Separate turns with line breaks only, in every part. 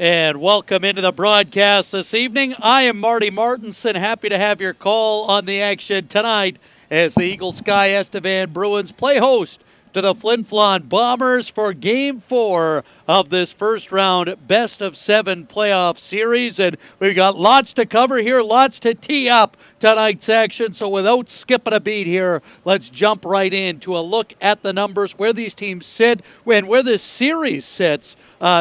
And welcome into the broadcast this evening. I am Marty Martinson. Happy to have your call on the action tonight as the Eagle Sky Estevan Bruins play host to the Flin Bombers for Game 4 of this first round best-of-7 playoff series. And we've got lots to cover here, lots to tee up tonight's action. So without skipping a beat here, let's jump right into a look at the numbers, where these teams sit, and where this series sits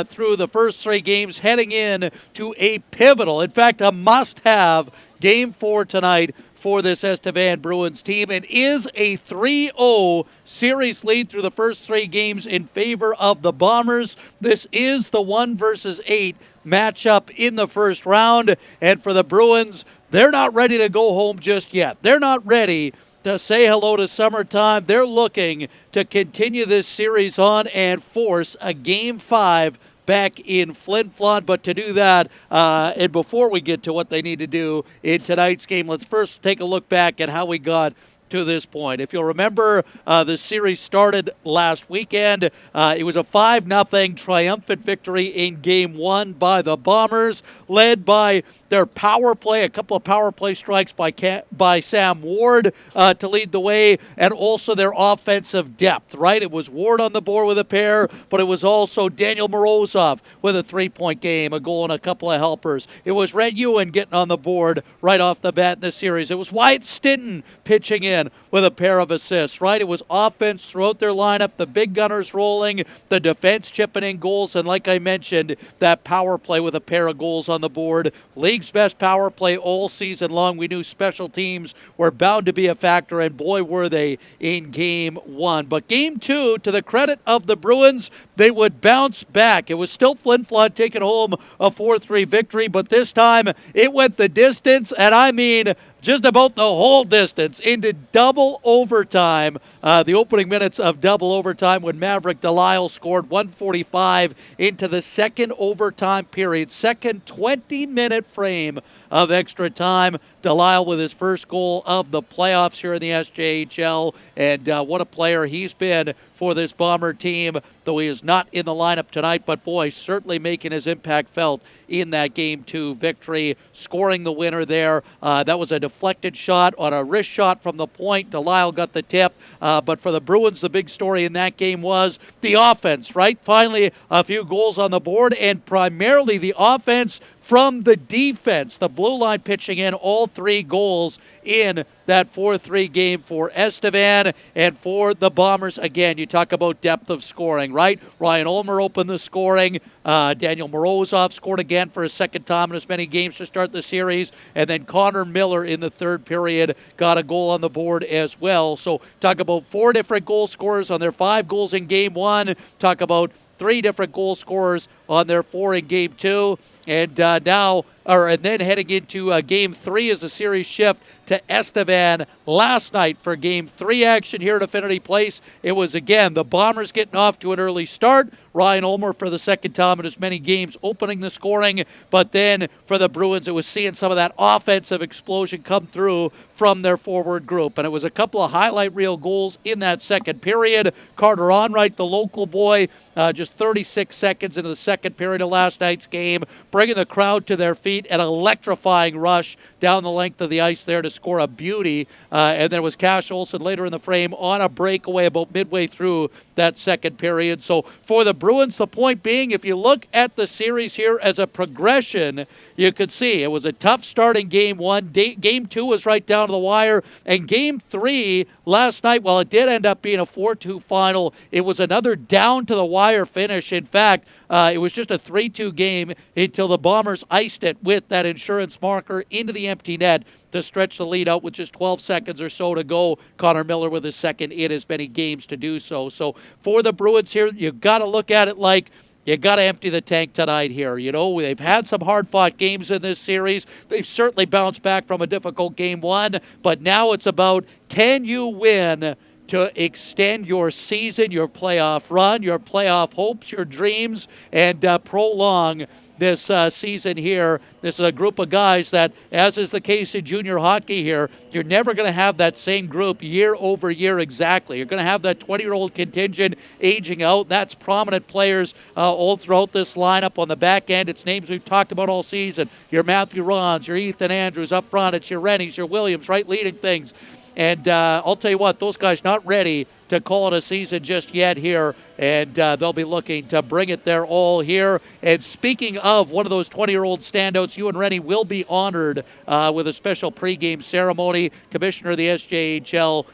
through the first 3 games, heading in to a pivotal, in fact, a must-have Game 4 tonight for this Estevan Bruins team. It is a 3-0 series lead through the first 3 games in favor of the Bombers. This is the 1 versus 8 matchup in the first round. And for the Bruins, they're not ready to go home just yet. They're not ready to say hello to summertime. They're looking to continue this series on and force a Game 5 back in Flin. But to do that, and before we get to what they need to do in tonight's game, let's first take a look back at how we got to this point. If you'll remember, the series started last weekend. It was a 5-0 triumphant victory in Game 1 by the Bombers, led by their power play, a couple of power play strikes by Sam Ward to lead the way, and also their offensive depth, right? It was Ward on the board with a pair, but it was also Daniel Morozov with a 3-point game, a goal, and a couple of helpers. It was Red Ewan getting on the board right off the bat in the series. It was Wyatt Stinton pitching in with a pair of assists, right? It was offense throughout their lineup, the big gunners rolling, the defense chipping in goals, and like I mentioned, that power play with a pair of goals on the board. League's best power play all season long. We knew special teams were bound to be a factor, and boy, were they in Game 1. But Game 2, to the credit of the Bruins, they would bounce back. It was still Flin taking home a 4-3 victory, but this time it went the distance, and I mean just about the whole distance, into double overtime. The opening minutes of double overtime when Maverick Delisle scored 1:45 into the second overtime period. Second 20-minute frame of extra time. Delisle with his first goal of the playoffs here in the SJHL. And what a player he's been for this Bomber team, though he is not in the lineup tonight. But boy, certainly making his impact felt in that Game 2 victory, scoring the winner there. That was a deflected shot on a wrist shot from the point. Delisle got the tip. But for the Bruins, the big story in that game was the offense, right? Finally, a few goals on the board, and primarily the offense from the defense. The blue line pitching in all 3 goals in that 4-3 game for Estevan. And for the Bombers, again, you talk about depth of scoring, right? Ryan Ulmer opened the scoring. Daniel Morozov scored again for a second time in as many games to start the series. And then Connor Miller in the third period got a goal on the board as well. So talk about 4 different goal scorers on their 5 goals in Game 1. Talk about 3 different goal scorers on their 4 in Game 2. And then heading into Game 3 as the series shift to Estevan last night for Game 3 action here at Affinity Place. It was, again, the Bombers getting off to an early start. Ryan Ulmer for the second time in as many games opening the scoring. But then for the Bruins, it was seeing some of that offensive explosion come through from their forward group. And it was a couple of highlight reel goals in that second period. Carter Onright, the local boy, just 36 seconds into the second period of last night's game, bringing the crowd to their feet. An electrifying rush down the length of the ice there to score a beauty. And there was Cash Olsen later in the frame on a breakaway about midway through that second period. So for the Bruins, the point being, if you look at the series here as a progression, you could see it was a tough start in Game 1. Game 2 was right down to the wire. And Game 3 last night, while it did end up being a 4-2 final, it was another down-to-the-wire finish. In fact, it was just a 3-2 game until the Bombers iced it with that insurance marker into the empty net to stretch the lead out with just 12 seconds or so to go. Connor Miller with his second in as many games to do so. So for the Bruins here, you've got to look at it like you got to empty the tank tonight here. You know, they've had some hard-fought games in this series. They've certainly bounced back from a difficult Game 1, but now it's about, can you win to extend your season, your playoff run, your playoff hopes, your dreams, and prolong this season here. This is a group of guys that, as is the case in junior hockey here, you're never going to have that same group year over year exactly. You're going to have that 20-year-old contingent aging out. That's prominent players all throughout this lineup on the back end. It's names we've talked about all season. Your Matthew Rons, your Ethan Andrews up front. It's your Rennies, your Williams, right, leading things. And I'll tell you what, those guys not ready to call it a season just yet here, and they'll be looking to bring it their all here. And speaking of one of those 20-year-old standouts, you and Rennie will be honored with a special pregame ceremony. Commissioner of the SJHL,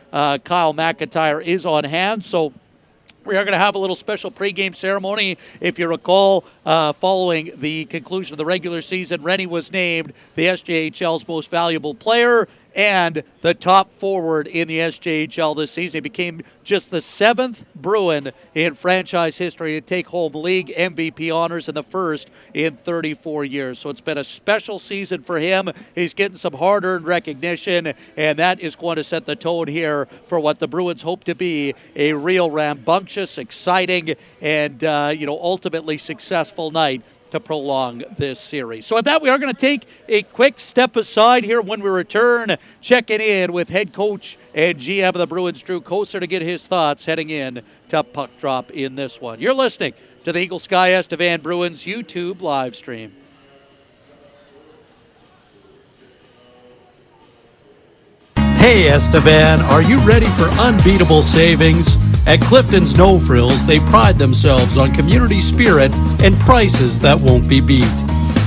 Kyle McIntyre, is on hand, so we are going to have a little special pregame ceremony. If you recall, following the conclusion of the regular season, Rennie was named the SJHL's most valuable player and the top forward in the SJHL this season. He became just the 7th Bruin in franchise history to take home league MVP honors, and the first in 34 years. So it's been a special season for him. He's getting some hard-earned recognition, and that is going to set the tone here for what the Bruins hope to be a real rambunctious, exciting, and ultimately successful night to prolong this series. So with that, we are going to take a quick step aside here. When we return, checking in with head coach and GM of the Bruins, Drew Koser, to get his thoughts heading in to puck drop in this one. You're listening to the Eagle Sky Estevan Bruins YouTube live stream.
Hey Estevan, are you ready for unbeatable savings? At Clifton's No Frills, they pride themselves on community spirit and prices that won't be beat.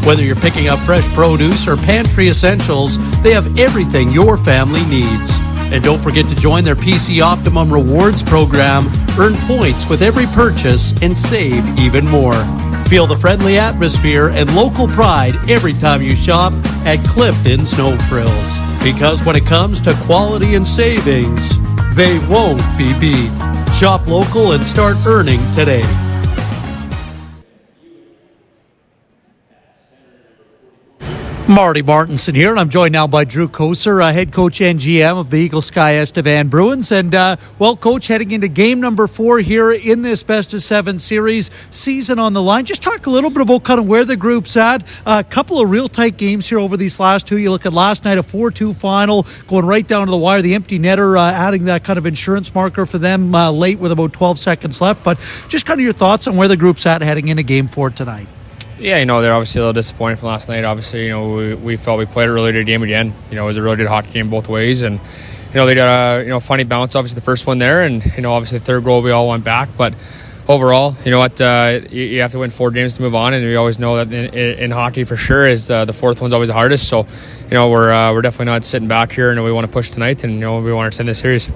Whether you're picking up fresh produce or pantry essentials, they have everything your family needs. And don't forget to join their PC Optimum Rewards program. Earn points with every purchase and save even more. Feel the friendly atmosphere and local pride every time you shop at Clifton's No Frills. Because when it comes to quality and savings, they won't be beat. Shop local and start earning today.
Marty Martinson here, and I'm joined now by Drew Koser, head coach and GM of the Eagle Sky Estevan Bruins. And, Coach, heading into game number 4 here in this best-of-7 series, season on the line. Just talk a little bit about kind of where the group's at. A couple of real tight games here over these last two. You look at last night, a 4-2 final, going right down to the wire. The empty netter adding that kind of insurance marker for them late with about 12 seconds left. But just kind of your thoughts on where the group's at heading into game 4 tonight.
Yeah, they're obviously a little disappointed from last night. Obviously, we felt we played a really good game again. It was a really good hockey game both ways. And, they got a, funny bounce, obviously, the first one there. And, obviously, the third goal, we all went back. But overall, you have to win 4 games to move on. And we always know that in hockey, for sure, is the fourth one's always the hardest. So, we're definitely not sitting back here. And we want to push tonight. And, we want to extend this series.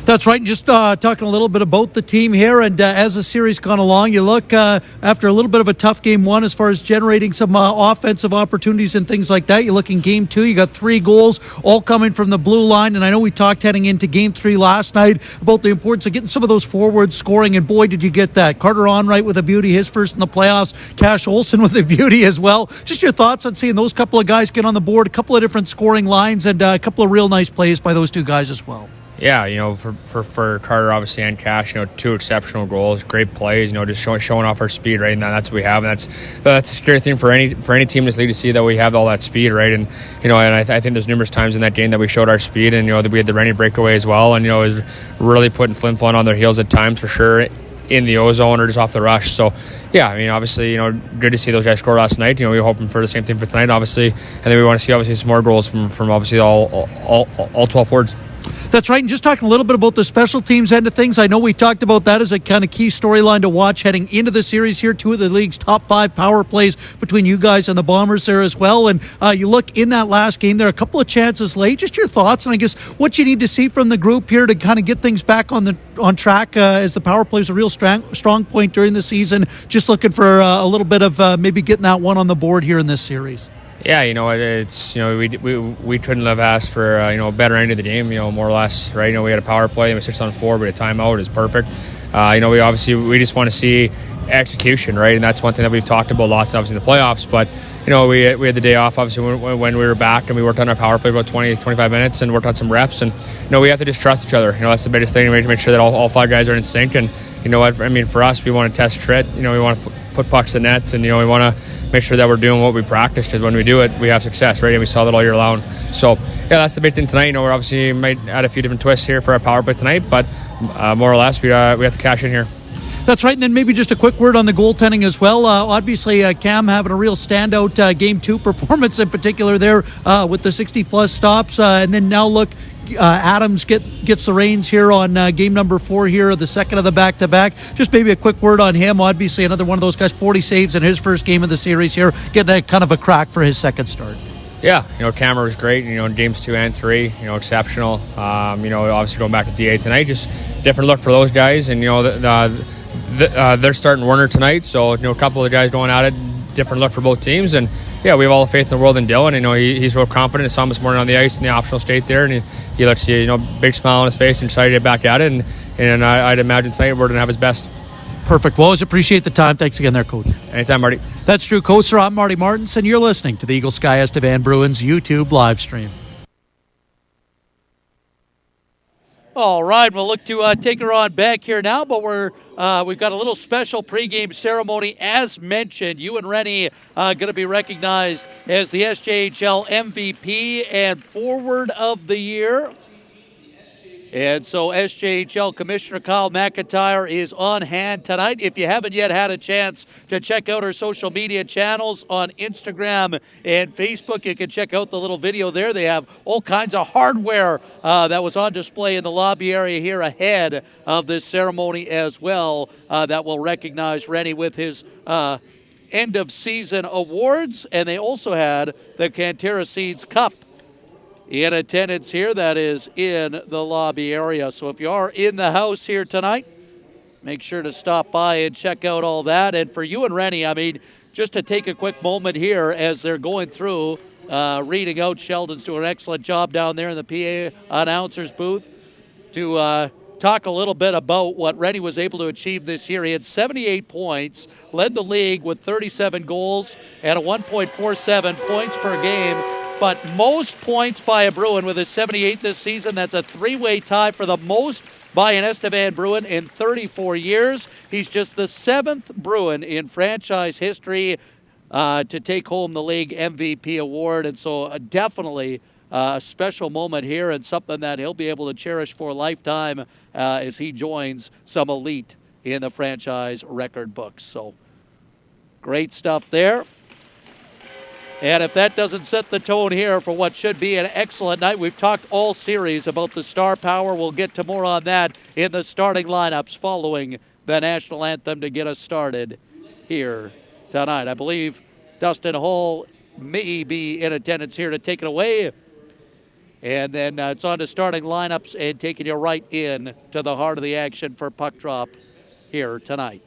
That's right. And just talking a little bit about the team here, and as the series gone along, you look after a little bit of a tough game 1 as far as generating some offensive opportunities and things like that. You look in game 2, you got 3 goals, all coming from the blue line. And I know we talked heading into game 3 last night about the importance of getting some of those forwards scoring, and boy, did you get that. Carter Onright with a beauty, his first in the playoffs. Cash Olsen with a beauty as well. Just your thoughts on seeing those couple of guys get on the board, a couple of different scoring lines, and a couple of real nice plays by those two guys as well.
Yeah, for Carter, obviously, and Cash, 2 exceptional goals, great plays, just showing off our speed, right? And that's what we have. And that's a scary thing for any team in this league to see, that we have all that speed, right? And, I think there's numerous times in that game that we showed our speed, and, that we had the Rennie breakaway as well. And, it was really putting Flin on their heels at times, for sure, in the O-zone or just off the rush. So, yeah, obviously, good to see those guys score last night. We were hoping for the same thing for tonight, obviously. And then we want to see, obviously, some more goals from obviously all 12 forwards.
That's right. And just talking a little bit about the special teams end of things, I know we talked about that as a kind of key storyline to watch heading into the series here. 2 of the league's top 5 power plays between you guys and the Bombers there as well. And you look in that last game, there are a couple of chances late. Just your thoughts, and I guess what you need to see from the group here to kind of get things back on track as the power play is a real strong point during the season. Just looking for a little bit of maybe getting that one on the board here in this series.
Yeah, it's we couldn't have asked for a better end of the game, more or less, right? We had a power play and we 6-on-4, but a timeout is perfect. We just want to see execution, right? And that's one thing that we've talked about lots, obviously, in the playoffs. But we had the day off, obviously, when we were back, and we worked on our power play about 20, 25 minutes and worked on some reps. And, we have to just trust each other. That's the biggest thing, to make sure that all 5 guys are in sync. And, for us, we want to test Trit. We want to put pucks in net, and, we want to make sure that we're doing what we practiced, because when we do it, we have success, right? And we saw that all year long. So, that's the big thing tonight. We're obviously might add a few different twists here for our power play tonight, but more or less, we have to cash in here.
That's right. And then maybe just a quick word on the goaltending as well. Obviously, Cam having a real standout Game 2 performance in particular there with the 60-plus stops. And then now look, Adams gets the reins here on game number 4 here, the second of the back-to-back. Just maybe a quick word on him. Obviously, another one of those guys, 40 saves in his first game of the series here, getting a kind of a crack for his second start.
Yeah, Cameron was great, in games 2 and 3, exceptional. Obviously going back to DA tonight, just different look for those guys. And, they're starting Werner tonight, so a couple of the guys going at it, different look for both teams. And yeah, we have all the faith in the world in Dylan. He's real confident. I saw him this morning on the ice in the optional state there, and he looks, big smile on his face and excited to get back at it. And I'd imagine tonight we're going to have his best.
Perfect. Well, always appreciate the time. Thanks again there, Coach.
Anytime, Marty.
That's Drew Koser. I'm Marty Martinson. You're listening to the Eagle Sky Estevan Bruins YouTube live stream.
All right, we'll look to take her on back here now, but we've got a little special pregame ceremony. As mentioned, you and Rennie going to be recognized as the SJHL MVP and Forward of the Year. And so SJHL Commissioner Kyle McIntyre is on hand tonight. If you haven't yet had a chance to check out our social media channels on Instagram and Facebook, you can check out the little video there. They have all kinds of hardware that was on display in the lobby area here ahead of this ceremony as well that will recognize Rennie with his end-of-season awards. And they also had the Cantera Seeds Cup in attendance here. That is in the lobby area. So if you are in the house here tonight, make sure to stop by and check out all that. And for you and Rennie, just to take a quick moment here as they're going through, reading out, Sheldon's doing an excellent job down there in the PA announcer's booth, to talk a little bit about what Rennie was able to achieve this year. He had 78 points, led the league with 37 goals and a 1.47 points per game. But most points by a Bruin with a 78 this season. That's a 3-way tie for the most by an Estevan Bruin in 34 years. He's just the 7th Bruin in franchise history to take home the league MVP award. And so definitely a special moment here and something that he'll be able to cherish for a lifetime as he joins some elite in the franchise record books. So great stuff there. And if that doesn't set the tone here for what should be an excellent night, we've talked all series about the star power. We'll get to more on that in the starting lineups following the national anthem to get us started here tonight. I believe Dustin Hall may be in attendance here to take it away. And then it's on to starting lineups and taking you right in to the heart of the action for puck drop here tonight.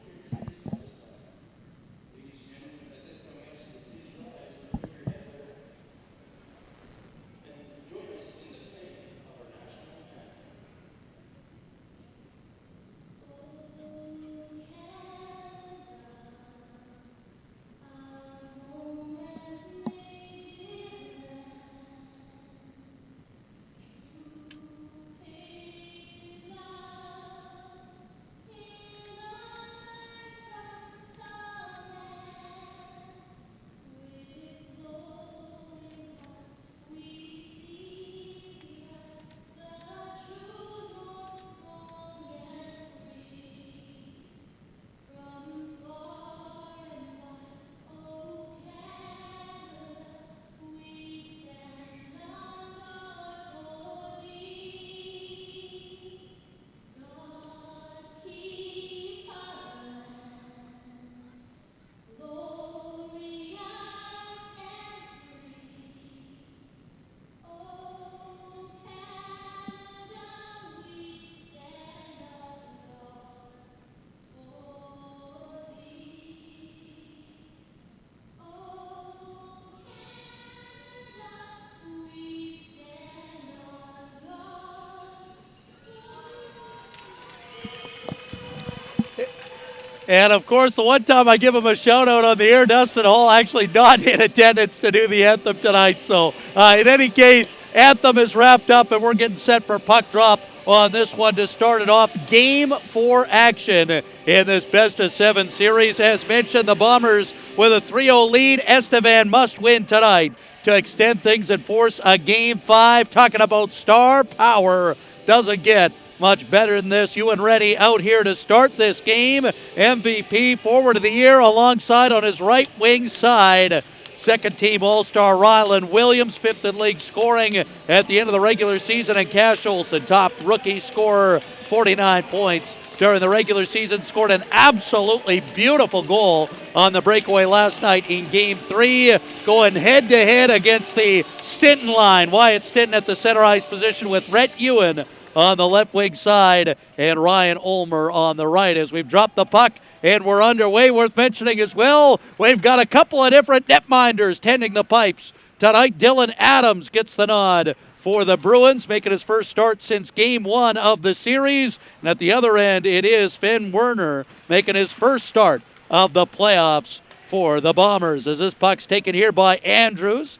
And, of course, the one time I give him a shout-out on the air, Dustin Hall actually not in attendance to do the anthem tonight. So, in any case, anthem is wrapped up, and we're getting set for puck drop on this one to start it off. Game 4 action in this best-of-7 series. As mentioned, the Bombers with a 3-0 lead. Estevan must win tonight to extend things and force a Game 5. Talking about star power, doesn't get much better than this. Ewan Reddy out here to start this game. MVP, forward of the year, alongside on his right wing side. Second team All-Star Rylan Williams, fifth in league scoring at the end of the regular season. And Cash Olsen, top rookie scorer, 49 points during the regular season. Scored an absolutely beautiful goal on the breakaway last night in Game 3. Going head-to-head against the Stinton line. Wyatt Stinton at the center ice position with Rhett Ewan on the left wing side and Ryan Ulmer on the right. As we've dropped the puck and we're underway, worth mentioning as well, we've got a couple of different netminders tending the pipes tonight. Dylan Adams gets the nod for the Bruins, making his first start since Game 1 of the series. And at the other end, it is Finn Werner making his first start of the playoffs for the Bombers. As this puck's taken here by Andrews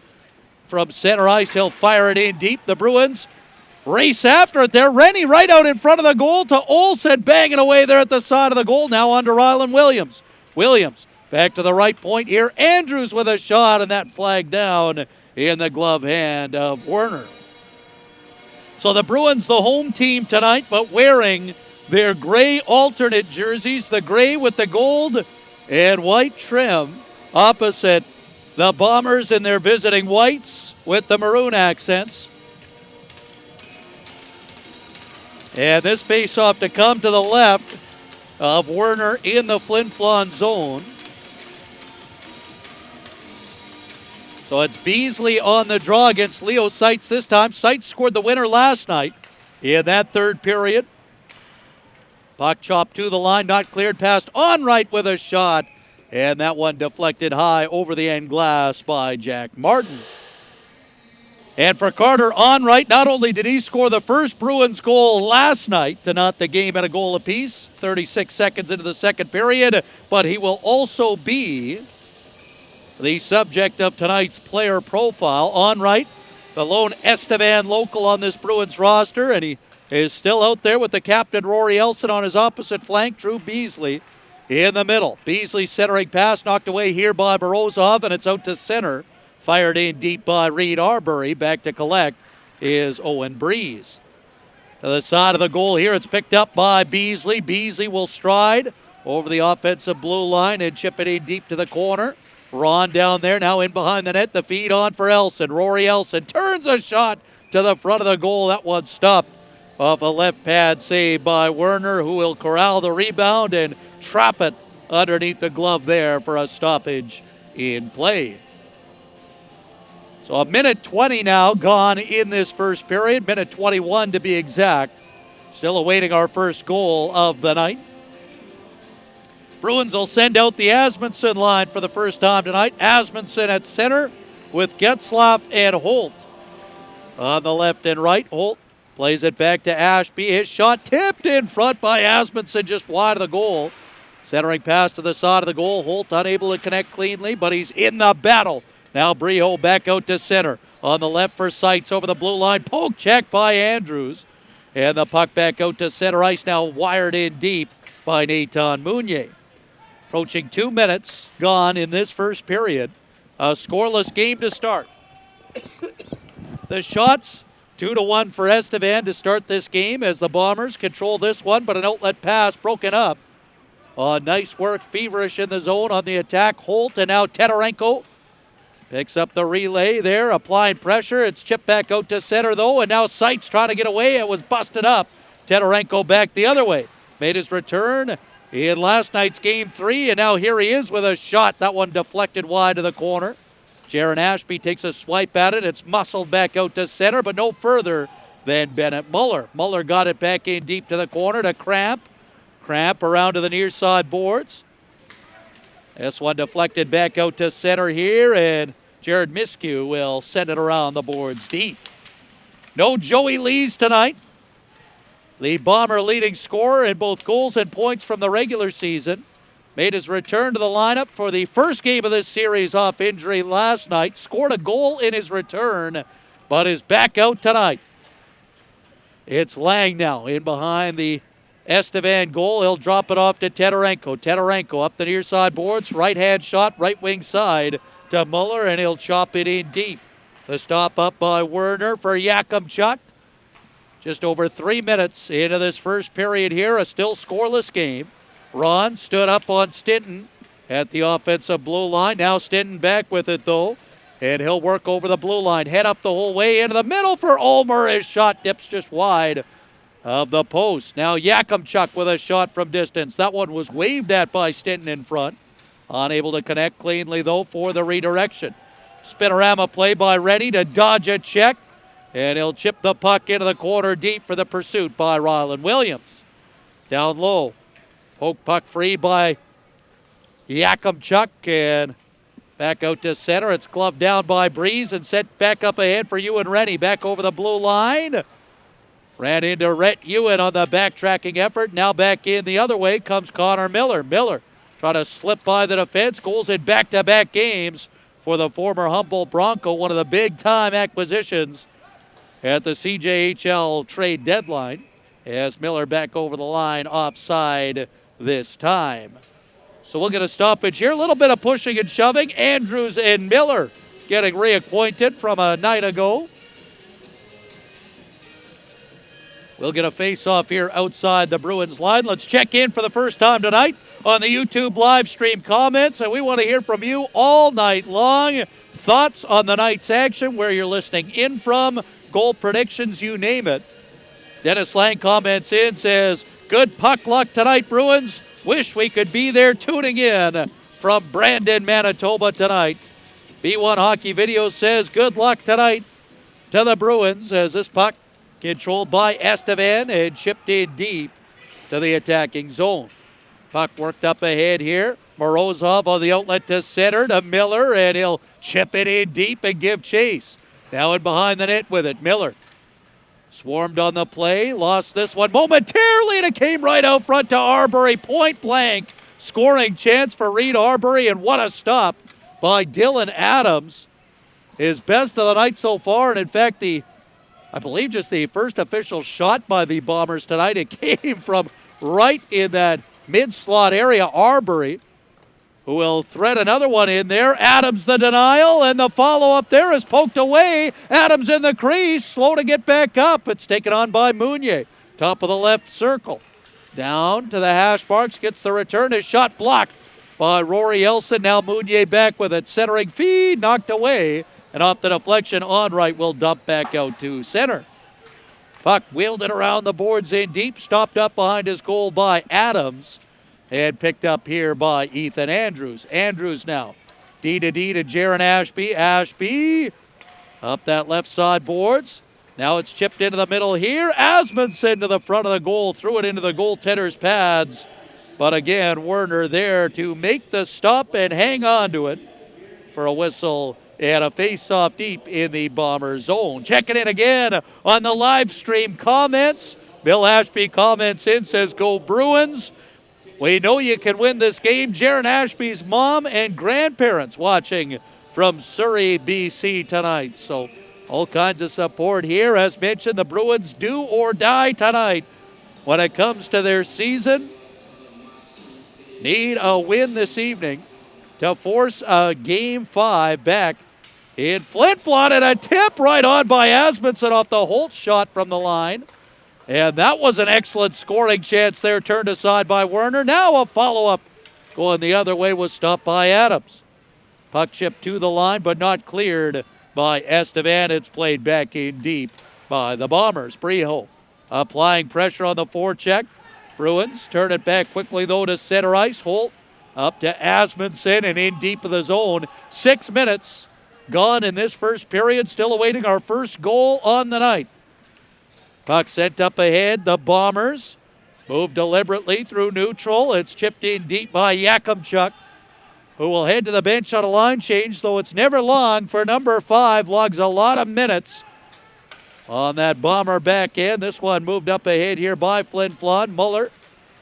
from center ice, he'll fire it in deep. The Bruins race after it there. Rennie right out in front of the goal to Olsen, banging away there at the side of the goal. Now on to Rylan Williams. Williams back to the right point here. Andrews with a shot, and that flag down in the glove hand of Werner. So the Bruins, the home team tonight, but wearing their gray alternate jerseys, the gray with the gold and white trim, opposite the Bombers in their visiting whites with the maroon accents. And this faceoff to come to the left of Werner in the Flin Flon zone. So it's Beasley on the draw against Leo Seitz this time. Seitz scored the winner last night in that third period. Puck chopped to the line, not cleared past Onright with a shot. And that one deflected high over the end glass by Jack Martin. And for Carter Onright, not only did he score the first Bruins goal last night to knot the game at a goal apiece, 36 seconds into the second period, but he will also be the subject of tonight's player profile. Onright, the lone Estevan local on this Bruins roster, and he is still out there with the captain Rory Elson on his opposite flank. Drew Beasley in the middle. Beasley centering pass knocked away here by Morozov, and it's out to center. Fired in deep by Reed Arbery. Back to collect is Owen Breeze. To the side of the goal here, it's picked up by Beasley. Beasley will stride over the offensive blue line and chip it in deep to the corner. Ron down there, now in behind the net. The feed on for Elson. Rory Elson turns a shot to the front of the goal. That one stopped off a left pad save by Werner, who will corral the rebound and trap it underneath the glove there for a stoppage in play. So a minute 20 now gone in this first period, minute 21 to be exact. Still awaiting our first goal of the night. Bruins will send out the Asmundson line for the first time tonight. Asmundson at center with Getzlaff and Holt on the left and right. Holt plays it back to Ashby. His shot tipped in front by Asmundson just wide of the goal. Centering pass to the side of the goal. Holt unable to connect cleanly, but he's in the battle. Now Brio back out to center. On the left for Seitz over the blue line. Poke check by Andrews. And the puck back out to center ice, now wired in deep by Nathan Meunier. Approaching 2 minutes gone in this first period. A scoreless game to start. The shots 2-1 for Estevan to start this game as the Bombers control this one, but an outlet pass broken up. Nice work, feverish in the zone on the attack. Holt and now Teterenko picks up the relay there, applying pressure. It's chipped back out to center, though, and now Seitz trying to get away. It was busted up. Teterenko back the other way. Made his return in last night's Game 3, and now here he is with a shot. That one deflected wide to the corner. Jaron Ashby takes a swipe at it. It's muscled back out to center, but no further than Bennett Muller. Muller got it back in deep to the corner to Cramp. Cramp around to the near side boards. This one deflected back out to center here, and Jared Miskew will send it around the boards deep. No Joey Lees tonight. The Bomber leading scorer in both goals and points from the regular season. made his return to the lineup for the first game of this series off injury last night. Scored a goal in his return, but is back out tonight. It's Lang now in behind the Estevan goal. He'll drop it off to Teterenko. Teterenko up the near side boards. Right-hand shot, right wing side to Muller, and he'll chop it in deep. The stop up by Werner for Yakimchuk. Just over 3 minutes into this first period here, a still scoreless game. Ron stood up on Stinton at the offensive blue line. Now Stinton back with it, though. And he'll work over the blue line. Head up the whole way into the middle for Ulmer. His shot dips just wide of the post. Now Yakimchuk with a shot from distance. That one was waved at by Stinton in front. Unable to connect cleanly, though, for the redirection. Spinorama play by Rennie to dodge a check. And he'll chip the puck into the corner deep for the pursuit by Ryland Williams. Down low. Poke puck free by Yakimchuk, and back out to center. It's gloved down by Breeze and set back up ahead for Ewan Rennie. Back over the blue line. Ran into Rhett Ewan on the backtracking effort. Now back in the other way comes Connor Miller. Miller trying to slip by the defense. Goals in back-to-back games for the former Humboldt Bronco. One of the big-time acquisitions at the CJHL trade deadline. As Miller back over the line offside this time. So we'll get a stoppage here. A little bit of pushing and shoving. Andrews and Miller getting reacquainted from a night ago. We'll get a face-off here outside the Bruins line. Let's check in for the first time tonight on the YouTube live stream comments, and we want to hear from you all night long. Thoughts on the night's action, where you're listening in from, goal predictions, you name it. Dennis Lang comments in, says, good puck luck tonight, Bruins. Wish we could be there tuning in from Brandon, Manitoba tonight. B1 Hockey Video says, good luck tonight to the Bruins, as this puck controlled by Estevan and chipped in deep to the attacking zone. Puck worked up ahead here. Morozov on the outlet to center to Miller, and he'll chip it in deep and give chase. Now in behind the net with it, Miller. Swarmed on the play, lost this one momentarily, and it came right out front to Arbery, point blank. Scoring chance for Reed Arbery, and what a stop by Dylan Adams. His best of the night so far, and in fact, I believe just the first official shot by the Bombers tonight. It came from right in that mid-slot area. Arbery, who will thread another one in there. Adams the denial, and the follow-up there is poked away. Adams in the crease, slow to get back up. It's taken on by Mounier. Top of the left circle. Down to the hash marks, gets the return. His shot blocked by Rory Elson. Now Mounier back with it. Centering feed, knocked away. And off the deflection, Onright will dump back out to center. Puck wheeled it around the boards in deep. Stopped up behind his goal by Adams. And picked up here by Ethan Andrews. Andrews now. D to Jaron Ashby. Ashby up that left side boards. Now it's chipped into the middle here. Asmundson to the front of the goal. Threw it into the goaltender's pads. But again, Werner there to make the stop and hang on to it for a whistle and a face-off deep in the Bomber zone. Checking in again on the live stream comments. Bill Ashby comments in, says, go Bruins. We know you can win this game. Jaron Ashby's mom and grandparents watching from Surrey, BC tonight. So all kinds of support here. As mentioned, the Bruins do or die tonight when it comes to their season. Need a win this evening to force a Game 5 back in Flin Flon, and a tip right on by Asmundson off the Holt shot from the line. And that was an excellent scoring chance there, turned aside by Werner. Now a follow-up going the other way was stopped by Adams. Puck chipped to the line, but not cleared by Estevan. It's played back in deep by the Bombers. Breho applying pressure on the forecheck. Bruins turn it back quickly, though, to center ice. Holt up to Asmundson and in deep of the zone. 6 minutes gone in this first period. Still awaiting our first goal on the night. Puck sent up ahead. The Bombers move deliberately through neutral. It's chipped in deep by Yakimchuk, who will head to the bench on a line change, though it's never long for number 5. Logs a lot of minutes on that Bomber back end. This one moved up ahead here by Flin Flon. Muller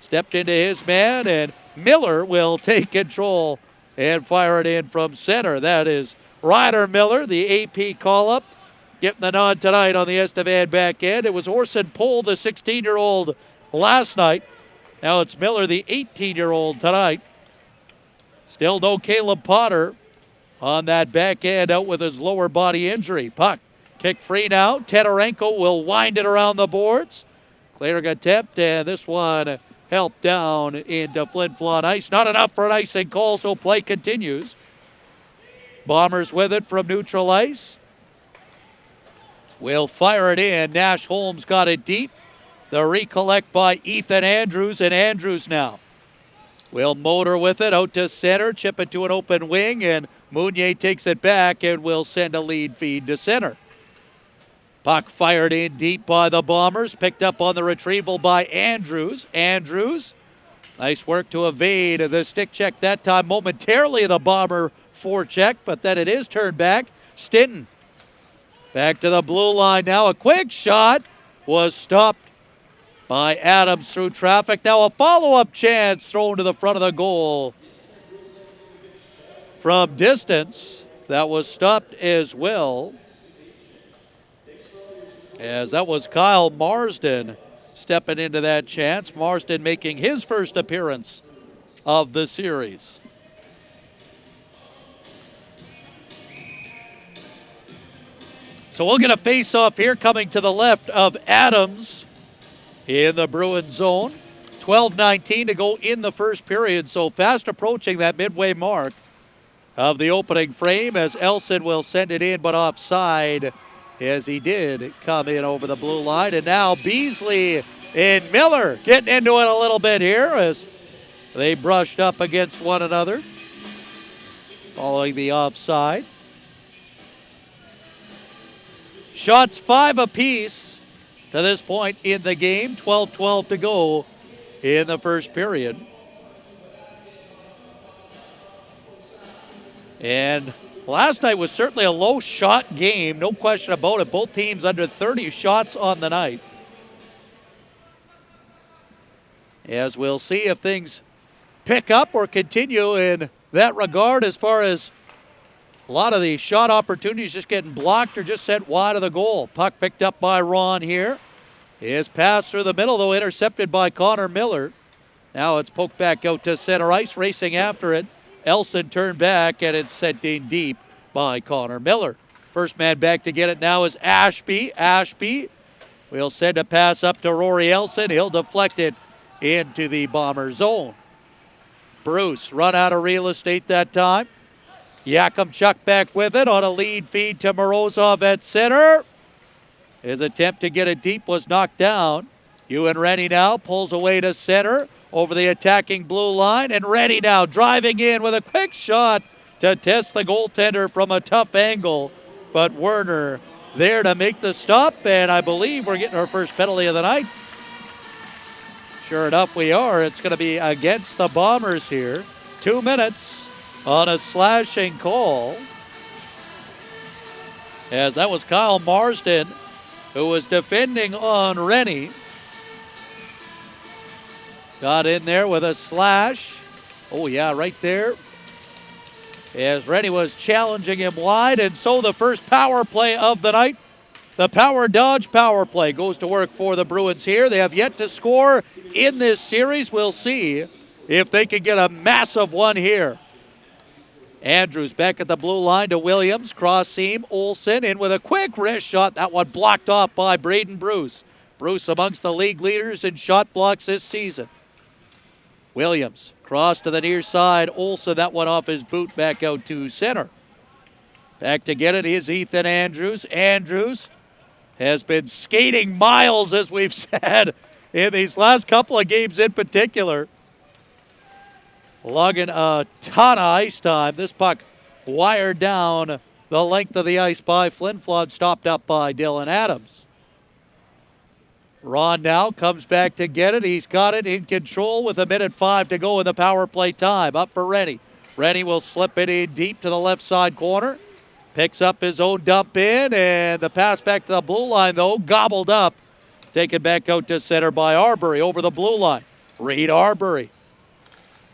stepped into his man, and Miller will take control and fire it in from center. That is Ryder Miller, the AP call-up, getting the nod tonight on the Estevan back end. It was Orson Pohl, the 16-year-old, last night. Now it's Miller, the 18-year-old, tonight. Still no Caleb Potter on that back end, out with his lower body injury. Puck kick free now. Tedarenko will wind it around the boards. Clearing attempt, and this one helped down into Flin Flon ice. Not enough for an icing call, so play continues. Bombers with it from neutral ice. Will fire it in. Nash Holmes got it deep. The recollect by Ethan Andrews, and Andrews now will motor with it out to center, chip it to an open wing, and Mounier takes it back and will send a lead feed to center. Puck fired in deep by the Bombers, picked up on the retrieval by Andrews. Andrews, nice work to evade the stick check that time momentarily, the Bomber forecheck, but then it is turned back. Stinton back to the blue line now. A quick shot was stopped by Adams through traffic. Now a follow-up chance thrown to the front of the goal from distance. That was stopped as well, as that was Kyle Marsden stepping into that chance. Marsden making his first appearance of the series. So we'll get a face-off here coming to the left of Adams in the Bruins zone. 12:19 to go in the first period, so fast approaching that midway mark of the opening frame, as Elson will send it in, but offside, as he did come in over the blue line. And now Beasley and Miller getting into it a little bit here as they brushed up against one another following the offside. Shots 5 apiece to this point in the game. 12-12 to go in the first period. And last night was certainly a low shot game, no question about it. Both teams under 30 shots on the night. As we'll see if things pick up or continue in that regard, as far as a lot of the shot opportunities just getting blocked or just sent wide of the goal. Puck picked up by Ron here. His pass through the middle, though, intercepted by Connor Miller. Now it's poked back out to center ice, racing after it. Elson turned back, and it's sent in deep by Connor Miller. First man back to get it now is Ashby. Ashby will send a pass up to Rory Elson. He'll deflect it into the Bomber zone. Bruce run out of real estate that time. Yakimchuk back with it on a lead feed to Morozov at center. His attempt to get it deep was knocked down. Ewan Rennie now pulls away to center over the attacking blue line, and Rennie now driving in with a quick shot to test the goaltender from a tough angle. But Werner there to make the stop, and I believe we're getting our first penalty of the night. Sure enough, we are. It's going to be against the Bombers here. 2 minutes on a slashing call, as that was Kyle Marsden who was defending on Rennie. Got in there with a slash. Oh yeah, right there. As Rennie was challenging him wide, and so the first power play of the night. The power dodge power play goes to work for the Bruins here. They have yet to score in this series. We'll see if they can get a massive one here. Andrews back at the blue line to Williams. Cross seam. Olsen in with a quick wrist shot. That one blocked off by Braden Bruce. Bruce amongst the league leaders in shot blocks this season. Williams cross to the near side. Olsen, that one off his boot, back out to center. Back to get it is Ethan Andrews. Andrews has been skating miles, as we've said, in these last couple of games in particular. Logging a ton of ice time. This puck wired down the length of the ice by Flin Flon, stopped up by Dylan Adams. Ron now comes back to get it. He's got it in control with 1:05 to go in the power play time. Up for Rennie. Rennie will slip it in deep to the left side corner. Picks up his own dump in, and the pass back to the blue line, though, gobbled up. Taken back out to center by Arbery over the blue line. Reed Arbery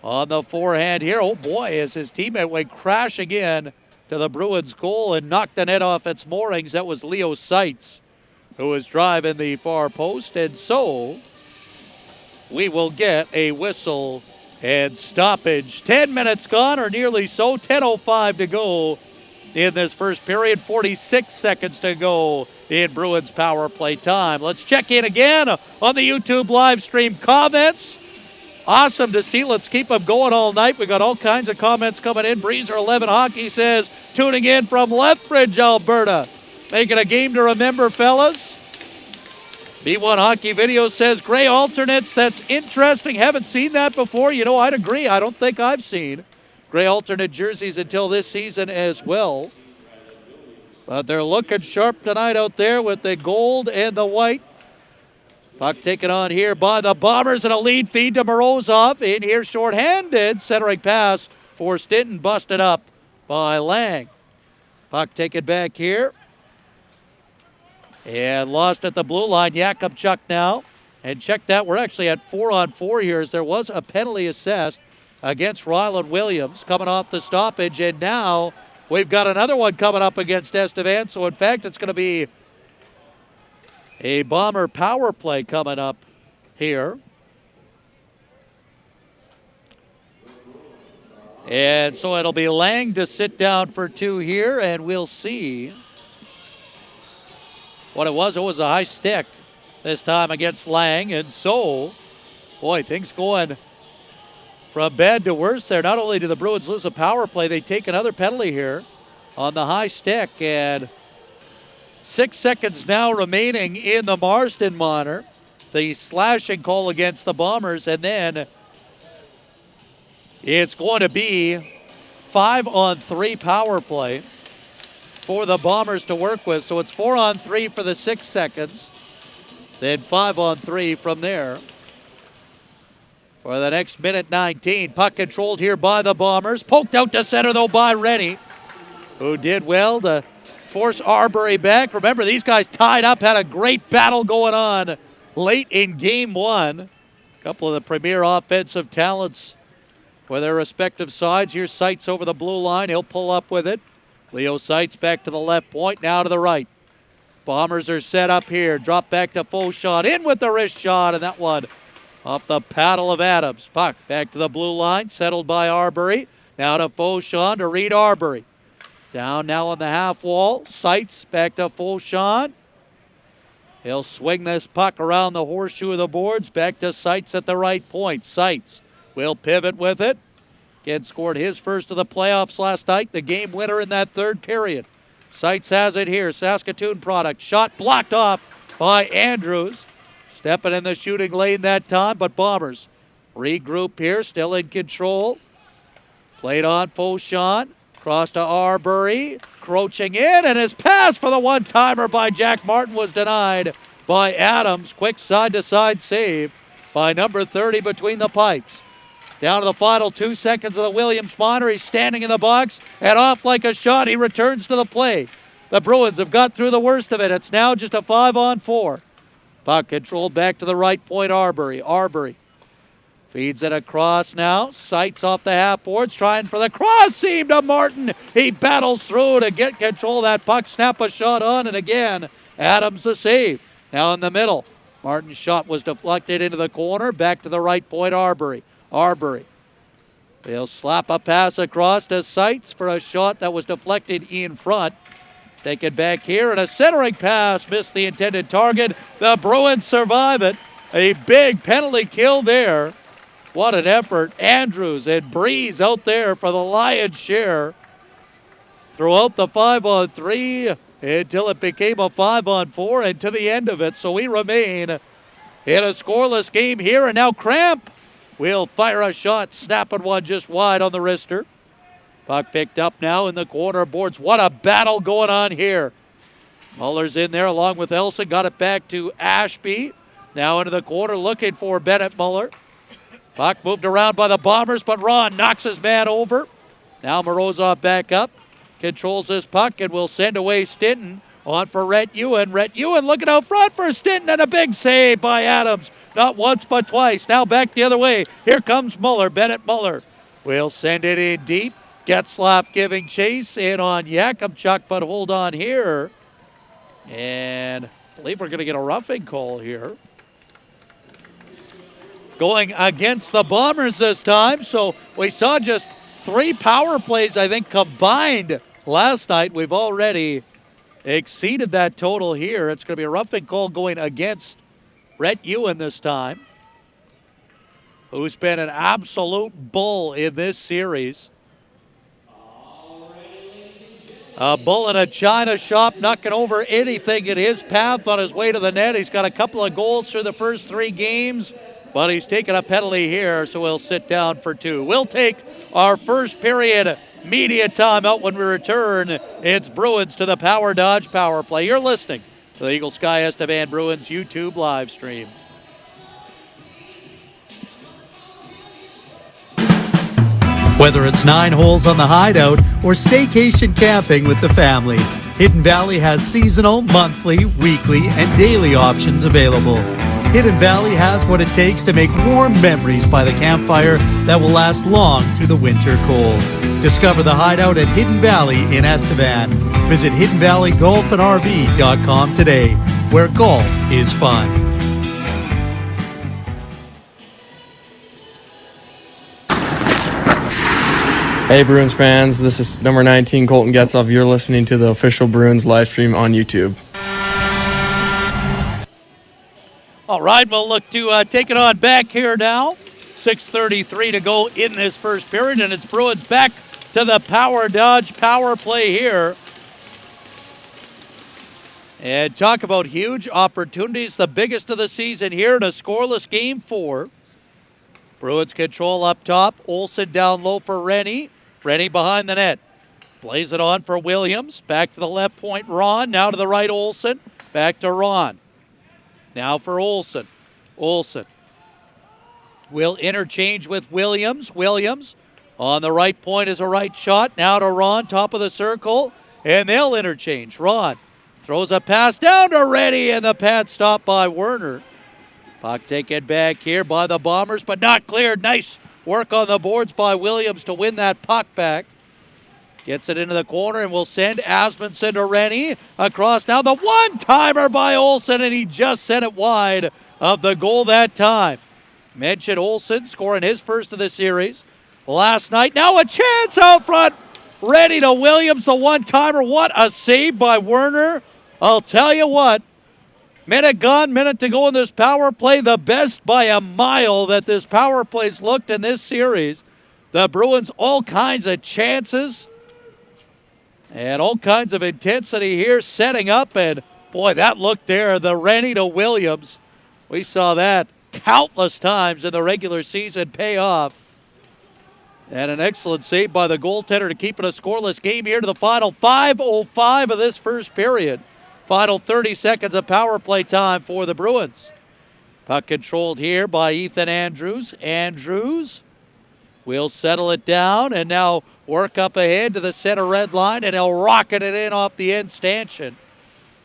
on the forehand here. Oh boy, as his teammate went crashing in to the Bruins goal and knocked the net off its moorings. That was Leo Seitz, who was driving the far post. And so we will get a whistle and stoppage. 10 minutes gone, or nearly so. 10:05 to go in this first period. 46 seconds to go in Bruins power play time. Let's check in again on the YouTube live stream comments. Awesome to see. Let's keep them going all night. We got all kinds of comments coming in. Breezer11 Hockey says, tuning in from Lethbridge, Alberta. Making a game to remember, fellas. B1 Hockey Video says, gray alternates. That's interesting. Haven't seen that before. You know, I'd agree. I don't think I've seen gray alternate jerseys until this season as well. But they're looking sharp tonight out there with the gold and the white. Puck taken on here by the Bombers, and a lead feed to Morozov. In here shorthanded. Centering pass for Stinton, busted up by Lang. Puck taken back here. And lost at the blue line. Jakubchuk now. And check that. We're actually at 4-on-4 here, as there was a penalty assessed against Ryland Williams coming off the stoppage. And now we've got another one coming up against Estevan. So, in fact, it's going to be a Bomber power play coming up here. And so it'll be Lang to sit down for two here, and we'll see what it was. It was a high stick this time against Lang. And so, boy, things going from bad to worse there. Not only do the Bruins lose a power play, they take another penalty here on the high stick. And 6 seconds now remaining in the Marsden Monitor. The slashing call against the Bombers, and then it's going to be 5-on-3 power play for the Bombers to work with. So it's 4-on-3 for the 6 seconds, then 5-on-3 from there for the next minute 19. Puck controlled here by the Bombers. Poked out to center, though, by Rennie, who did well to force Arbery back. Remember, these guys tied up, had a great battle going on late in game one. A couple of the premier offensive talents for their respective sides. Here's Seitz over the blue line. He'll pull up with it. Leo Seitz back to the left point, now to the right. Bombers are set up here. Drop back to Fauchon. In with the wrist shot, and that one off the paddle of Adams. Puck back to the blue line, settled by Arbery. Now to Fauchon to Reed Arbery. Down now on the half wall. Seitz back to Fauchon. He'll swing this puck around the horseshoe of the boards. Back to Seitz at the right point. Seitz will pivot with it. Again, scored his first of the playoffs last night. The game winner in that third period. Seitz has it here. Saskatoon product. Shot blocked off by Andrews. Stepping in the shooting lane that time, but Bombers regroup here. Still in control. Played on Fauchon. Cross to Arbery, crouching in, and his pass for the one-timer by Jack Martin was denied by Adams. Quick side-to-side save by number 30 between the pipes. Down to the final 2 seconds of the Williams Monitor. He's standing in the box, and off like a shot, he returns to the play. The Bruins have got through the worst of it. It's now just a 5-on-4. Puck controlled back to the right point, Arbery. Arbery feeds it across now. Seitz off the half boards, trying for the cross seam to Martin. He battles through to get control of that puck, snap a shot on, and again, Adams the save. Now in the middle, Martin's shot was deflected into the corner. Back to the right point, Arbery. Arbery. They'll slap a pass across to Seitz for a shot that was deflected in front. Taken back here, and a centering pass missed the intended target. The Bruins survive it. A big penalty kill there. What an effort. Andrews and Breeze out there for the lion's share throughout the 5-on-3 until it became a 5-on-4 and to the end of it. So we remain in a scoreless game here, and now Cramp will fire a shot, snapping one just wide on the wrister. Puck picked up now in the corner boards. What a battle going on here. Muller's in there along with Elson. Got it back to Ashby. Now into the corner looking for Bennett Muller. Puck moved around by the Bombers, but Ron knocks his man over. Now Morozov back up. Controls this puck and will send away Stinton On for Rhett Ewan. Rhett Ewan looking out front for Stinton, and a big save by Adams. Not once but twice. Now back the other way. Here comes Muller. Bennett Muller will send it in deep. Getzlaf giving chase in on Yakimchuk, but hold on here. And I believe we're going to get a roughing call here. Going against the Bombers this time. So we saw just 3 power plays, I think, combined last night. We've already exceeded that total here. It's going to be a roughing call going against Rhett Ewan this time, who's been an absolute bull in this series. A bull in a china shop, knocking over anything in his path on his way to the net. He's got a couple of goals through the first 3 games, but he's taking a penalty here, so we'll sit down for 2. We'll take our first period media timeout. When we return, it's Bruins to the Power Dodge Power Play. You're listening to the Eagle Sky Estevan Bruins YouTube live stream.
Whether it's 9 holes on the Hideout or staycation camping with the family, Hidden Valley has seasonal, monthly, weekly, and daily options available. Hidden Valley has what it takes to make warm memories by the campfire that will last long through the winter cold. Discover the Hideout at Hidden Valley in Estevan. Visit HiddenValleyGolfandRV.com today, where golf is fun.
Hey Bruins fans, this is number 19 Colton Getzlaf. You're listening to the official Bruins live stream on YouTube.
All right, we'll look to take it on back here now. 6:33 to go in this first period, and it's Bruins back to the Power Dodge Power Play here. And talk about huge opportunities, the biggest of the season here in a scoreless Game 4. Bruins control up top. Olsen down low for Rennie. Rennie behind the net. Plays it on for Williams. Back to the left point, Ron. Now to the right, Olsen. Back to Ron. Now for Olsen. Olsen will interchange with Williams. Williams on the right point is a right shot. Now to Ron, top of the circle. And they'll interchange. Ron throws a pass down to Rennie, and the pad stopped by Werner. Puck taken back here by the Bombers, but not cleared. Nice work on the boards by Williams to win that puck back. Gets it into the corner and will send Asmundsson to Rennie. Across now, the one-timer by Olsen, and he just sent it wide of the goal that time. Mentioned Olsen scoring his first of the series last night. Now a chance out front. Ready to Williams, the one-timer. What a save by Werner. I'll tell you what. Minute gone, minute to go in this power play. The best by a mile that this power play's looked in this series. The Bruins, all kinds of chances and all kinds of intensity here, setting up. And boy, that look there, the Rennie to Williams. We saw that countless times in the regular season pay off. And an excellent save by the goaltender to keep it a scoreless game here to the final 5:05 of this first period. Final 30 seconds of power play time for the Bruins. Puck controlled here by Ethan Andrews. Andrews will settle it down and now work up ahead to the center red line, and he'll rocket it in off the end stanchion.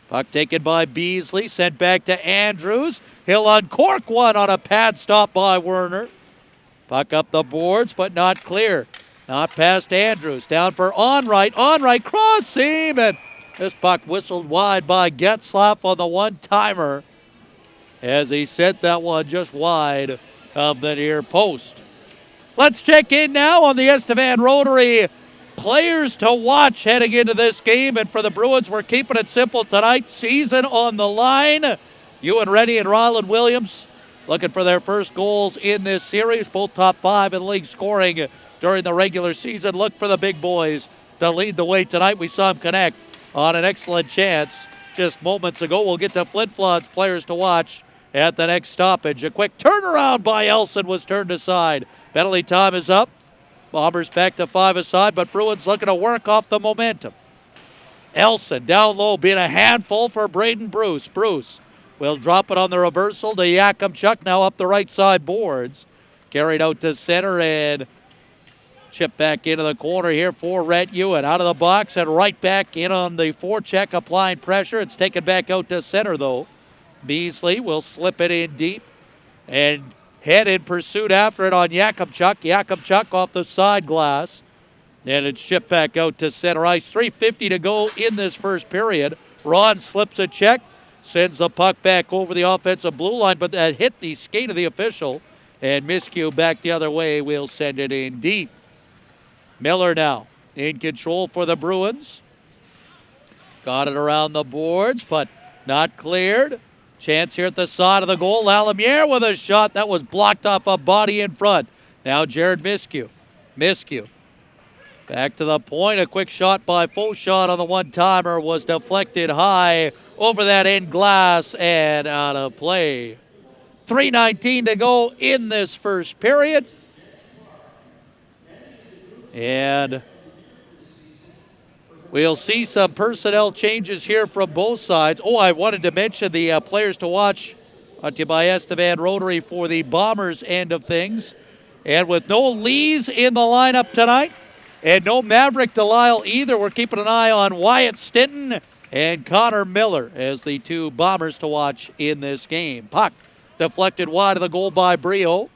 Puck taken by Beasley, sent back to Andrews. He'll uncork one on a pad stop by Werner. Puck up the boards, but not clear. Not past Andrews. Down for Onright. Onright cross seam, and this puck whistled wide by Getzlaf on the one-timer as he sent that one just wide of the near post. Let's check in now on the Estevan Rotary players to watch heading into this game. And for the Bruins, we're keeping it simple tonight. Season on the line. Ewan Rennie and Ryland Williams looking for their first goals in this series. Both top 5 in the league scoring during the regular season. Look for the big boys to lead the way tonight. We saw them connect on an excellent chance just moments ago. We'll get to Flin Flon's players to watch at the next stoppage. A quick turnaround by Elson was turned aside. Penalty time is up. Bombers back to 5 aside, but Bruins looking to work off the momentum. Elson down low being a handful for Braden Bruce. Bruce will drop it on the reversal to Yakimchuk, now up the right side boards. Carried out to center, and Chip back into the corner here for Rhett Ewan. Out of the box and right back in on the forecheck, applying pressure. It's taken back out to center, though. Beasley will slip it in deep and head in pursuit after it on Yakubchuk. Yakubchuk off the side glass. And it's shipped back out to center ice. 3:50 to go in this first period. Ron slips a check, sends the puck back over the offensive blue line, but that hit the skate of the official. And miscue back the other way will send it in deep. Miller now in control for the Bruins. Got it around the boards, but not cleared. Chance here at the side of the goal. Lalemiere with a shot that was blocked off a body in front. Now Jared Miscue. Miscue. Back to the point. A quick shot by Fauchon on the one-timer was deflected high over that end glass and out of play. 3:19 to go in this first period. And we'll see some personnel changes here from both sides. Oh, I wanted to mention the players to watch brought to you by Estevan Rotary for the Bombers end of things. And with no Lees in the lineup tonight and no Maverick Delisle either, we're keeping an eye on Wyatt Stinton and Connor Miller as the two Bombers to watch in this game. Puck deflected wide of the goal by Brio.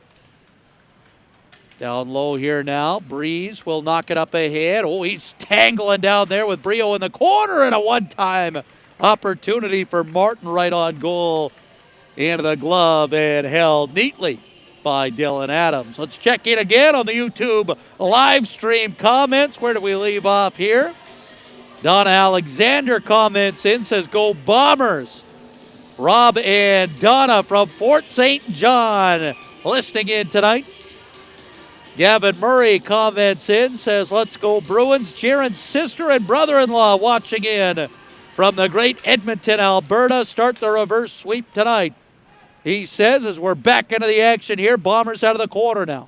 Down low here now. Breeze will knock it up ahead. Oh, he's tangling down there with Brio in the corner, and a one-time opportunity for Martin right on goal. Into the glove and held neatly by Dylan Adams. Let's check in again on the YouTube live stream comments. Where do we leave off here? Donna Alexander comments in, says, "Go Bombers." Rob and Donna from Fort St. John listening in tonight. Gavin Murray comments in, says, "Let's go Bruins." Jaron's sister and brother-in-law watching in from the great Edmonton, Alberta. Start the reverse sweep tonight, he says, as we're back into the action here. Bombers out of the corner now.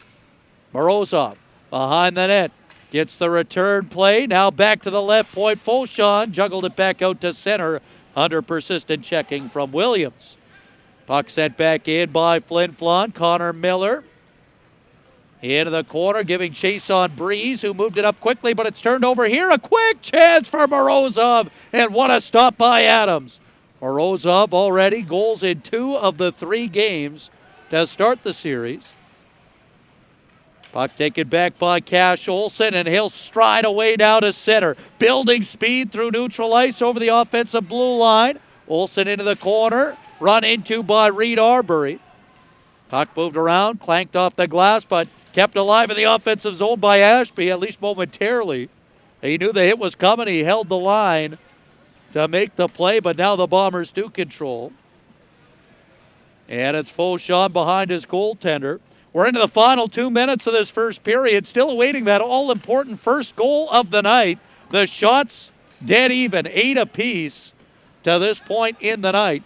Morozov behind the net. Gets the return play. Now back to the left point. Fauchon juggled it back out to center under persistent checking from Williams. Puck sent back in by Flin Flon. Connor Miller into the corner, giving chase on Breeze, who moved it up quickly, but it's turned over here. A quick chance for Morozov, and what a stop by Adams. Morozov already goals in 2 of the 3 games to start the series. Puck taken back by Cash Olsen, and he'll stride away down to center. Building speed through neutral ice over the offensive blue line. Olsen into the corner, run into by Reed Arbery. Puck moved around, clanked off the glass, but kept alive in the offensive zone by Ashby, at least momentarily. He knew the hit was coming. He held the line to make the play, but now the Bombers do control. And it's Fauchon behind his goaltender. We're into the final 2 minutes of this first period, still awaiting that all-important first goal of the night. The shots dead even, 8 apiece to this point in the night.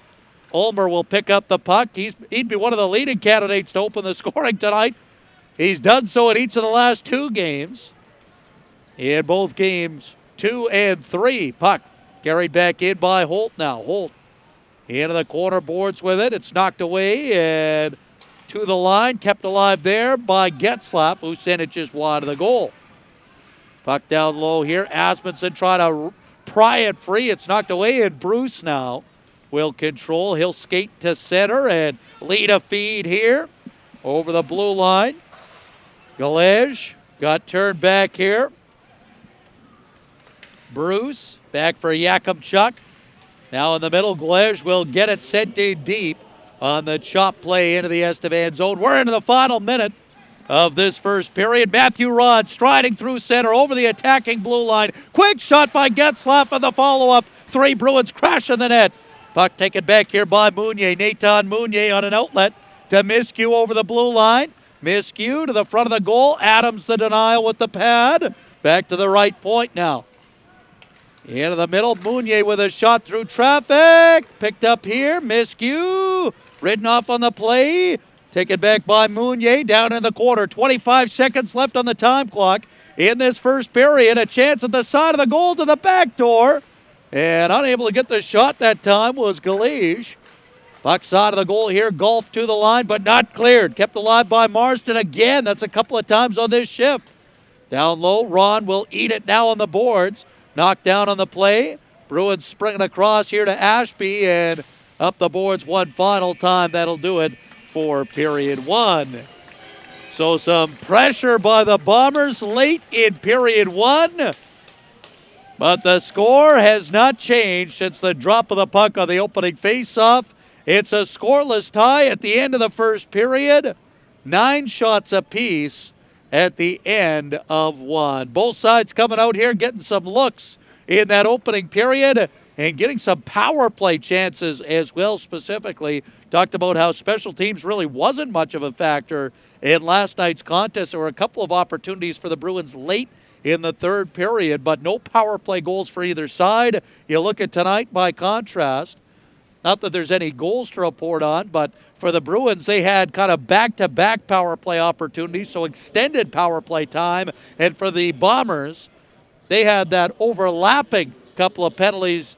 Ulmer will pick up the puck. He'd be one of the leading candidates to open the scoring tonight. He's done so in each of the last 2 games. In both games 2 and 3. Puck carried back in by Holt now. Holt into the corner boards with it. It's knocked away and to the line. Kept alive there by Getzlaff, who sent it just wide of the goal. Puck down low here. Asmundsson trying to pry it free. It's knocked away, and Bruce now will control. He'll skate to center and lead a feed here over the blue line. Galej got turned back here. Bruce back for Yakubchuk. Now in the middle, Galej will get it sent in deep on the chop play into the Estevan zone. We're into the final minute of this first period. Matthew Rod striding through center over the attacking blue line. Quick shot by Getzlaff on the follow-up. 3 Bruins crash in the net. Puck taken back here by Mounier. Nathan Mounier on an outlet to Miscue over the blue line. Miscue to the front of the goal. Adams the denial with the pad. Back to the right point now. Into the middle. Mounier with a shot through traffic. Picked up here. Miscue ridden off on the play. Taken back by Mounier down in the corner. 25 seconds left on the time clock in this first period. A chance at the side of the goal to the back door. And unable to get the shot that time was Galej. Puck side of the goal here, golf to the line, but not cleared. Kept alive by Marston again. That's a couple of times on this shift. Down low, Ron will eat it now on the boards. Knocked down on the play. Bruins springing across here to Ashby, and up the boards one final time. That'll do it for period one. So some pressure by the Bombers late in period one. But the score has not changed since the drop of the puck on the opening faceoff. It's a scoreless tie at the end of the first period. 9 shots apiece at the end of one. Both sides coming out here getting some looks in that opening period and getting some power play chances as well. Specifically, talked about how special teams really wasn't much of a factor in last night's contest. There were a couple of opportunities for the Bruins late in the third period, but no power play goals for either side. You look at tonight by contrast, not that there's any goals to report on, but for the Bruins, they had kind of back-to-back power play opportunities, so extended power play time. And for the Bombers, they had that overlapping couple of penalties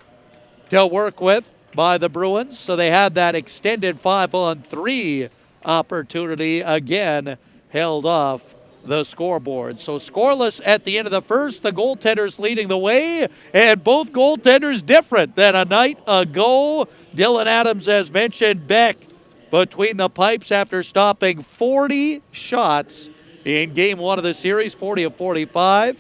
to work with by the Bruins, so they had that extended 5-on-3 opportunity, again held off the scoreboard. So scoreless at the end of the first, the goaltenders leading the way, and both goaltenders different than a night ago. Dylan Adams, as mentioned, back between the pipes after stopping 40 shots in game one of the series, 40 of 45.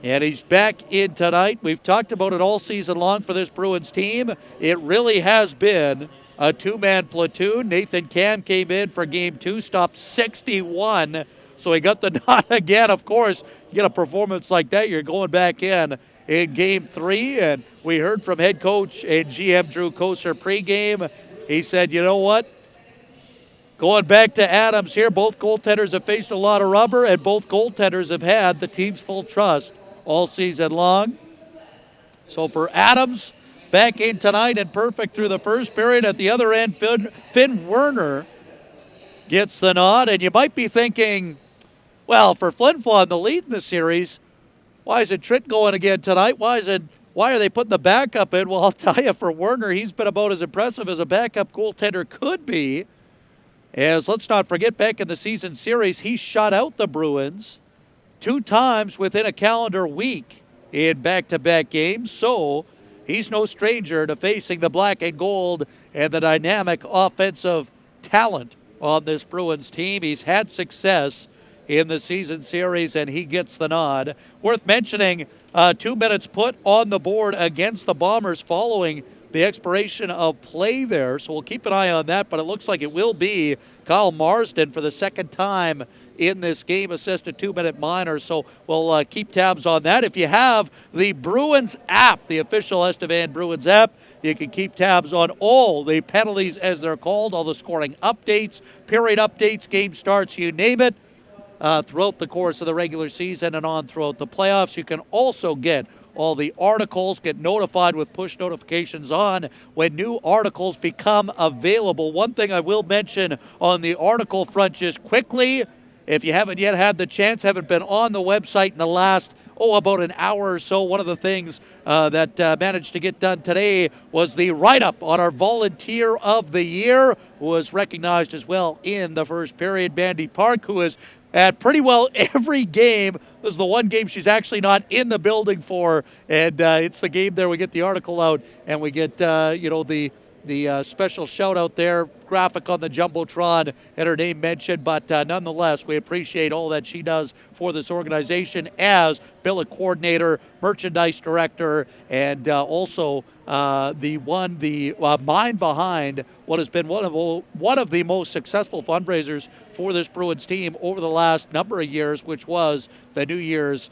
And he's back in tonight. We've talked about it all season long for this Bruins team. It really has been a two-man platoon. Nathan Cam came in for game two, stopped 61. So he got the nod again. Of course, you get a performance like that, you're going back in game three. And we heard from head coach and GM Drew Koser pregame. He said, you know what? Going back to Adams here, both goaltenders have faced a lot of rubber, and both goaltenders have had the team's full trust all season long. So for Adams, back in tonight and perfect through the first period. At the other end, Finn Werner gets the nod. And you might be thinking, well, for Flin Flon, the lead in the series, why is it Tritt going again tonight? Why are they putting the backup in? Well, I'll tell you, for Werner, he's been about as impressive as a backup goaltender could be. As let's not forget, back in the season series, he shut out the Bruins 2 times within a calendar week in back-to-back games. So he's no stranger to facing the black and gold and the dynamic offensive talent on this Bruins team. He's had success in the season series, and he gets the nod. Worth mentioning, 2 minutes put on the board against the Bombers following the expiration of play there. So we'll keep an eye on that, but it looks like it will be Kyle Marsden for the second time in this game, assist a 2-minute minor. So we'll keep tabs on that. If you have the Bruins app, the official Estevan Bruins app, you can keep tabs on all the penalties as they're called, all the scoring updates, period updates, game starts, you name it, throughout the course of the regular season and on throughout the playoffs. You can also get all the articles, get notified with push notifications on when new articles become available. One thing I will mention on the article front just quickly, if you haven't yet had the chance, haven't been on the website in the last, about an hour or so, one of the things that managed to get done today was the write-up on our Volunteer of the Year, who was recognized as well in the first period. Mandy Park, who is at pretty well every game. This is the one game she's actually not in the building for, and it's the game there we get the article out, and we get, the special shout-out there, graphic on the Jumbotron, and her name mentioned. But nonetheless, we appreciate all that she does for this organization as billet coordinator, merchandise director, and also the mind behind what has been one of the most successful fundraisers for this Bruins team over the last number of years, which was the New Year's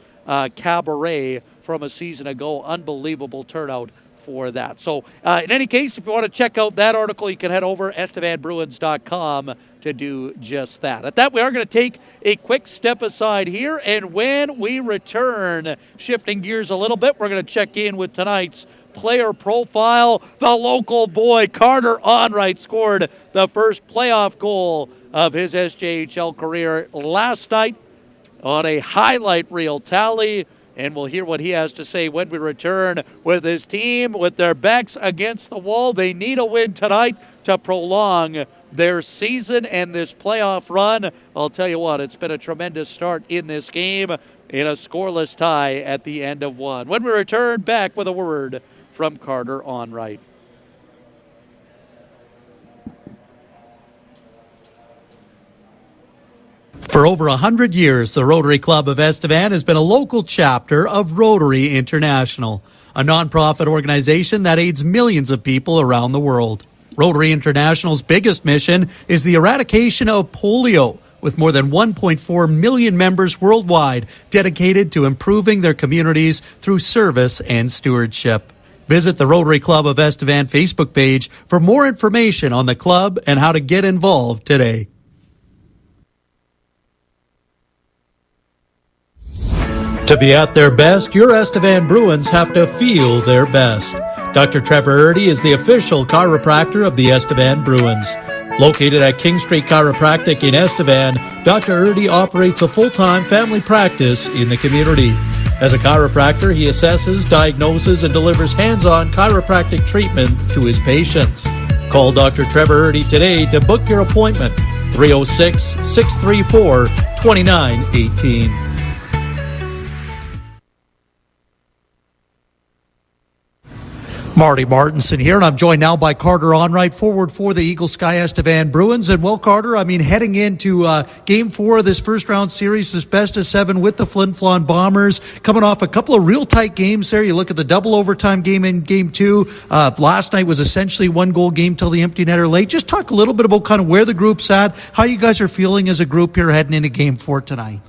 Cabaret from a season ago. Unbelievable turnout for that. So in any case, if you want to check out that article, you can head over EstevanBruins.com to do just that. At that, we are going to take a quick step aside here, and when we return, shifting gears a little bit, we're going to check in with tonight's player profile. The local boy, Carter Onright, scored the first playoff goal of his SJHL career last night on a highlight reel tally. And we'll hear what he has to say when we return with his team with their backs against the wall. They need a win tonight to prolong their season and this playoff run. I'll tell you what, it's been a tremendous start in this game in a scoreless tie at the end of one. When we return, back with a word from Carter Onright.
For over 100 years, the Rotary Club of Estevan has been a local chapter of Rotary International, a nonprofit organization that aids millions of people around the world. Rotary International's biggest mission is the eradication of polio, with more than 1.4 million members worldwide dedicated to improving their communities through service and stewardship. Visit the Rotary Club of Estevan Facebook page for more information on the club and how to get involved today. To be at their best, your Estevan Bruins have to feel their best. Dr. Trevor Erdy is the official chiropractor of the Estevan Bruins. Located at King Street Chiropractic in Estevan, Dr. Erdy operates a full-time family practice in the community. As a chiropractor, he assesses, diagnoses, and delivers hands-on chiropractic treatment to his patients. Call Dr. Trevor Erdy today to book your appointment, 306-634-2918. Marty Martinson here, and I'm joined now by Carter Onright, forward for the Eagle Sky Estevan Bruins. And well, Carter, I mean, heading into Game 4 of this first-round series, this best-of-7 with the Flin Bombers, coming off a couple of real tight games there. You look at the double overtime game in Game 2. Last night was essentially one-goal game till the empty netter late. Just talk a little bit about kind of where the group's at, how you guys are feeling as a group here heading into Game 4 tonight.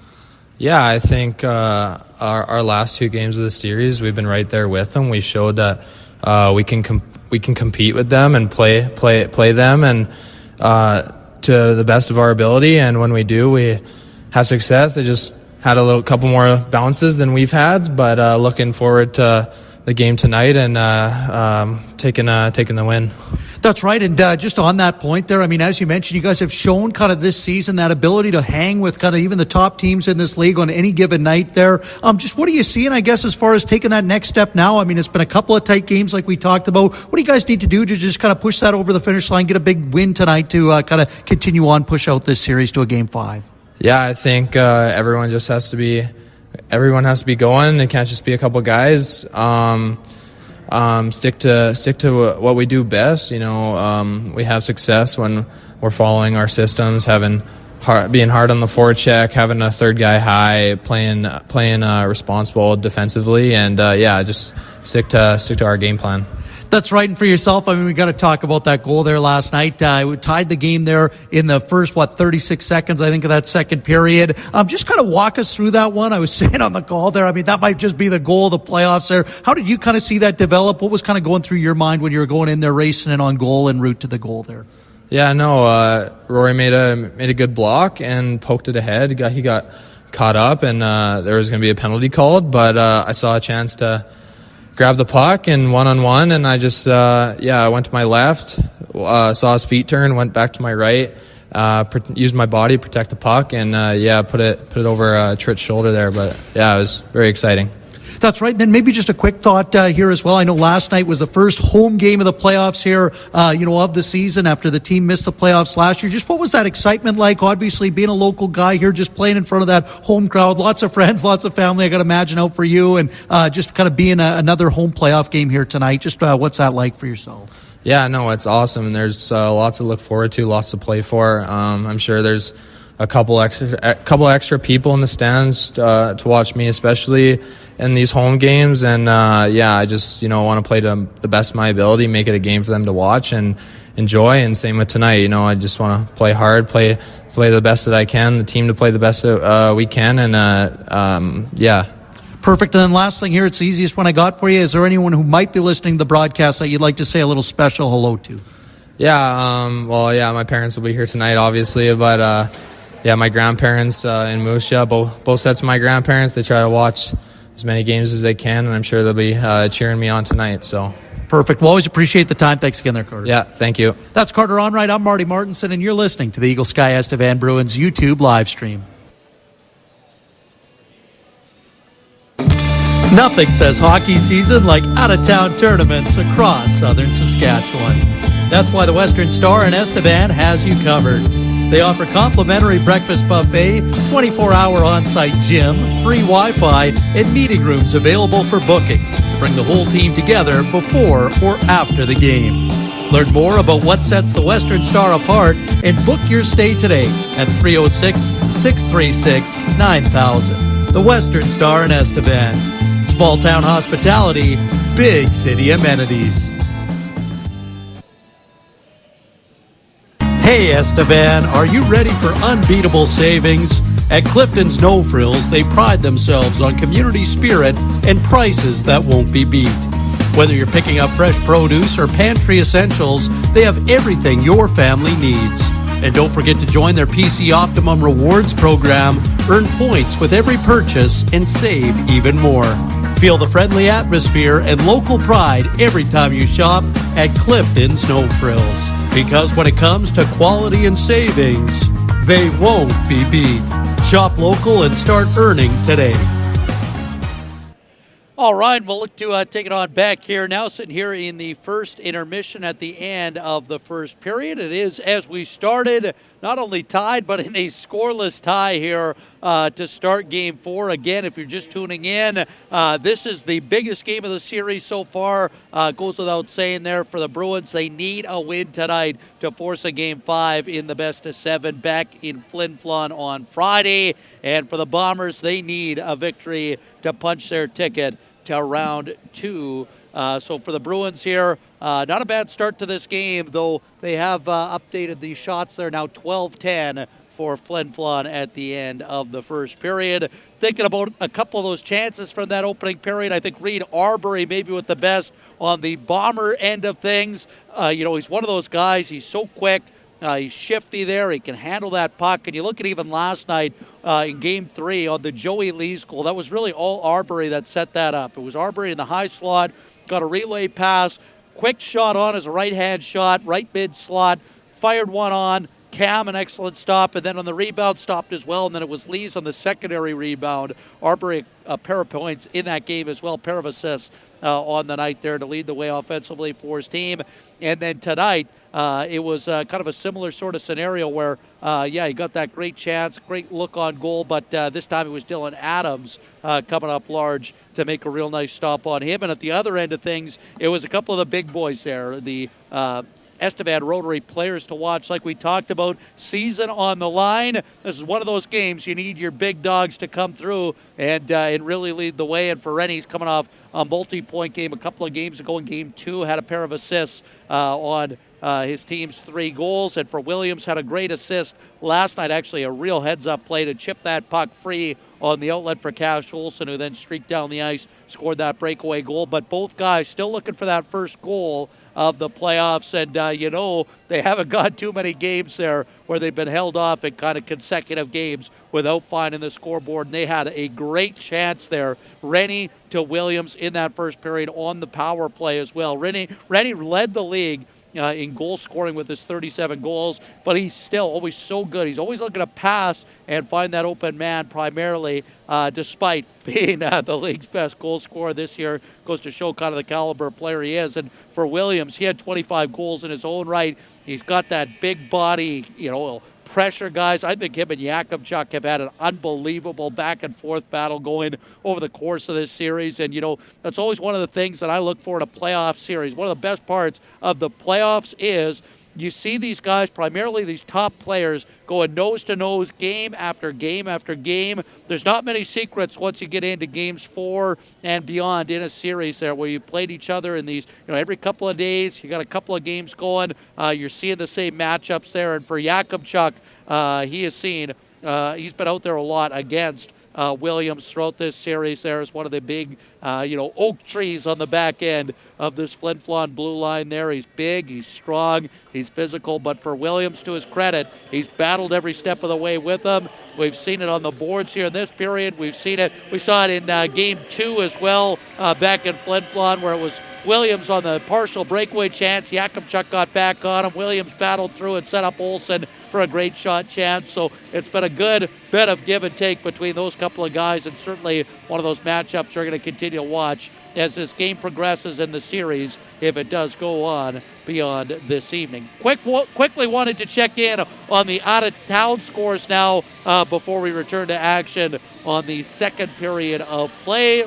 Yeah, I think our last two games of the series, we've been right there with them. We showed that we can compete with them and play them and to the best of our ability. And when we do, we have success. They just had a couple more bounces than we've had, but looking forward to the game tonight and taking the win.
That's right, and just on that point there, I mean, as you mentioned, you guys have shown kind of this season that ability to hang with kind of even the top teams in this league on any given night there. Just what are you seeing, I guess, as far as taking that next step now? I mean, it's been a couple of tight games like we talked about. What do you guys need to do to just kind of push that over the finish line, get a big win tonight to kind of continue on, push out this series to a Game 5?
Yeah, I think everyone has to be going. It can't just be a couple guys. Stick to what we do best. You know, we have success when we're following our systems, being hard on the forecheck, having a third guy high, playing responsible defensively, and just stick to our game plan.
That's right, and for yourself, I mean, we got to talk about that goal there last night. We tied the game there in the first, 36 seconds, I think, of that second period. Just kind of walk us through that one. I was saying on the call there, I mean, that might just be the goal of the playoffs there. How did you kind of see that develop? What was kind of going through your mind when you were going in there, racing in on goal en route to the goal there?
Yeah, no, Rory made a good block and poked it ahead. He got caught up, and there was going to be a penalty called, but I saw a chance to grab the puck and one-on-one, and I just I went to my left, saw his feet turn, went back to my right, used my body to protect the puck, and put it over Tritt's shoulder there. But yeah, it was very exciting.
That's right. Then maybe just a quick thought here as well. I know last night was the first home game of the playoffs here, of the season after the team missed the playoffs last year. Just what was that excitement like? Obviously, being a local guy here, just playing in front of that home crowd, lots of friends, lots of family. I got to imagine out for you, and just kind of being another home playoff game here tonight. Just what's that like for yourself?
Yeah, no, it's awesome, and there's lots to look forward to, lots to play for. I'm sure there's a couple extra people in the stands to watch me, especially in these home games. And I just want to play to the best of my ability, make it a game for them to watch and enjoy. And same with tonight. I just want to play hard, play the best that I can, the team to play the best that we can, and
Perfect. And then last thing here, it's the easiest one I got for you. Is there anyone who might be listening to the broadcast that you'd like to say a little special hello to?
My parents will be here tonight, obviously, but my grandparents in Moose Jaw, both sets of my grandparents, they try to watch as many games as they can, and I'm sure they'll be cheering me on tonight. So
perfect. We'll always appreciate the time. Thanks again there, Carter.
Yeah, thank you.
That's Carter Onright. I'm Marty Martinson, and you're listening to the Eagle Sky Estevan Bruins YouTube live stream. Nothing says hockey season like out-of-town tournaments across southern Saskatchewan. That's why the Western Star in Estevan has you covered. They offer complimentary breakfast buffet, 24-hour on-site gym, free Wi-Fi, and meeting rooms available for booking to bring the whole team together before or after the game. Learn more about what sets the Western Star apart and book your stay today at 306-636-9000. The Western Star in Estevan. Small town hospitality, big city amenities. Hey Estevan, are you ready for unbeatable savings? At Clifton's No Frills, they pride themselves on community spirit and prices that won't be beat. Whether you're picking up fresh produce or pantry essentials, they have everything your family needs. And don't forget to join their PC Optimum Rewards program. Earn points with every purchase and save even more. Feel the friendly atmosphere and local pride every time you shop at Clifton's No Frills. Because when it comes to quality and savings, they won't be beat. Shop local and start earning today.
All right, we'll look to take it on back here now, sitting here in the first intermission at the end of the first period. It is, as we started, not only tied, but in a scoreless tie here to start Game 4. Again, if you're just tuning in, this is the biggest game of the series so far. Goes without saying there for the Bruins. They need a win tonight to force a Game 5 in the best-of-7 back in Flin, Flon on Friday. And for the Bombers, they need a victory to punch their ticket to round 2. So for the Bruins here, not a bad start to this game, though they have updated the shots. They're now 12-10 for Flin Flon at the end of the first period. Thinking about a couple of those chances from that opening period, I think Reed Arbery maybe with the best on the Bomber end of things. He's one of those guys. He's so quick. He's shifty there. He can handle that puck. And you look at even last night in Game 3 on the Joey Lee's goal, that was really all Arbery that set that up. It was Arbery in the high slot, got a relay pass, quick shot on his right-hand shot, right mid-slot, fired one on. Cam, an excellent stop, and then on the rebound stopped as well, and then it was Lee's on the secondary rebound. Arbery, a pair of points in that game as well, pair of assists on the night there to lead the way offensively for his team. And then tonight, it was kind of a similar sort of scenario where, he got that great chance, great look on goal, but this time it was Dylan Adams coming up large to make a real nice stop on him. And at the other end of things, it was a couple of the big boys there, the Estevan Rotary players to watch like we talked about. Season on the line. This is one of those games you need your big dogs to come through and really lead the way. And Fereni's coming off a multi-point game a couple of games ago in Game 2, had a pair of assists on his team's 3 goals. And for Williams, had a great assist last night, actually a real heads-up play to chip that puck free on the outlet for Cash Olsen, who then streaked down the ice, scored that breakaway goal. But both guys still looking for that first goal of the playoffs. And, they haven't got too many games there where they've been held off in kind of consecutive games without finding the scoreboard. And they had a great chance there. Rennie to Williams in that first period on the power play as well. Rennie led the league in goal scoring with his 37 goals, but he's still always so good. He's always looking to pass and find that open man primarily, despite being the league's best goal scorer this year. Goes to show kind of the caliber of player he is. And for Williams, he had 25 goals in his own right. He's got that big body, pressure guys. I think him and Yakubchuk have had an unbelievable back and forth battle going over the course of this series. And, that's always one of the things that I look for in a playoff series. One of the best parts of the playoffs is you see these guys, primarily these top players, going nose-to-nose game after game after game. There's not many secrets once you get into Games 4 and beyond in a series there where you played each other in these, every couple of days. You got a couple of games going. You're seeing the same matchups there. And for Yakubchuk, he's been out there a lot against Williams throughout this series. There is one of the big, oak trees on the back end of this Flin Flon blue line there. He's big, he's strong, he's physical, but for Williams, to his credit, he's battled every step of the way with them. We've seen it on the boards here in this period. We saw it in Game 2 as well back in Flin Flon where it was Williams on the partial breakaway chance. Yakimchuk got back on him. Williams battled through and set up Olsen for a great shot chance. So it's been a good bit of give and take between those couple of guys, and certainly one of those matchups we're going to continue to watch as this game progresses in the series, if it does go on beyond this evening. Quickly wanted to check in on the out-of-town scores now before we return to action on the second period of play.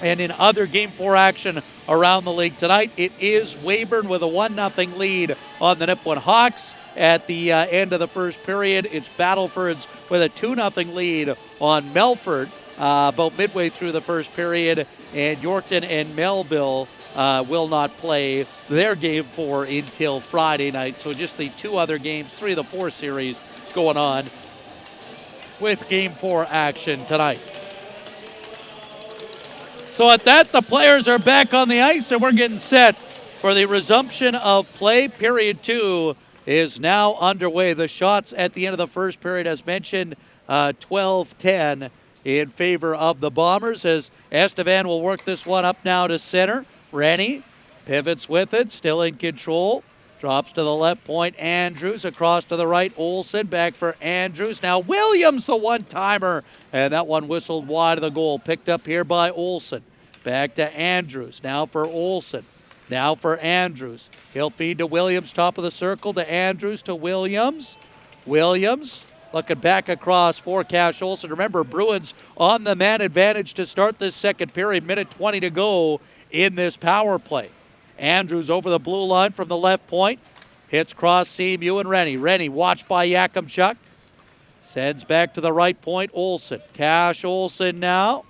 And in other Game 4 action around the league tonight, it is Weyburn with a 1-0 lead on the Nipawin Hawks. At the end of the first period, it's Battlefords with a 2-0 lead on Melfort about midway through the first period. And Yorkton and Melville will not play their Game 4 until Friday night. So just the two other games, 3 of the 4 series going on with Game 4 action tonight. So at that, the players are back on the ice, and we're getting set for the resumption of play. Period 2 is now underway. The shots at the end of the first period, as mentioned, 12-10 in favor of the Bombers, as Estevan will work this one up now to center. Rennie pivots with it, still in control. Drops to the left point. Andrews across to the right. Olsen back for Andrews. Now Williams, the one-timer. And that one whistled wide of the goal. Picked up here by Olsen. Back to Andrews. Now for Olsen. Now for Andrews. He'll feed to Williams, top of the circle. To Andrews, to Williams. Williams looking back across for Cash Olsen. Remember, Bruins on the man advantage to start this second period. Minute 20 to go in this power play. Andrews over the blue line from the left point. Hits cross seam, Ewan Rennie. Rennie watched by Yakimchuk. Sends back to the right point, Olsen. Cash Olsen now.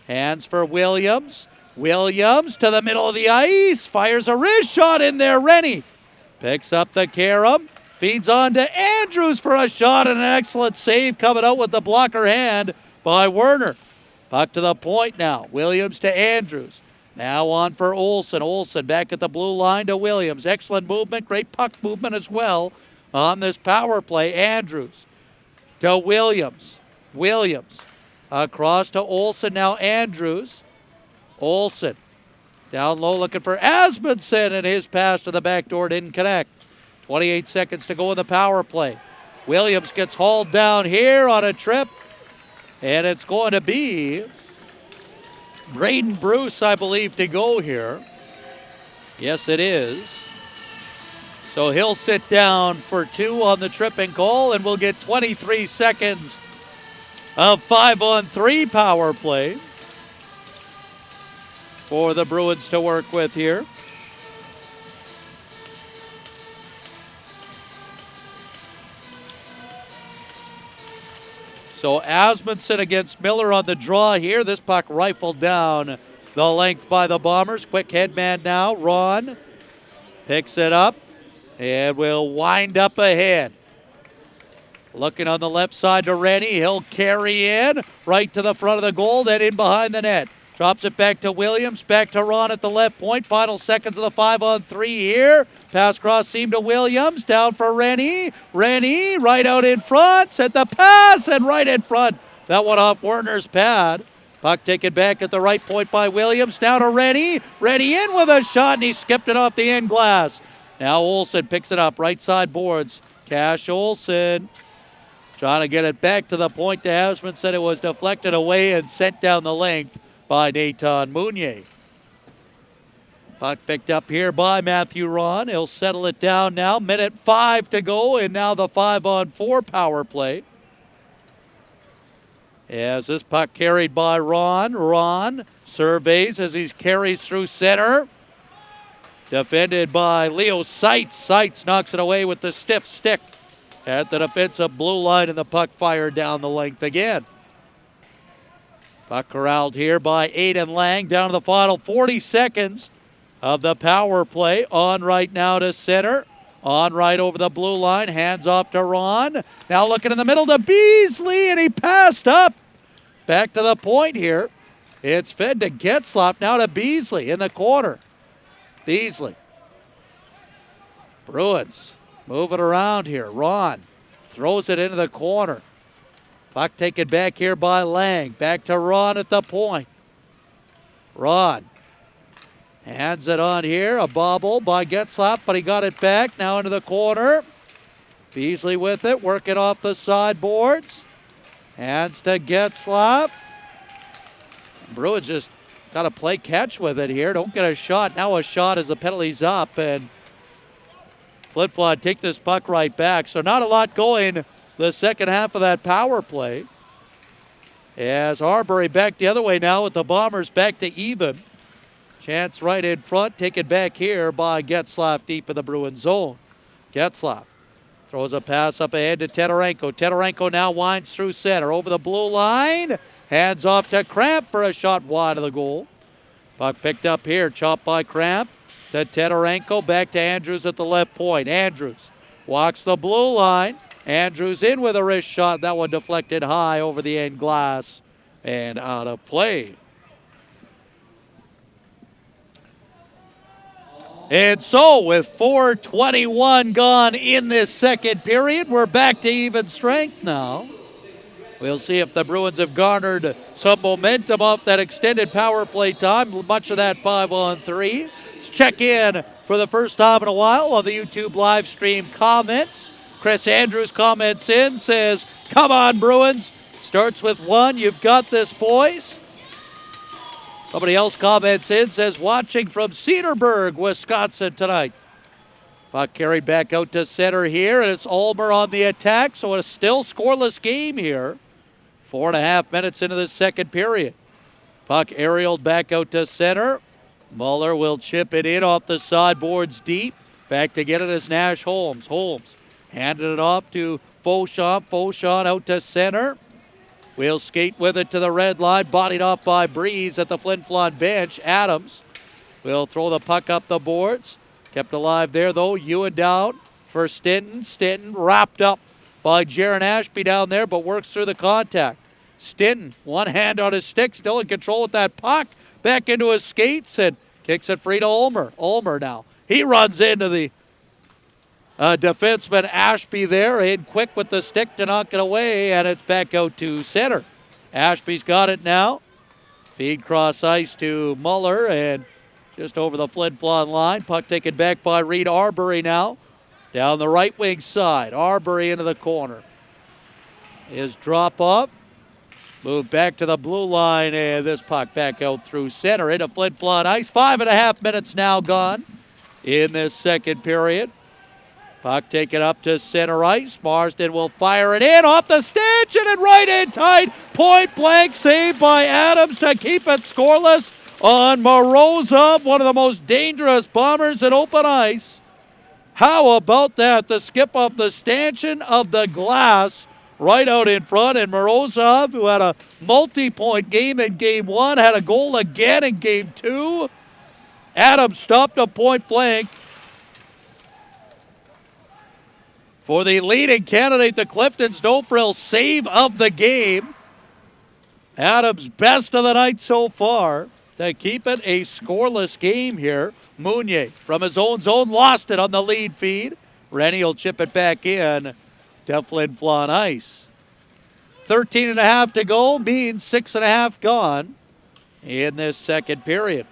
Hands for Williams. Williams to the middle of the ice. Fires a wrist shot in there. Rennie picks up the carom. Feeds on to Andrews for a shot, and an excellent save coming out with the blocker hand by Werner. Puck to the point now. Williams to Andrews. Now on for Olsen. Olsen back at the blue line to Williams. Excellent movement, great puck movement as well on this power play. Andrews to Williams. Williams across to Olsen. Now Andrews. Olsen down low looking for Asmundson, and his pass to the back door didn't connect. 28 seconds to go in the power play. Williams gets hauled down here on a trip, and it's going to be Braden Bruce, I believe, to go here. Yes, it is. So he'll sit down for 2 on the tripping call, and we'll get 23 seconds of 5-on-3 power play for the Bruins to work with here. So Asmundson against Miller on the draw here. This puck rifled down the length by the Bombers. Quick headman now. Ron picks it up and will wind up ahead. Looking on the left side to Rennie. He'll carry in right to the front of the goal, then in behind the net. Drops it back to Williams, back to Ron at the left point. Final seconds of the 5-on-3 here. Pass cross seam to Williams, down for Rennie. Rennie right out in front, set the pass, and right in front. That one off Werner's pad. Puck taken back at the right point by Williams. Now to Rennie. Rennie in with a shot, and he skipped it off the end glass. Now Olsen picks it up, right side boards. Cash Olsen trying to get it back to the point to Asmundson. Said it was deflected away and sent down the length by Nathan Mounier. Puck picked up here by Matthew Ron. He'll settle it down now. Minute 5 to go, and now the 5-on-4 power play. As this puck carried by Ron. Ron surveys as he carries through center. Defended by Leo Seitz. Seitz knocks it away with the stiff stick at the defensive blue line, and the puck fired down the length again. Puck corralled here by Aiden Lang. Down to the final 40 seconds of the power play. On right now to center. On right over the blue line. Hands off to Ron. Now looking in the middle to Beasley, and he passed up. Back to the point here. It's fed to Getzlaff. Now to Beasley in the corner. Beasley. Bruins moving around here. Ron throws it into the corner. Puck taken back here by Lang. Back to Ron at the point. Ron Hands it on here. A bobble by Getzlaf, but he got it back. Now into the corner. Beasley with it, working off the sideboards. Hands to Getzlaf. Bruins just got to play catch with it here. Don't get a shot. Now a shot as the penalty's up, and Flin take this puck right back. So not a lot going the second half of that power play. As Arbery back the other way now with the Bombers back to even. Chance right in front, taken back here by Getzlaf deep in the Bruins zone. Getzlaf throws a pass up ahead to Teterenko. Teterenko now winds through center over the blue line. Hands off to Cramp for a shot wide of the goal. Puck picked up here, chopped by Cramp to Teterenko. Back to Andrews at the left point. Andrews walks the blue line. Andrews in with a wrist shot. That one deflected high over the end glass and out of play. And so with 4:21 gone in this second period, we're back to even strength now. We'll see if the Bruins have garnered some momentum off that extended power play time, much of that 5-on-3. Let's check in for the first time in a while on the YouTube live stream comments. Chris Andrews comments in, says, "Come on, Bruins." Starts with one. "You've got this, boys." Somebody else comments in, says, "Watching from Cedarburg, Wisconsin tonight." Puck carried back out to center here, and it's Ulmer on the attack, so a still scoreless game here. 4.5 minutes into the second period. Puck aerialed back out to center. Muller will chip it in off the sideboards deep. Back to get it is Nash Holmes. Holmes handed it off to Fauchon. Fauchon out to center. We'll skate with it to the red line. Bodied off by Breeze at the Flin bench. Adams will throw the puck up the boards. Kept alive there, though. Ewan down for Stinton. Stinton wrapped up by Jaron Ashby down there, but works through the contact. Stinton, one hand on his stick, still in control with that puck. Back into his skates and kicks it free to Ulmer. Ulmer now. He runs into the defenseman Ashby there, in quick with the stick to knock it away, and it's back out to center. Ashby's got it now. Feed cross ice to Muller, and just over the Flin line. Puck taken back by Reed Arbery now. Down the right wing side. Arbery into the corner. His drop off. Moved back to the blue line, and this puck back out through center into Flin ice. 5.5 minutes now gone in this second period. Puck taken up to center ice. Marsden will fire it in off the stanchion and right in tight. Point blank save by Adams to keep it scoreless on Morozov, one of the most dangerous bombers in open ice. How about that? The skip off the stanchion of the glass right out in front. And Morozov, who had a multi-point game in Game 1, had a goal again in Game 2. Adams stopped a point blank for the leading candidate, the Clifton Snowfrills save of the game. Adams' best of the night so far to keep it a scoreless game here. Mounier from his own zone lost it on the lead feed. Rennie will chip it back in to Flin ice. 13.5 to go means 6.5 gone in this second period.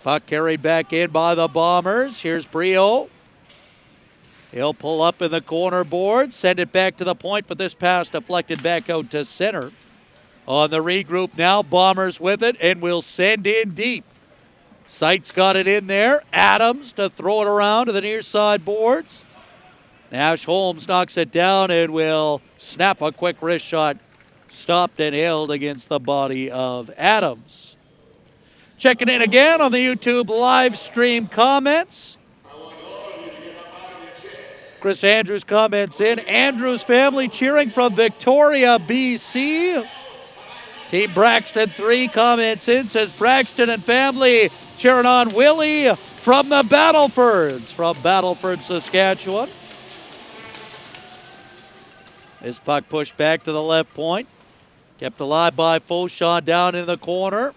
Puck carried back in by the Bombers. Here's Brio. He'll pull up in the corner board, send it back to the point, but this pass deflected back out to center. On the regroup now, Bombers with it, and will send in deep. Seitz got it in there. Adams to throw it around to the near side boards. Nash Holmes knocks it down and will snap a quick wrist shot. Stopped and held against the body of Adams. Checking in again on the YouTube live stream comments. Chris Andrews comments in. Andrews family cheering from Victoria, BC. Team Braxton 3 comments in. Says Braxton and family cheering on Willie from the Battlefords, from Battleford, Saskatchewan. This puck pushed back to the left point. Kept alive by Fauchon down in the corner.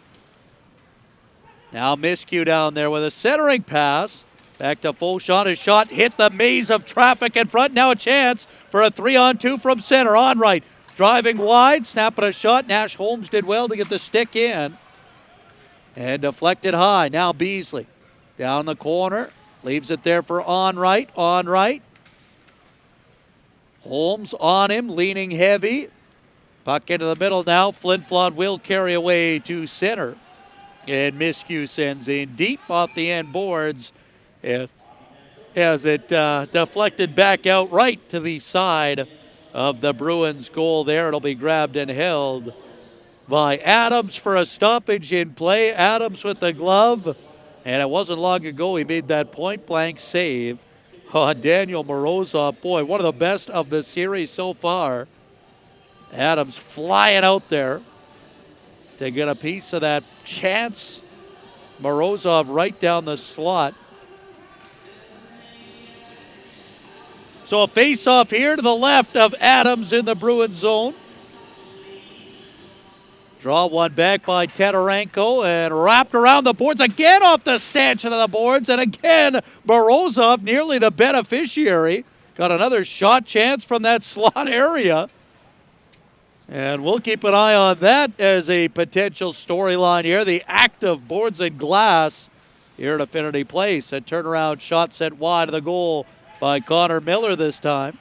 Now Miscue down there with a centering pass. Back to Fauchon. His shot hit the maze of traffic in front. Now a chance for a 3-on-2 from center. On right. Driving wide. Snapping a shot. Nash Holmes did well to get the stick in. And deflected high. Now Beasley Down the corner. Leaves it there for on right. Holmes on him, leaning heavy. Puck into the middle now. Flin will carry away to center. And Miscue sends in deep off the end boards as it deflected back out right to the side of the Bruins goal there. It'll be grabbed and held by Adams for a stoppage in play. Adams with the glove. And it wasn't long ago he made that point-blank save on Daniel Morozov. Boy, one of the best of the series so far. Adams flying out there to get a piece of that chance. Morozov right down the slot. So a face-off here to the left of Adams in the Bruins zone. Draw one back by Teterenko and wrapped around the boards again off the stanchion of the boards. And again, Morozov, nearly the beneficiary, got another shot chance from that slot area. And we'll keep an eye on that as a potential storyline here. The active boards and glass here at Affinity Place. A turnaround shot sent wide of the goal by Connor Miller this time.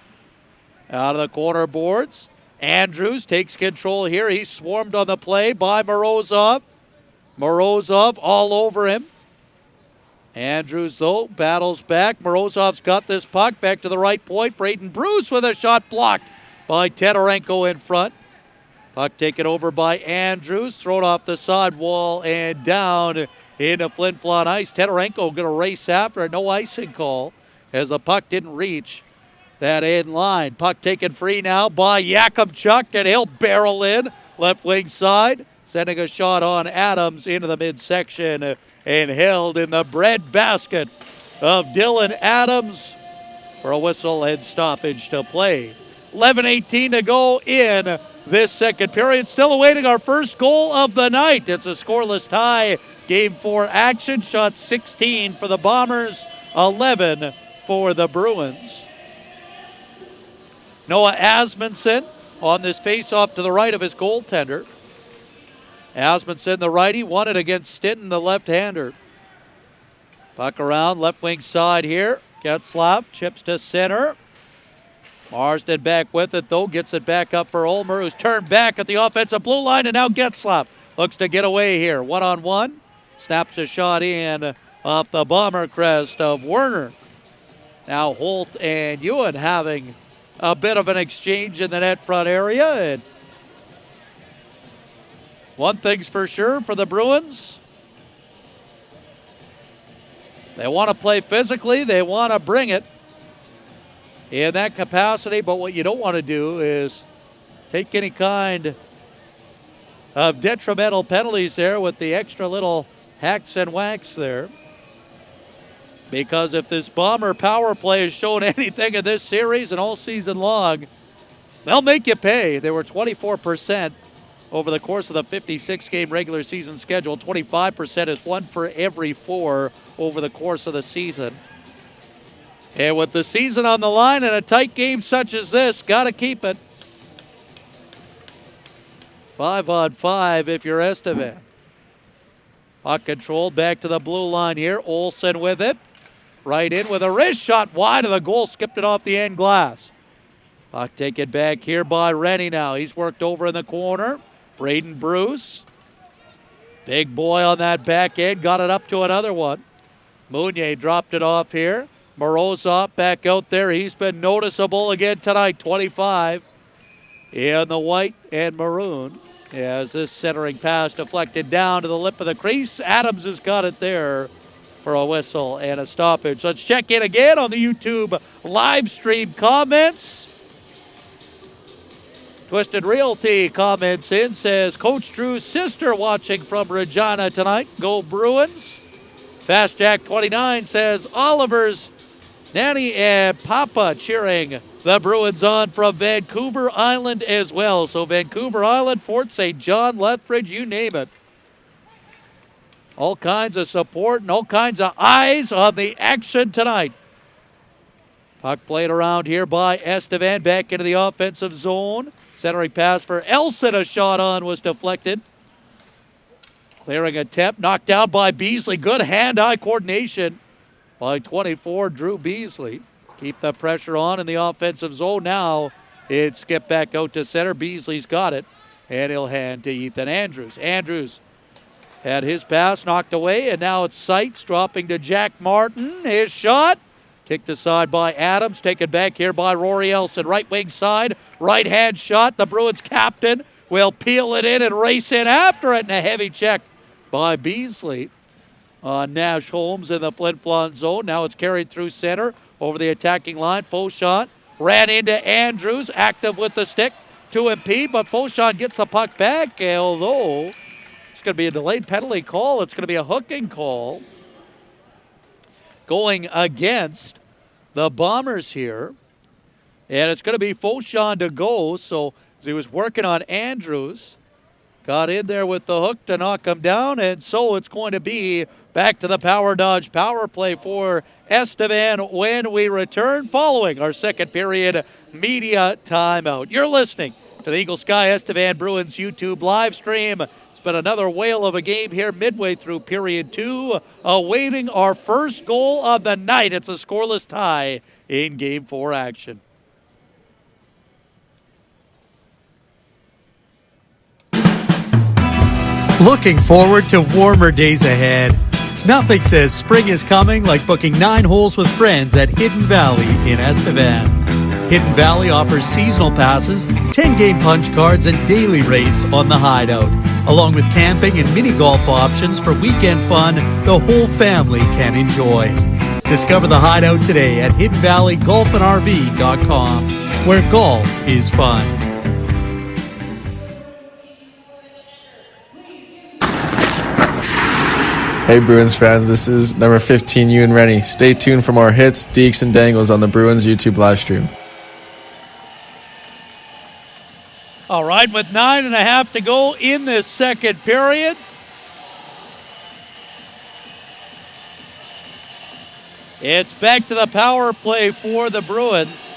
Out of the corner boards. Andrews takes control here. He's swarmed on the play by Morozov. Morozov all over him. Andrews, though, battles back. Morozov's got this puck back to the right point. Braden Bruce with a shot blocked by Teterenko in front. Puck taken over by Andrews. Thrown off the side wall and down into Flin Flon ice. Teterenko going to race after it. No icing call as the puck didn't reach that end line. Puck taken free now by Yakubchuk, and he'll barrel in left wing side, sending a shot on Adams into the midsection and held in the bread basket of Dylan Adams for a whistle and stoppage to play. 11:18 to go in this second period. Still awaiting our first goal of the night. It's a scoreless tie. Game 4 action. Shot 16 for the Bombers, 11 for the Bruins. Noah Asmundson on this face-off to the right of his goaltender. Asmundson, the righty, won it against Stinton, the left-hander. Puck around, left wing side here. Getzlaf chips to center. Marsden back with it, though. Gets it back up for Ulmer, who's turned back at the offensive blue line, and now Getzlaf looks to get away here. One-on-one. Snaps a shot in off the bomber crest of Werner. Now Holt and Ewan having a bit of an exchange in the net front area. And one thing's for sure for the Bruins. They want to play physically. They want to bring it in that capacity. But what you don't want to do is take any kind of detrimental penalties there with the extra little hacks and whacks there. Because if this Bomber power play has shown anything in this series and all season long, they'll make you pay. They were 24% over the course of the 56-game regular season schedule. 25% is 1 for every 4 over the course of the season. And with the season on the line and a tight game such as this, got to keep it. 5-on-5 if you're Estevan. Puck controlled back to the blue line here. Olsen with it. Right in with a wrist shot wide of the goal. Skipped it off the end glass. Puck taken back here by Rennie now. He's worked over in the corner. Braden Bruce. Big boy on that back end. Got it up to another one. Mounier dropped it off here. Morozov back out there. He's been noticeable again tonight. 25 in the white and maroon. As this centering pass deflected down to the lip of the crease. Adams has got it there for a whistle and a stoppage. Let's check in again on the YouTube live stream comments. Twisted Realty comments in, says Coach Drew's sister watching from Regina tonight. Go Bruins. Fast Jack 29 says Oliver's nanny and papa cheering the Bruins on from Vancouver Island as well. So Vancouver Island, Fort St. John, Lethbridge, you name it. All kinds of support and all kinds of eyes on the action tonight. Puck played around here by Estevan back into the offensive zone. Centering pass for Elson. A shot on was deflected. Clearing attempt, knocked down by Beasley. Good hand-eye coordination by 24, Drew Beasley. Keep the pressure on in the offensive zone now. It's skipped back out to center. Beasley's got it, and he'll hand to Ethan Andrews. Andrews had his pass knocked away, and now it's Seitz dropping to Jack Martin. His shot, kicked aside by Adams, taken back here by Rory Elson. Right wing side, right-hand shot. The Bruins captain will peel it in and race in after it, and a heavy check by Beasley on Nash Holmes in the Flin-Flon zone. Now it's carried through center over the attacking line. Fauchon ran into Andrews, active with the stick to impede, but Fauchon gets the puck back, although it's going to be a delayed penalty call. It's going to be a hooking call going against the Bombers here. And it's going to be Fauchon to go, so as he was working on Andrews, got in there with the hook to knock him down, and so it's going to be back to the Power Dodge power play for Estevan when we return following our second period media timeout. You're listening to the Eagle Sky Estevan Bruins YouTube live stream. It's been another whale of a game here midway through period 2, awaiting our first goal of the night. It's a scoreless tie in Game 4 action.
Looking forward to warmer days ahead. Nothing says spring is coming like booking 9 holes with friends at Hidden Valley in Estevan. Hidden Valley offers seasonal passes, 10-game punch cards, and daily rates on the Hideout, along with camping and mini golf options for weekend fun the whole family can enjoy. Discover the Hideout today at HiddenValleyGolfandRV.com, where golf is fun.
Hey Bruins fans, this is number 15, Ewan Rennie. Stay tuned for more hits, deeks, and dangles on the Bruins YouTube live stream.
All right, with 9.5 to go in this second period. It's back to the power play for the Bruins.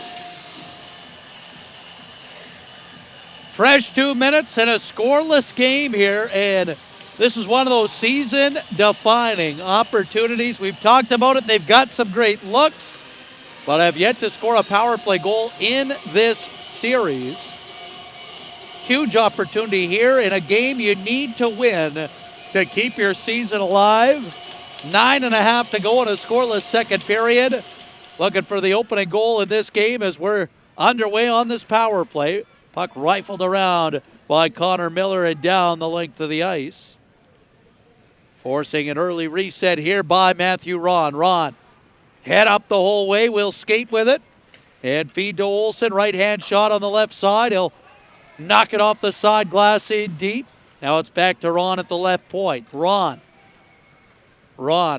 Fresh 2 minutes and a scoreless game here, and this is one of those season-defining opportunities. We've talked about it. They've got some great looks, but have yet to score a power play goal in this series. Huge opportunity here in a game you need to win to keep your season alive. 9.5 to go in a scoreless second period. Looking for the opening goal in this game as we're underway on this power play. Puck rifled around by Connor Miller and down the length of the ice. Forcing an early reset here by Matthew Ron. Ron, head up the whole way. We'll skate with it. And feed to Olsen. Right-hand shot on the left side. He'll knock it off the side glass in deep. Now it's back to Ron at the left point. Ron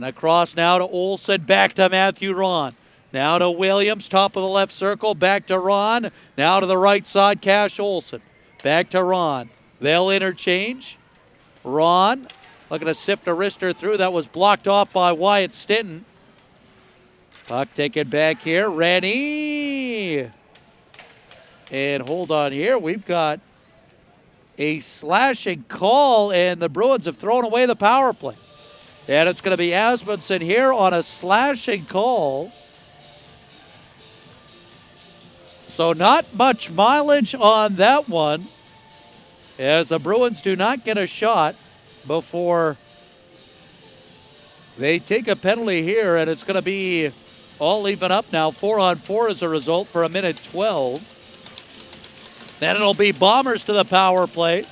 across now to Olsen. Back to Matthew Ron. Now to Williams. Top of the left circle. Back to Ron. Now to the right side. Cash Olsen. Back to Ron. They'll interchange. Ron looking to sift a wrister through. That was blocked off by Wyatt Stinton. Puck taken back here. Rennie. And hold on here. We've got a slashing call, and the Bruins have thrown away the power play. And it's going to be Asmundson here on a slashing call. So not much mileage on that one, as the Bruins do not get a shot before they take a penalty here, and it's going to be all even up now. 4-on-4 as a result for a minute 12. Then it'll be Bombers to the power play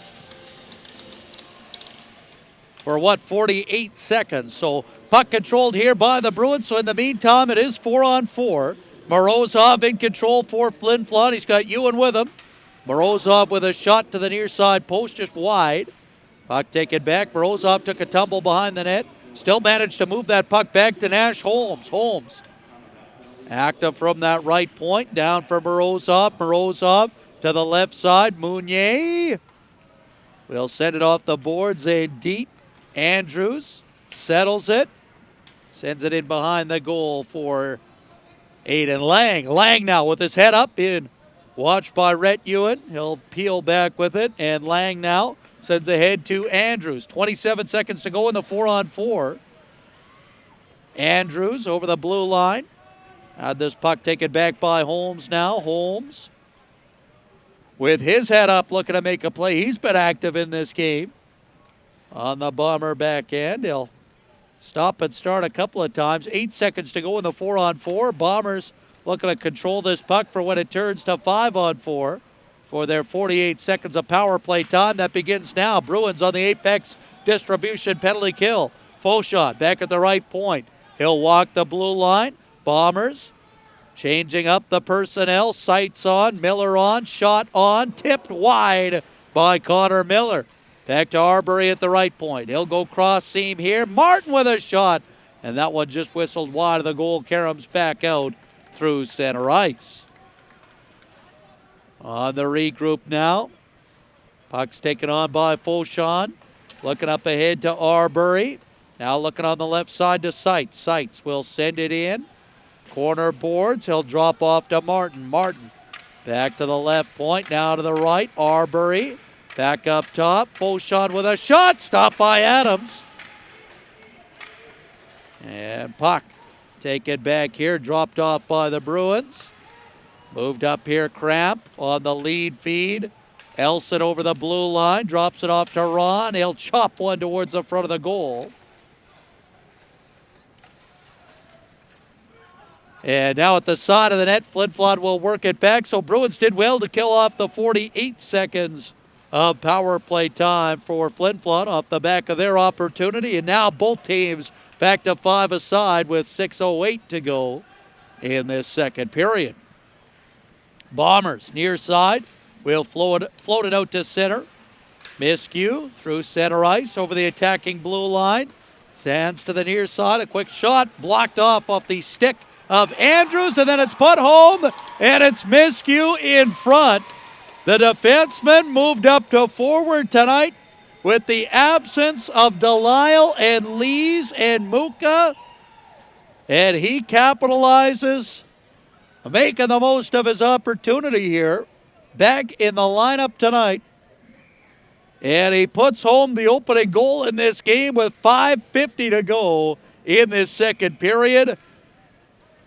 for 48 seconds. So puck controlled here by the Bruins. So in the meantime, it is 4-on-4. Morozov in control for Flin-Flon. He's got Ewan with him. Morozov with a shot to the near side post, just wide. Puck taken back. Morozov took a tumble behind the net. Still managed to move that puck back to Nash Holmes. Holmes active from that right point. Down for Morozov. Morozov to the left side. Mounier will send it off the boards and deep. Andrews settles it. Sends it in behind the goal for Aiden Lang. Lang now with his head up in. Watched by Rhett Ewan. He'll peel back with it. And Lang now Sends ahead to Andrews. 27 seconds to go in the 4-on-4. Andrews over the blue line. Had this puck taken back by Holmes now. Holmes with his head up looking to make a play. He's been active in this game. On the Bomber backhand. He'll stop and start a couple of times. 8 seconds to go in the 4-on-4. Bombers looking to control this puck for when it turns to 5-on-4 for their 48 seconds of power play time. That begins now. Bruins on the Apex distribution penalty kill. Fauchon back at the right point. He'll walk the blue line. Bombers changing up the personnel. Sights on, Miller on, shot on, tipped wide by Connor Miller. Back to Arbery at the right point. He'll go cross seam here. Martin with a shot. And that one just whistled wide of the goal. Karams back out through center ice. On the regroup now. Puck's taken on by Fauchon. Looking up ahead to Arbery. Now looking on the left side to Sights. Sights will send it in. Corner boards. He'll drop off to Martin. Martin back to the left point. Now to the right. Arbery. Back up top. Fauchon with a shot. Stopped by Adams. And puck taken back here. Dropped off by the Bruins. Moved up here. Cramp on the lead feed. Elson over the blue line. Drops it off to Ron. He'll chop one towards the front of the goal. And now at the side of the net, Flin will work it back. So Bruins did well to kill off the 48 seconds of power play time for Flin off the back of their opportunity. And now both teams back to 5 aside with 6:08 to go in this second period. Bombers near side will float it out to center. Miscue through center ice over the attacking blue line. Sands to the near side. A quick shot blocked off the stick of Andrews, and then it's put home, and it's Miscue in front. The defenseman moved up to forward tonight with the absence of Delisle and Lees and Muka, and he capitalizes, making the most of his opportunity here. Back in the lineup tonight, and he puts home the opening goal in this game with 5:50 to go in this second period.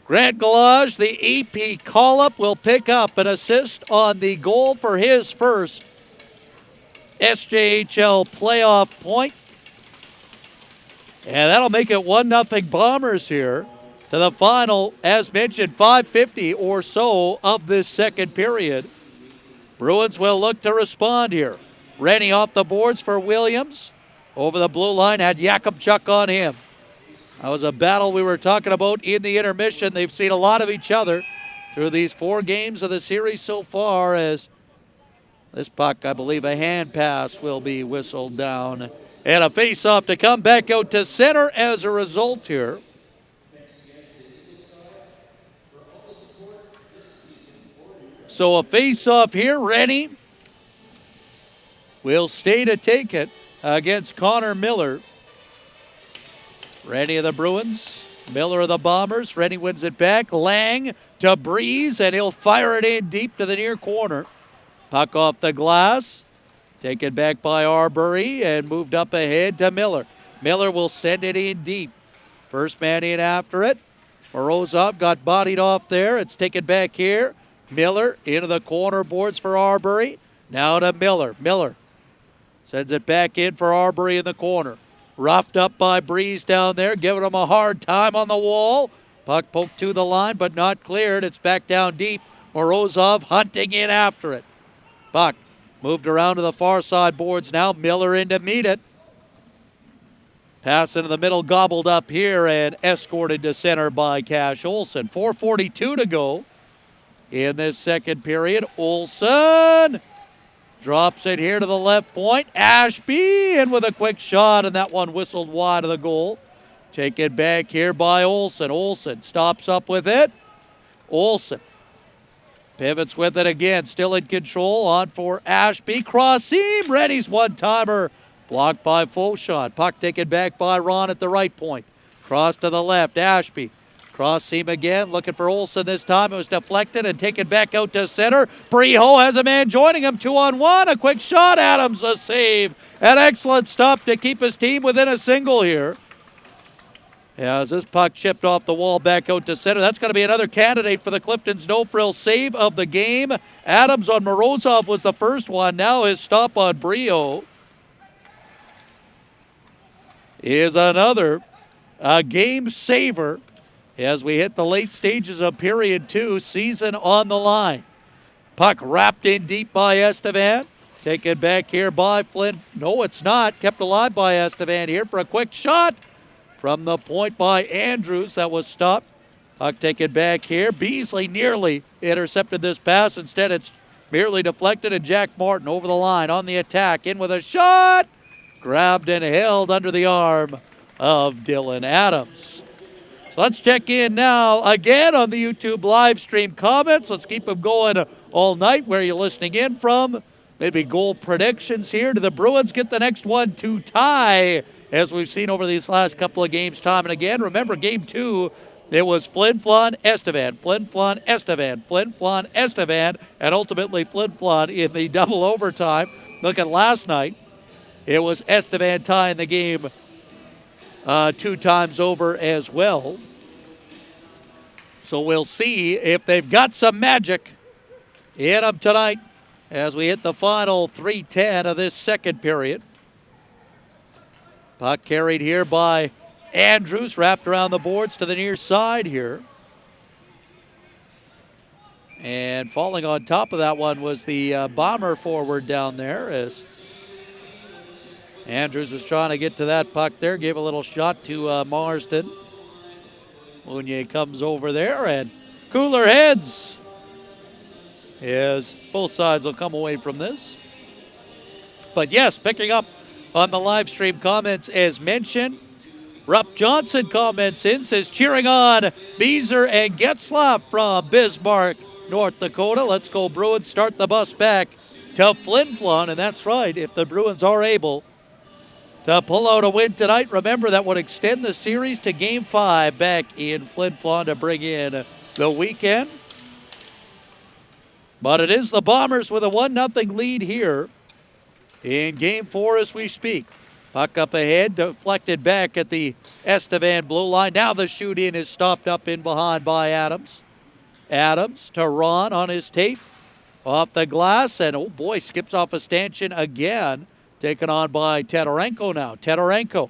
Grant Galage, the AP call-up, will pick up an assist on the goal for his first SJHL playoff point. And that'll make it 1-0 Bombers here to the final, as mentioned, 5:50 or so of this second period. Bruins will look to respond here. Rennie off the boards for Williams. Over the blue line, had Jakubchuk on him. That was a battle we were talking about in the intermission. They've seen a lot of each other through these 4 games of the series so far, as this puck, I believe a hand pass will be whistled down. And a face-off to come back out to center as a result here. So a face-off here. Rennie will stay to take it against Connor Miller. Rennie of the Bruins, Miller of the Bombers. Rennie wins it back. Lang to Breeze, and he'll fire it in deep to the near corner. Puck off the glass. Taken back by Arbery and moved up ahead to Miller. Miller will send it in deep. First man in after it. Morozov got bodied off there. It's taken back here. Miller into the corner boards for Arbery. Now to Miller. Miller sends it back in for Arbery in the corner. Roughed up by Breeze down there, giving him a hard time on the wall. Puck poked to the line, but not cleared. It's back down deep. Morozov hunting in after it. Puck moved around to the far side boards now. Miller in to meet it. Pass into the middle, gobbled up here and escorted to center by Cash Olsen. 4:42 to go in this second period. Olsen drops it here to the left point. Ashby in with a quick shot, and that one whistled wide of the goal. Taken back here by Olsen. Olsen stops up with it. Olsen pivots with it again. Still in control. On for Ashby. Cross seam. Rennie's one-timer. Blocked by Fauchon. Puck taken back by Ron at the right point. Cross to the left. Ashby Cross seam again, looking for Olsen this time. It was deflected and taken back out to center. Breho has a man joining him, 2-on-1. A quick shot, Adams, a save. An excellent stop to keep his team within a single here. As this puck chipped off the wall back out to center. That's going to be another candidate for the Clifton's no-frill save of the game. Adams on Morozov was the first one. Now his stop on Breho is another game saver as we hit the late stages of period 2, season on the line. Puck wrapped in deep by Estevan. Taken back here by Flin. No, it's not. Kept alive by Estevan here for a quick shot. From the point by Andrews, that was stopped. Puck taken back here. Beasley nearly intercepted this pass. Instead, it's merely deflected, and Jack Martin over the line on the attack. In with a shot. Grabbed and held under the arm of Dylan Adams. So let's check in now again on the YouTube live stream comments. Let's keep them going all night. Where are you listening in from? Maybe goal predictions here. Do the Bruins get the next one to tie, as we've seen over these last couple of games time and again? Remember, game 2, it was Flin, Flon, Estevan, Flin, Flon, Estevan, Flin, Flon, Estevan, and ultimately Flin, Flon in the double overtime. Look at last night. It was Estevan tying the game 2 times over as well. So we'll see if they've got some magic in them tonight as we hit the final 3:10 of this second period. Puck carried here by Andrews, wrapped around the boards to the near side here. And falling on top of that one was the Bomber forward down there, as Andrews was trying to get to that puck there. Gave a little shot to Marsden. Mounier comes over there, and cooler heads, as both sides will come away from this. But yes, picking up on the live stream comments as mentioned, Rupp Johnson comments in, says cheering on Beezer and Getzlaff from Bismarck, North Dakota. Let's go Bruins, start the bus back to Flin Flon. And that's right, if the Bruins are able to pull out a win tonight, remember that would extend the series to Game 5 back in Flin Flon to bring in the weekend. But it is the Bombers with a 1-0 lead here in Game 4 as we speak. Puck up ahead, deflected back at the Estevan blue line. Now the shoot-in is stopped up in behind by Adams. Adams to Ron on his tape. Off the glass, and oh boy, skips off a stanchion again. Taken on by Tedorenko now. Tedorenko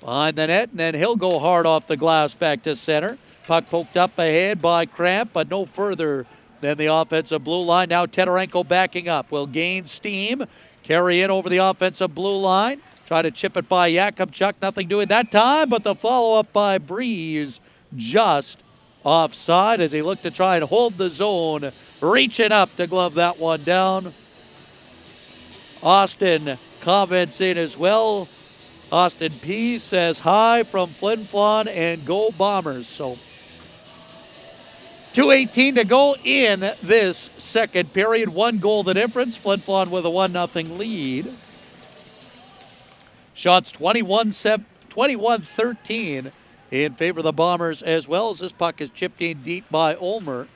behind the net, and then he'll go hard off the glass back to center. Puck poked up ahead by Cramp, but no further than the offensive blue line. Now Tedorenko backing up. Will gain steam. Carry in over the offensive blue line. Try to chip it by Yakubchuk. Nothing doing that time, but the follow-up by Breeze just offside as he looked to try and hold the zone. Reaching up to glove that one down. Austin comments in as well. Austin P says hi from Flin Flon and go Bombers. So 2:18 to go in this second period. 1 goal the difference. Flin Flon with a 1-0 lead. Shots 21-13 in favor of the Bombers, as well as this puck is chipped in deep by Ulmer.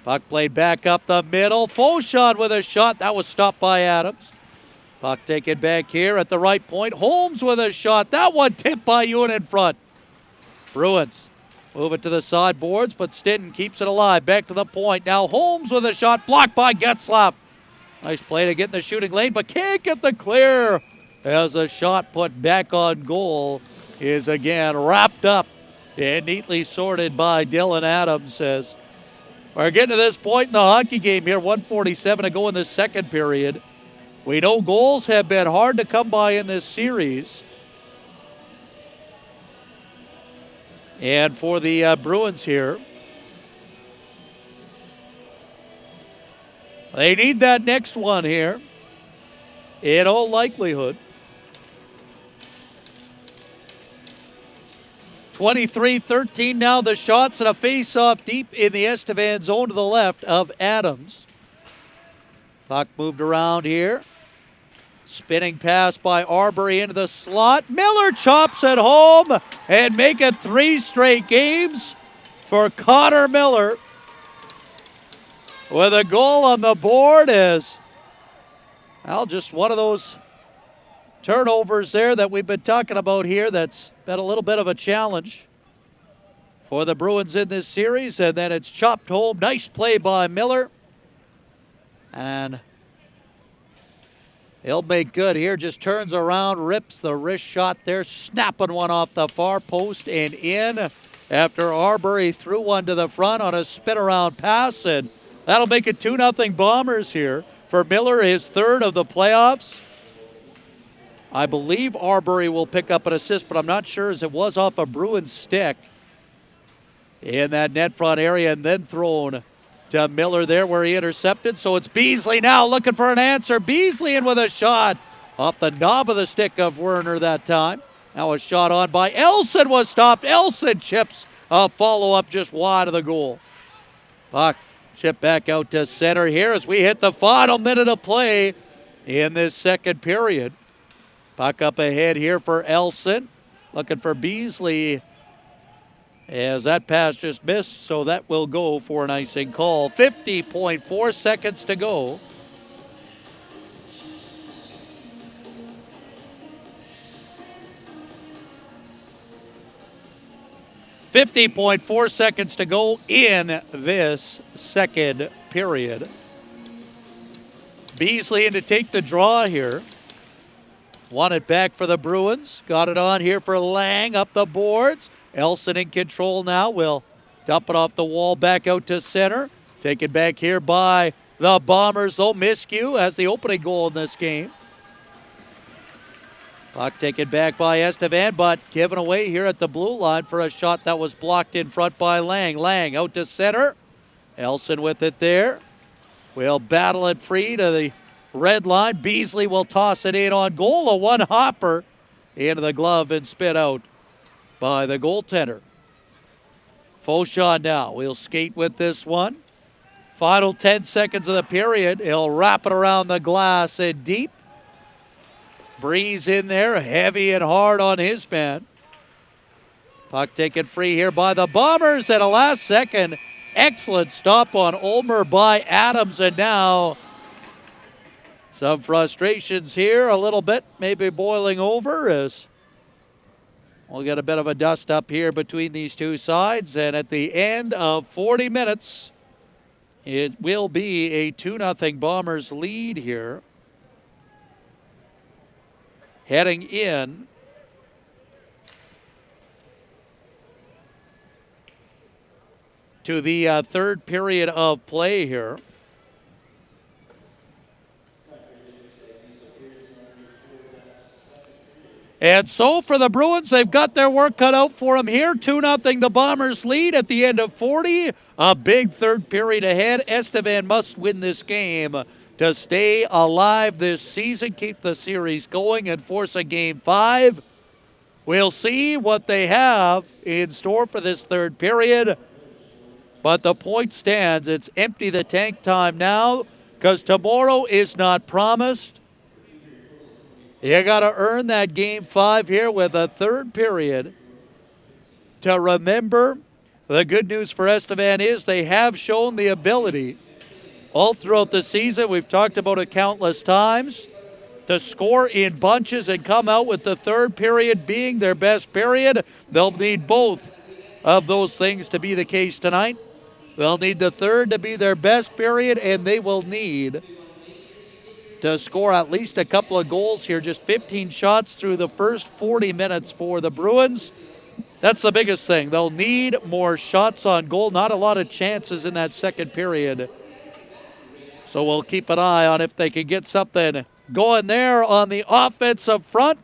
Puck played back up the middle. Fauchon with a shot. That was stopped by Adams. Puck taken back here at the right point. Holmes with a shot. That one tipped by Ewan in front. Bruins move it to the sideboards, but Stinton keeps it alive. Back to the point. Now Holmes with a shot. Blocked by Getzlaff. Nice play to get in the shooting lane, but can't get the clear. As a shot put back on goal is again wrapped up and neatly sorted by Dylan Adams. As we're getting to this point in the hockey game here, 1:47 to go in the second period. We know goals have been hard to come by in this series. And for the Bruins here, they need that next one here, in all likelihood. 23-13 now the shots, and a face-off deep in the Estevan zone to the left of Adams. Puck moved around here. Spinning pass by Arbery into the slot. Miller chops it home and make it 3 straight games for Connor Miller. With a goal on the board is, well, just one of those turnovers there that we've been talking about here that's been a little bit of a challenge for the Bruins in this series. And then it's chopped home. Nice play by Miller. And he'll make good here. Just turns around, rips the wrist shot there, snapping one off the far post and in after Arbery threw one to the front on a spin around pass. And that'll make it 2-0 Bombers here. For Miller, his 3rd of the playoffs. I believe Arbery will pick up an assist, but I'm not sure, as it was off a Bruins stick in that net front area and then thrown to Miller there where he intercepted. So it's Beasley now looking for an answer. Beasley in with a shot off the knob of the stick of Werner that time. Now a shot on by Elson was stopped. Elson chips a follow-up just wide of the goal. Puck chipped back out to center here as we hit the final minute of play in this second period. Puck up ahead here for Elson. Looking for Beasley as that pass just missed, so that will go for an icing call. 50.4 seconds to go. .4 seconds to go in this second period. Beasley in to take the draw here. Won it back for the Bruins. Got it on here for Lang up the boards. Elson in control now. Will dump it off the wall back out to center. Taken back here by the Bombers, though. Miscue has the opening goal in this game. Puck taken back by Estevan, but given away here at the blue line for a shot that was blocked in front by Lang. Lang out to center. Elson with it there. Will battle it free to the red line. Beasley will toss it in on goal. A one-hopper into the glove and spit out by the goaltender. Fauchon now will skate with this one. Final 10 seconds of the period. He'll wrap it around the glass and deep. Breeze in there, heavy and hard on his man. Puck taken free here by the Bombers at a last second. Excellent stop on Ulmer by Adams, and now some frustrations here a little bit, maybe boiling over as we'll get a bit of a dust up here between these two sides. And at the end of 40 minutes, it will be a 2-0 Bombers lead here. Heading in to the third period of play here. And so for the Bruins, they've got their work cut out for them here. 2-0 the Bombers lead at the end of 40. A big third period ahead. Estevan must win this game to stay alive this season, keep the series going, and force a Game 5. We'll see what they have in store for this third period. But the point stands. It's empty the tank time now because tomorrow is not promised. You got to earn that Game 5 here with a third period to remember. The good news for Estevan is they have shown the ability all throughout the season, we've talked about it countless times, to score in bunches and come out with the third period being their best period. They'll need both of those things to be the case tonight. They'll need the third to be their best period, and they will need to score at least a couple of goals here. Just 15 shots through the first 40 minutes for the Bruins. That's the biggest thing. They'll need more shots on goal. Not a lot of chances in that second period. So we'll keep an eye on if they can get something going there on the offensive front.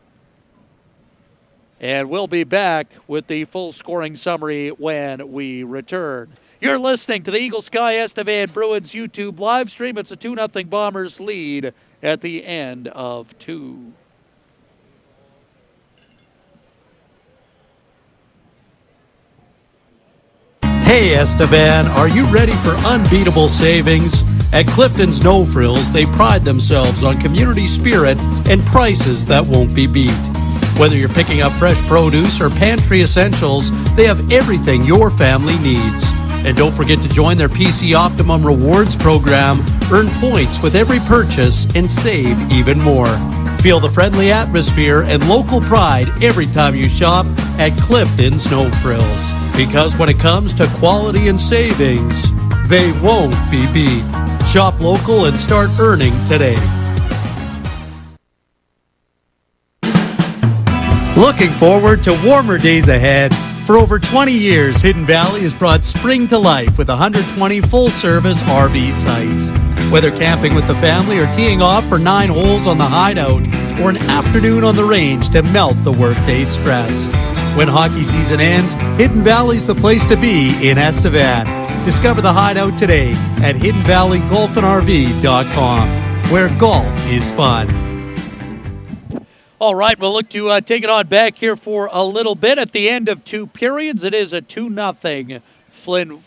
And we'll be back with the full scoring summary when we return. You're listening to the Eagle Sky Estevan Bruins YouTube live stream. It's a 2-0 Bombers lead at the end of 2.
Hey Estevan, are you ready for unbeatable savings? At Clifton's No Frills, they pride themselves on community spirit and prices that won't be beat. Whether you're picking up fresh produce or pantry essentials, they have everything your family needs. And don't forget to join their PC Optimum Rewards program. Earn points with every purchase and save even more. Feel the friendly atmosphere and local pride every time you shop at Clifton's No Frills. Because when it comes to quality and savings, they won't be beat. Shop local and start earning today. Looking forward to warmer days ahead? For over 20 years, Hidden Valley has brought spring to life with 120 full-service RV sites. Whether camping with the family or teeing off for 9 holes on the Hideout or an afternoon on the range to melt the workday stress. When hockey season ends, Hidden Valley's the place to be in Estevan. Discover the Hideout today at hiddenvalleygolfandrv.com, where golf is fun.
All right, we'll look to take it on back here for a little bit. At the end of 2 periods, it is a 2-0 Flin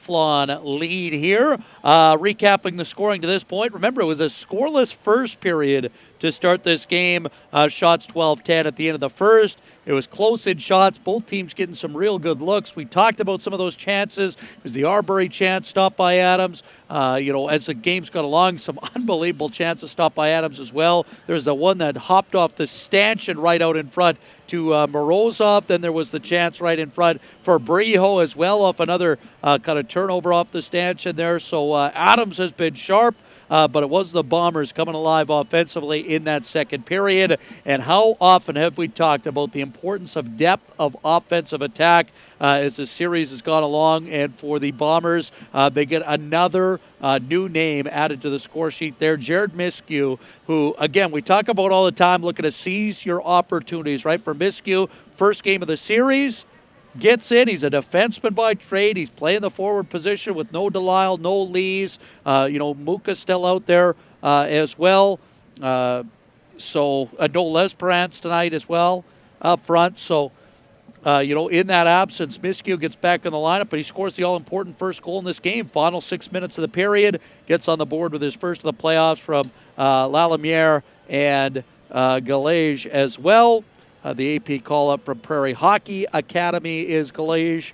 lead here. Recapping the scoring to this point, remember it was a scoreless first period to start this game. Shots 12-10 at the end of the first. It was close in shots. Both teams getting some real good looks. We talked about some of those chances. It was the Arbery chance stopped by Adams. As the game's gone along, some unbelievable chances stopped by Adams as well. There's the one that hopped off the stanchion right out in front to Morozov. Then there was the chance right in front for Brijo as well off another kind of turnover off the stanchion there. So Adams has been sharp. But it was the Bombers coming alive offensively in that second period. And how often have we talked about the importance of depth of offensive attack as the series has gone along? And for the Bombers, they get another new name added to the score sheet there, Jared Miskew, who, again, we talk about all the time, looking to seize your opportunities, right? For Miskew, first game of the series. Gets in. He's a defenseman by trade. He's playing the forward position with no Delisle, no Lees. Muka's still out there as well. No Lesperance tonight as well up front. So, in that absence, Miskew gets back in the lineup, but he scores the all-important first goal in this game. Final 6 minutes of the period. Gets on the board with his first of the playoffs from Lalemiere and Galege as well. The AP call-up from Prairie Hockey Academy is Galege.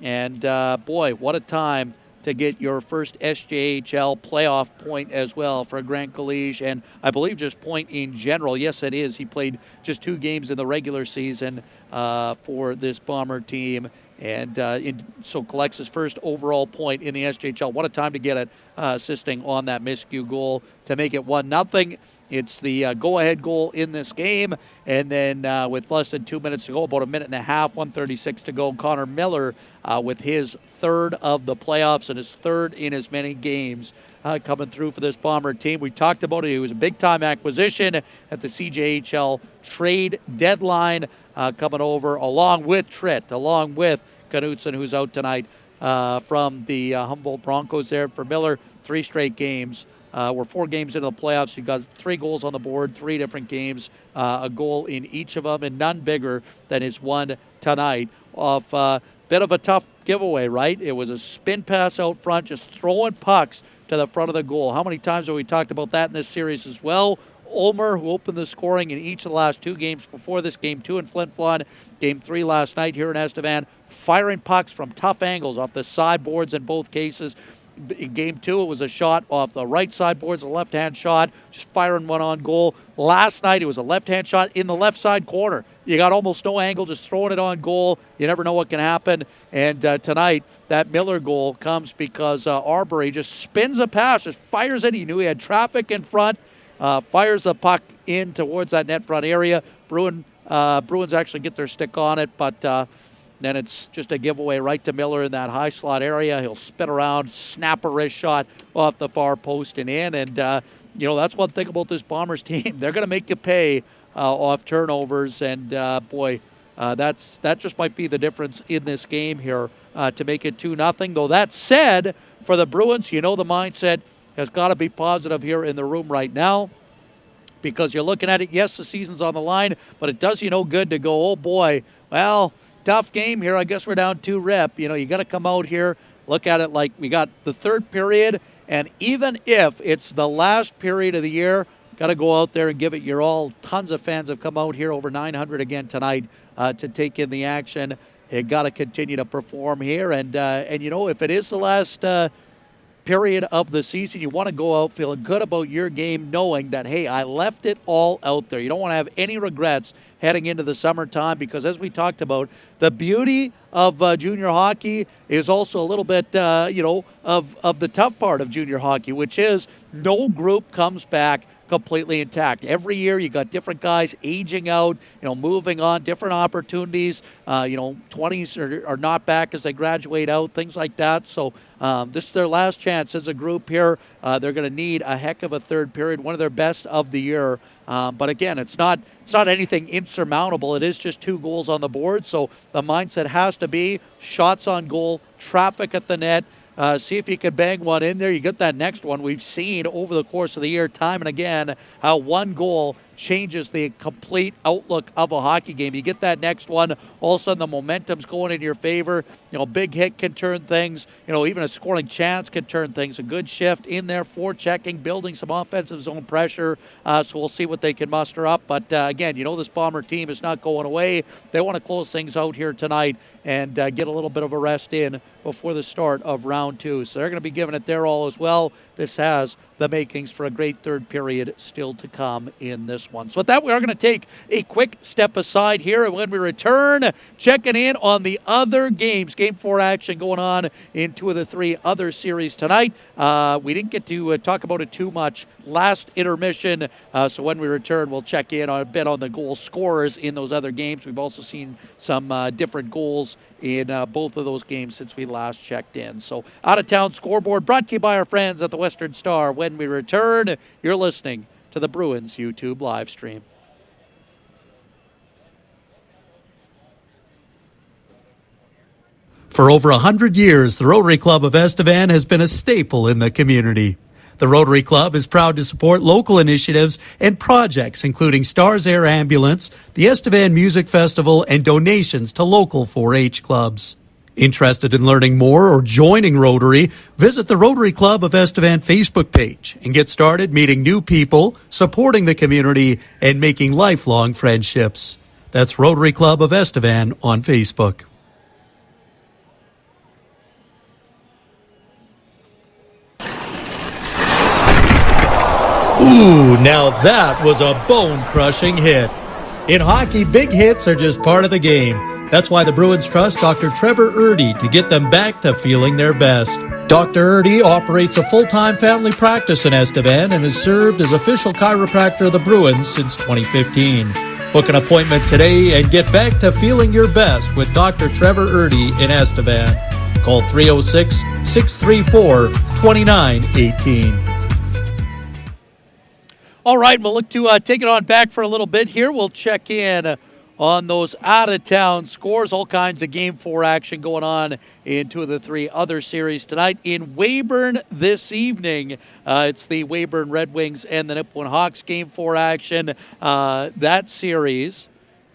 And, boy, what a time to get your first SJHL playoff point as well for Grant Galege. And I believe just point in general. Yes, it is. He played just 2 games in the regular season for this Bomber team. And so collects his first overall point in the SJHL. What a time to get it, assisting on that Miskew goal to make it 1-0. It's the go-ahead goal in this game. And then with less than 2 minutes to go, about a minute and a half, 1:36 to go, Connor Miller with his third of the playoffs and his third in as many games coming through for this Bomber team. We talked about it. He was a big-time acquisition at the CJHL trade deadline coming over along with Tritt, along with Knutson, who's out tonight from the Humboldt Broncos there. For Miller, 3 straight games. We're 4 games into the playoffs. You got 3 goals on the board, 3 different games, a goal in each of them, and none bigger than his one tonight. Off bit of a tough giveaway, right? It was a spin pass out front, just throwing pucks to the front of the goal. How many times have we talked about that in this series as well? Ulmer, who opened the scoring in each of the last 2 games before this, game 2 in Flin Flon, game 3 last night here in Estevan, firing pucks from tough angles off the sideboards in both cases. In game 2, it was a shot off the right sideboards, a left-hand shot, just firing one on goal. Last night, it was a left-hand shot in the left side corner. You got almost no angle, just throwing it on goal. You never know what can happen. And tonight, that Miller goal comes because Arbery just spins a pass, just fires it. He knew he had traffic in front. Fires the puck in towards that net front area. Bruins actually get their stick on it, but then it's just a giveaway right to Miller in that high slot area. He'll spin around, snap a wrist shot off the far post and in. And, that's one thing about this Bombers team. They're going to make you pay off turnovers. And, that just might be the difference in this game here to make it 2-0. Though that said, for the Bruins, the mindset has got to be positive here in the room right now, because you're looking at it, yes, the season's on the line, but it does you no good to go, oh boy, well, tough game here. I guess we're down 2 rep. You got to come out here look at it like we got the third period, and even if it's the last period of the year, got to go out there and give it your all. Tons of fans have come out here, over 900 again tonight, to take in the action. You got to continue to perform here, and if it is the last period of the season, you want to go out feeling good about your game, knowing that, hey, I left it all out there. You don't want to have any regrets heading into the summertime, because as we talked about, the beauty of junior hockey is also a little bit, of the tough part of junior hockey, which is no group comes back completely intact. Every year you got different guys aging out, moving on, different opportunities. 20s are not back as they graduate out, things like that. So this is their last chance as a group here. They're going to need a heck of a third period, one of their best of the year. But again, it's not anything insurmountable. It is just 2 goals on the board. So the mindset has to be shots on goal, traffic at the net. See if you can bang one in there. You get that next one. We've seen over the course of the year time and again how one goal changes the complete outlook of a hockey game. You get that next one, all of a sudden the momentum's going in your favor. Big hit can turn things. Even a scoring chance can turn things. A good shift in there, forechecking, building some offensive zone pressure. So we'll see what they can muster up. But again, this Bomber team is not going away. They want to close things out here tonight and get a little bit of a rest in before the start of round 2. So they're going to be giving it their all as well. This has the makings for a great third period still to come in this one. So with that, we are going to take a quick step aside here, and when we return, checking in on the other games. Game 4 action going on in 2 of the 3 other series tonight. We didn't get to talk about it too much last intermission, so when we return, we'll check in on a bit on the goal scorers in those other games. We've also seen some different goals in both of those games since we last checked in. So out-of-town scoreboard brought to you by our friends at the Western Star. When we return, you're listening to the Bruins YouTube live stream.
For over 100 years, the Rotary Club of Estevan has been a staple in the community. The Rotary Club is proud to support local initiatives and projects including Stars Air Ambulance, the Estevan Music Festival, and donations to local 4-H clubs. Interested in learning more or joining Rotary? Visit the Rotary Club of Estevan Facebook page and get started meeting new people, supporting the community, and making lifelong friendships. That's Rotary Club of Estevan on Facebook. Ooh, now that was a bone-crushing hit. In hockey, big hits are just part of the game. That's why the Bruins trust Dr. Trevor Erdy to get them back to feeling their best. Dr. Erdy operates a full-time family practice in Estevan and has served as official chiropractor of the Bruins since 2015. Book an appointment today and get back to feeling your best with Dr. Trevor Erdy in Estevan. Call 306-634-2918.
All right, we'll look to take it on back for a little bit here. We'll check in on those out-of-town scores. All kinds of Game 4 action going on in 2 of the 3 other series tonight. In Weyburn this evening, it's the Weyburn Red Wings and the Nipawin Hawks Game 4 action. That series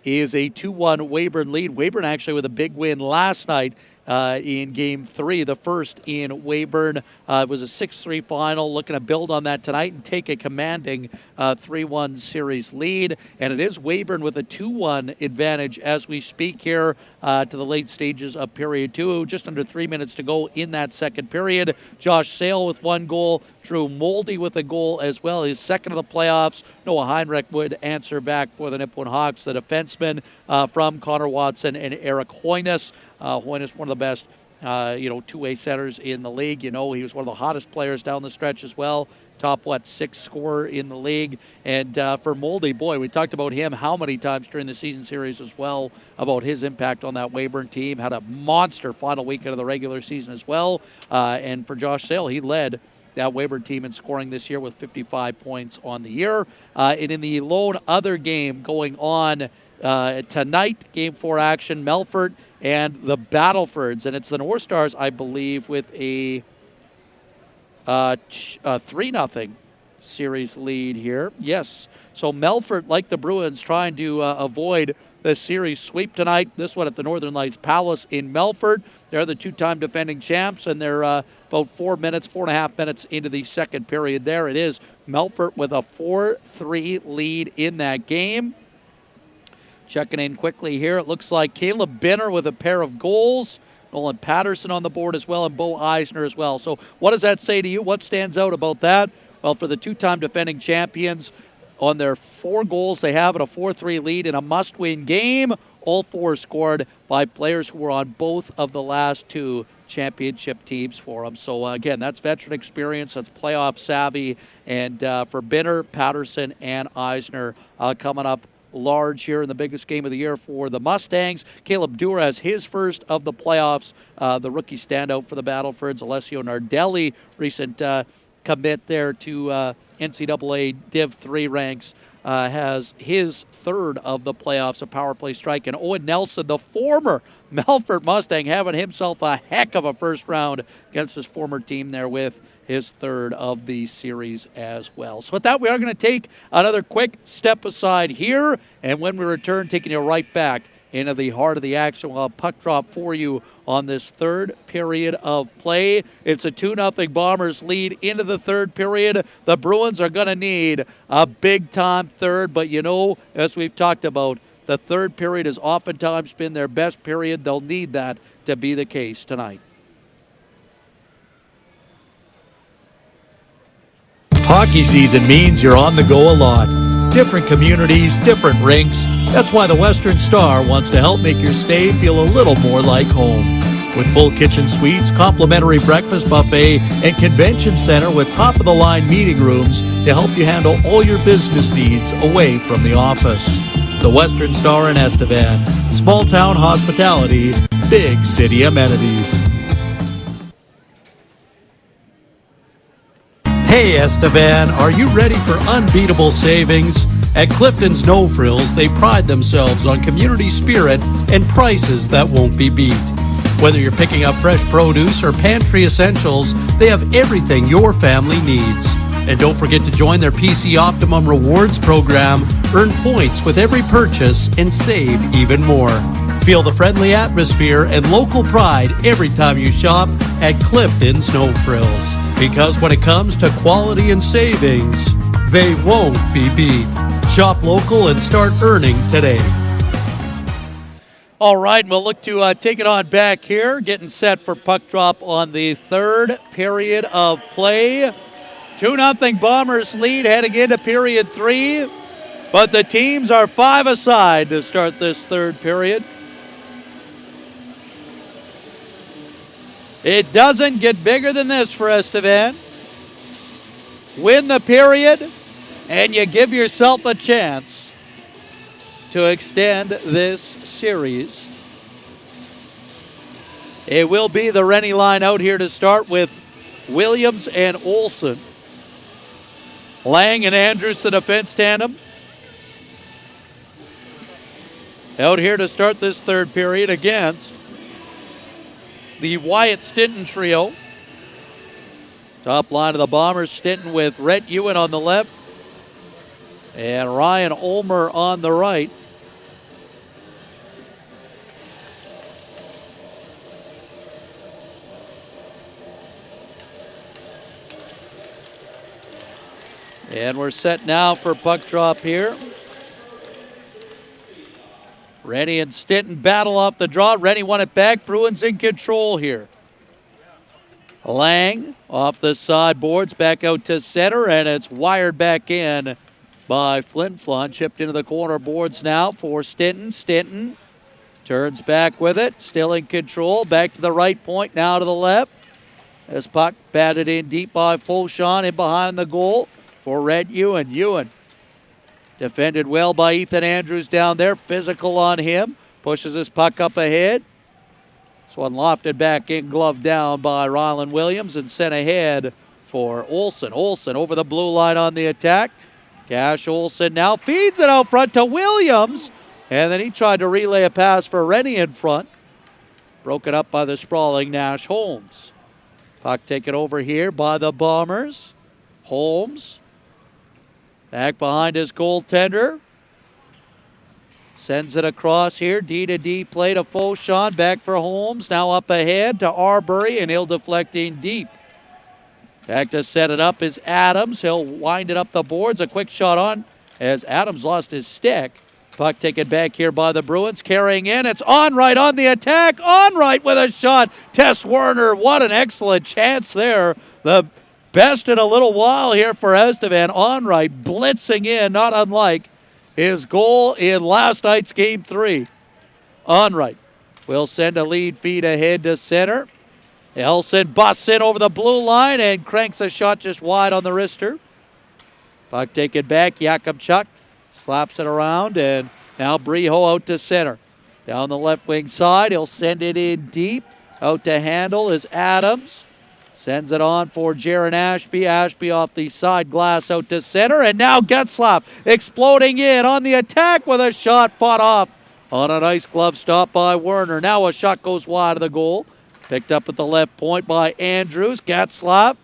is a 2-1 Weyburn lead. Weyburn actually with a big win last night in Game 3, the first in Weyburn. It was a 6-3 final, looking to build on that tonight and take a commanding 3-1 series lead. And it is Weyburn with a 2-1 advantage as we speak here to the late stages of period 2. Just under 3 minutes to go in that second period. Josh Sale with 1 goal. Drew Moldy with a goal as well, his second of the playoffs. Noah Heinrich would answer back for the Nipawin Hawks, the defenseman from Connor Watson and Eric Hoynes. Hoynes, one of the best, two-way centers in the league. He was one of the hottest players down the stretch as well. Top, 6 scorer in the league. And for Moldy, boy, we talked about him how many times during the season series as well, about his impact on that Weyburn team. Had a monster final weekend of the regular season as well. And for Josh Sale, he led that Weyburn team in scoring this year with 55 points on the year. And in the lone other game going on tonight, Game 4 action, Melfort and the Battlefords. And it's the North Stars, I believe, with a 3-0 series lead here. Yes. So Melfort, like the Bruins, trying to avoid the series sweep tonight. This one at the Northern Lights Palace in Melfort. They're the two-time defending champs, and they're about 4.5 minutes into the second period there. It is Melfort with a 4-3 lead in that game. Checking in quickly here, it looks like Caleb Binner with a pair of goals. Nolan Patterson on the board as well, and Bo Eisner as well. So what does that say to you? What stands out about that? Well, for the two-time defending champions, on their 4 goals they have at a 4-3 lead in a must-win game. All 4 scored by players who were on both of the last 2 championship teams for them. So, again, that's veteran experience. That's playoff savvy. And for Binner, Patterson, and Eisner coming up large here in the biggest game of the year for the Mustangs. Caleb Dewar has his first of the playoffs. The rookie standout for the Battlefords, Alessio Nardelli, recent commit there to NCAA Div 3 ranks, has his third of the playoffs, a power play strike. And Owen Nelson, the former Melfort Mustang, having himself a heck of a first round against his former team there with his third of the series as well. So with that, we are going to take another quick step aside here, and when we return, taking you right back into the heart of the action. We'll have puck drop for you on this third period of play. It's a 2-0 Bombers lead into the third period. The Bruins are going to need a big-time third, but you know, as we've talked about, the third period has oftentimes been their best period. They'll need that to be the case tonight.
Hockey season means you're on the go a lot. Different communities, different rinks. That's why the Western Star wants to help make your stay feel a little more like home. With full kitchen suites, complimentary breakfast buffet, and convention center with top-of-the-line meeting rooms to help you handle all your business needs away from the office. The Western Star in Estevan. Small-town hospitality, big city amenities. Hey Estevan, are you ready for unbeatable savings? At Clifton's No Frills, they pride themselves on community spirit and prices that won't be beat. Whether you're picking up fresh produce or pantry essentials, they have everything your family needs. And don't forget to join their PC Optimum Rewards program. Earn points with every purchase and save even more. Feel the friendly atmosphere and local pride every time you shop at Clifton's No Frills. Because when it comes to quality and savings, they won't be beat. Shop local and start earning today.
All right, we'll look to take it on back here, getting set for puck drop on the third period of play. 2-0 Bombers lead heading into period 3, but the teams are 5 aside to start this third period. It doesn't get bigger than this for Estevan. Win the period, and you give yourself a chance to extend this series. It will be the Rennie line out here to start with Williams and Olsen. Lang and Andrews, the defense tandem. Out here to start this third period against the Wyatt Stinton trio. Top line of the Bombers, Stinton with Rhett Ewan on the left and Ryan Ulmer on the right. And we're set now for puck drop here. Rennie and Stinton battle off the draw. Rennie won it back. Bruins in control here. Lang off the sideboards, back out to center, and it's wired back in by Flin. Flon chipped into the corner boards now for Stinton. Stinton turns back with it, still in control. Back to the right point, now to the left. This puck batted in deep by Fulshon in behind the goal for Red Ewan. Ewan defended well by Ethan Andrews down there. Physical on him. Pushes his puck up ahead. This one lofted back in, glove down by Rylan Williams and sent ahead for Olsen. Olsen over the blue line on the attack. Cash Olsen now feeds it out front to Williams. And then he tried to relay a pass for Rennie in front. Broken up by the sprawling Nash Holmes. Puck taken over here by the Bombers. Holmes back behind his goaltender. Sends it across here. D to D play to Fauchon. Back for Holmes. Now up ahead to Arbery, and he'll deflecting deep. Back to set it up is Adams. He'll wind it up the boards. A quick shot on as Adams lost his stick. Puck taken back here by the Bruins. Carrying in. It's Onright on the attack. Onright with a shot. Tess Werner. What an excellent chance there. The best in a little while here for Estevan. Onright blitzing in, not unlike his goal in last night's Game 3. Onright will send a lead feed ahead to center. Elson busts in over the blue line and cranks a shot just wide on the wrister. Puck taken back. Yakubchuk slaps it around, and now Breho out to center. Down the left wing side, he'll send it in deep. Out to handle is Adams. Sends it on for Jaron Ashby. Ashby off the side glass out to center, and now Getzlaf exploding in on the attack with a shot fought off on a nice glove stop by Werner. Now a shot goes wide of the goal. Picked up at the left point by Andrews. Getzlaf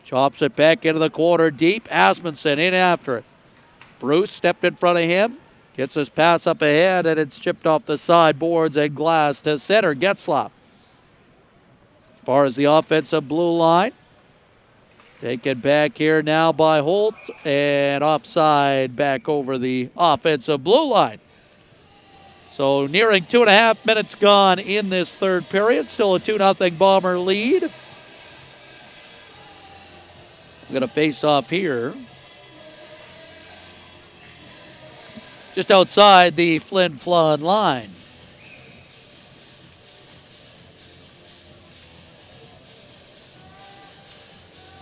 chops it back into the corner deep. Asmundsson in after it. Bruce stepped in front of him. Gets his pass up ahead, and it's chipped off the sideboards and glass to center. Getzlaf. As far as the offensive blue line, taken back here now by Holt, and offside back over the offensive blue line. So nearing 2.5 minutes gone in this third period. Still a 2-0 Bomber lead. We're going to face off here just outside the Flin-Flon line.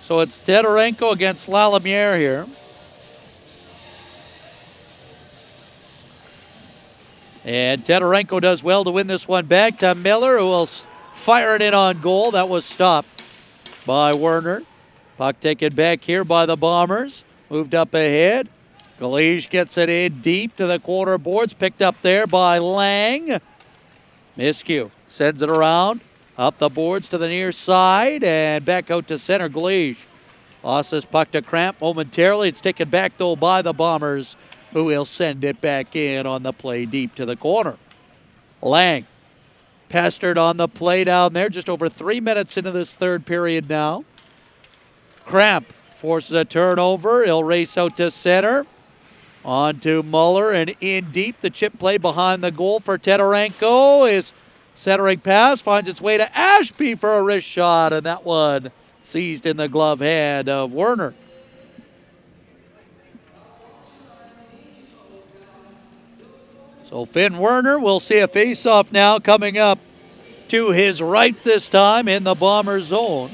So it's Tedorenko against Lalemiere here. And Tedorenko does well to win this one back to Miller, who will fire it in on goal. That was stopped by Werner. Puck taken back here by the Bombers. Moved up ahead. Galish gets it in deep to the corner boards. Picked up there by Lang. Miskew sends it around. Up the boards to the near side and back out to center. Galish lost this puck to Cramp momentarily. It's taken back though by the Bombers, who will send it back in on the play deep to the corner. Lang pestered on the play down there. Just over 3 minutes into this third period now. Cramp forces a turnover. He'll race out to center. On to Muller and in deep. The chip play behind the goal for Tedorenko. His centering pass finds its way to Ashby for a wrist shot, and that one seized in the glove hand of Werner. So Finn Werner will see a face-off now coming up to his right this time in the Bomber zone.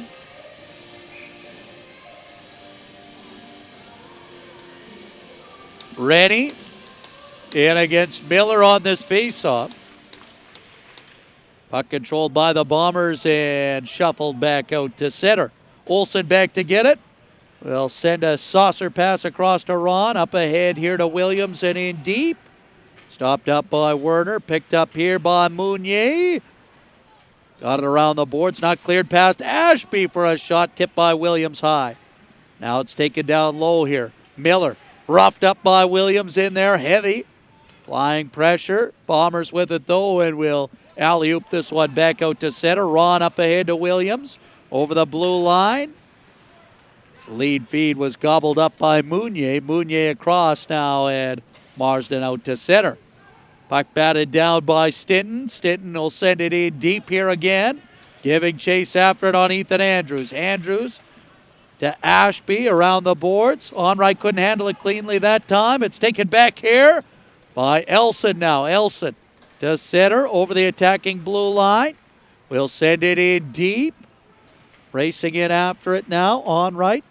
Rennie in against Miller on this face-off. Puck controlled by the Bombers and shuffled back out to center. Olsen back to get it. We'll send a saucer pass across to Ron. Up ahead here to Williams and in deep. Stopped up by Werner. Picked up here by Mounier. Got it around the boards. Not cleared past Ashby for a shot tipped by Williams high. Now it's taken down low here. Miller roughed up by Williams in there. Heavy. Flying pressure. Bombers with it though, and will alley-oop this one back out to center. Ron up ahead to Williams. Over the blue line. Lead feed was gobbled up by Mounier. Mounier across now, and Marsden out to center. Puck batted down by Stinton. Stinton will send it in deep here again. Giving chase after it on Ethan Andrews. Andrews to Ashby around the boards. Onright couldn't handle it cleanly that time. It's taken back here by Elson now. Elson to center over the attacking blue line. We'll send it in deep. Racing in after it now. Onright.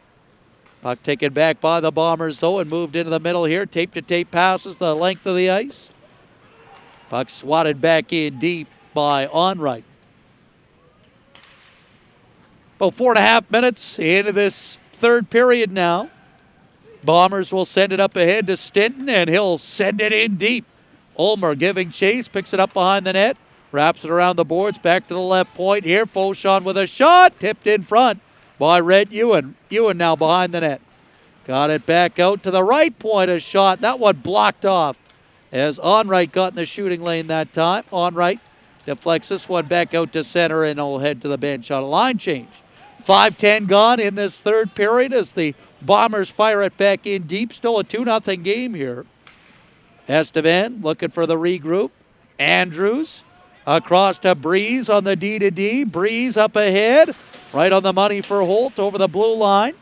Puck taken back by the Bombers though and moved into the middle here. Tape-to-tape passes the length of the ice. Puck swatted back in deep by Onright. About 4.5 minutes into this third period now. Bombers will send it up ahead to Stinton, and he'll send it in deep. Ulmer giving chase, picks it up behind the net, wraps it around the boards, back to the left point here. Fauchon with a shot, tipped in front by Rhett Ewan. Ewan now behind the net. Got it back out to the right point, a shot. That one blocked off as Onright got in the shooting lane that time. Onright deflects this one back out to center and will head to the bench on a line change. 5:10 gone in this third period as the Bombers fire it back in deep. Still a 2-0 game here. Estevan looking for the regroup. Andrews across to Breeze on the D-to-D. Breeze up ahead. Right on the money for Holt over the blue line.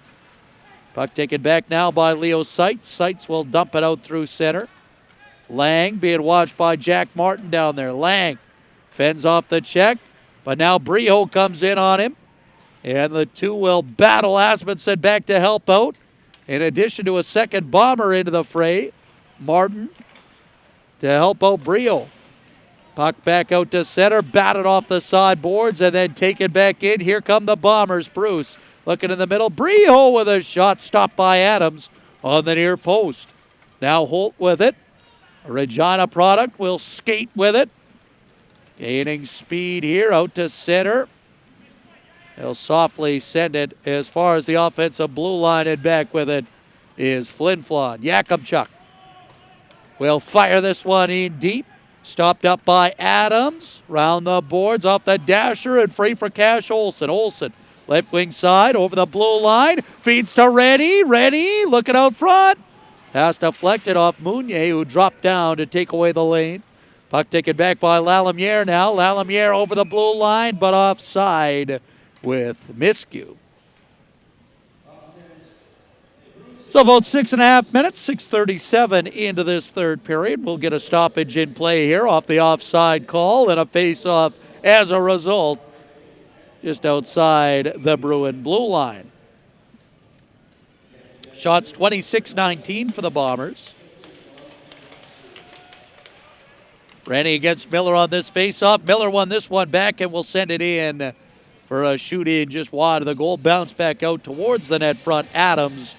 Puck taken back now by Leo Seitz. Seitz will dump it out through center. Lang being watched by Jack Martin down there. Lang fends off the check, but now Brio comes in on him. And the two will battle. Asmundson back to help out. In addition to a second Bomber into the fray. Martin to help out Brio. Puck back out to center, batted off the sideboards, and then taken back in. Here come the Bombers. Bruce looking in the middle. Brio with a shot stopped by Adams on the near post. Now Holt with it. A Regina product will skate with it. Gaining speed here out to center. They'll softly send it as far as the offensive blue line, and back with it is Flin Flon. Yakubchuk will fire this one in deep. Stopped up by Adams. Round the boards off the dasher and free for Cash Olsen. Olsen, left wing side over the blue line. Feeds to Reddy. Reddy looking out front. Has deflected off Mounier, who dropped down to take away the lane. Puck taken back by Lalimiere now. Lalimiere over the blue line, but offside with Miskew. So about 6.5 minutes, 6:37 into this third period. We'll get a stoppage in play here off the offside call and a face-off as a result just outside the Bruin blue line. Shots 26-19 for the Bombers. Rennie against Miller on this face-off. Miller won this one back and will send it in for a shoot-in just wide of the goal. Bounce back out towards the net front. Adams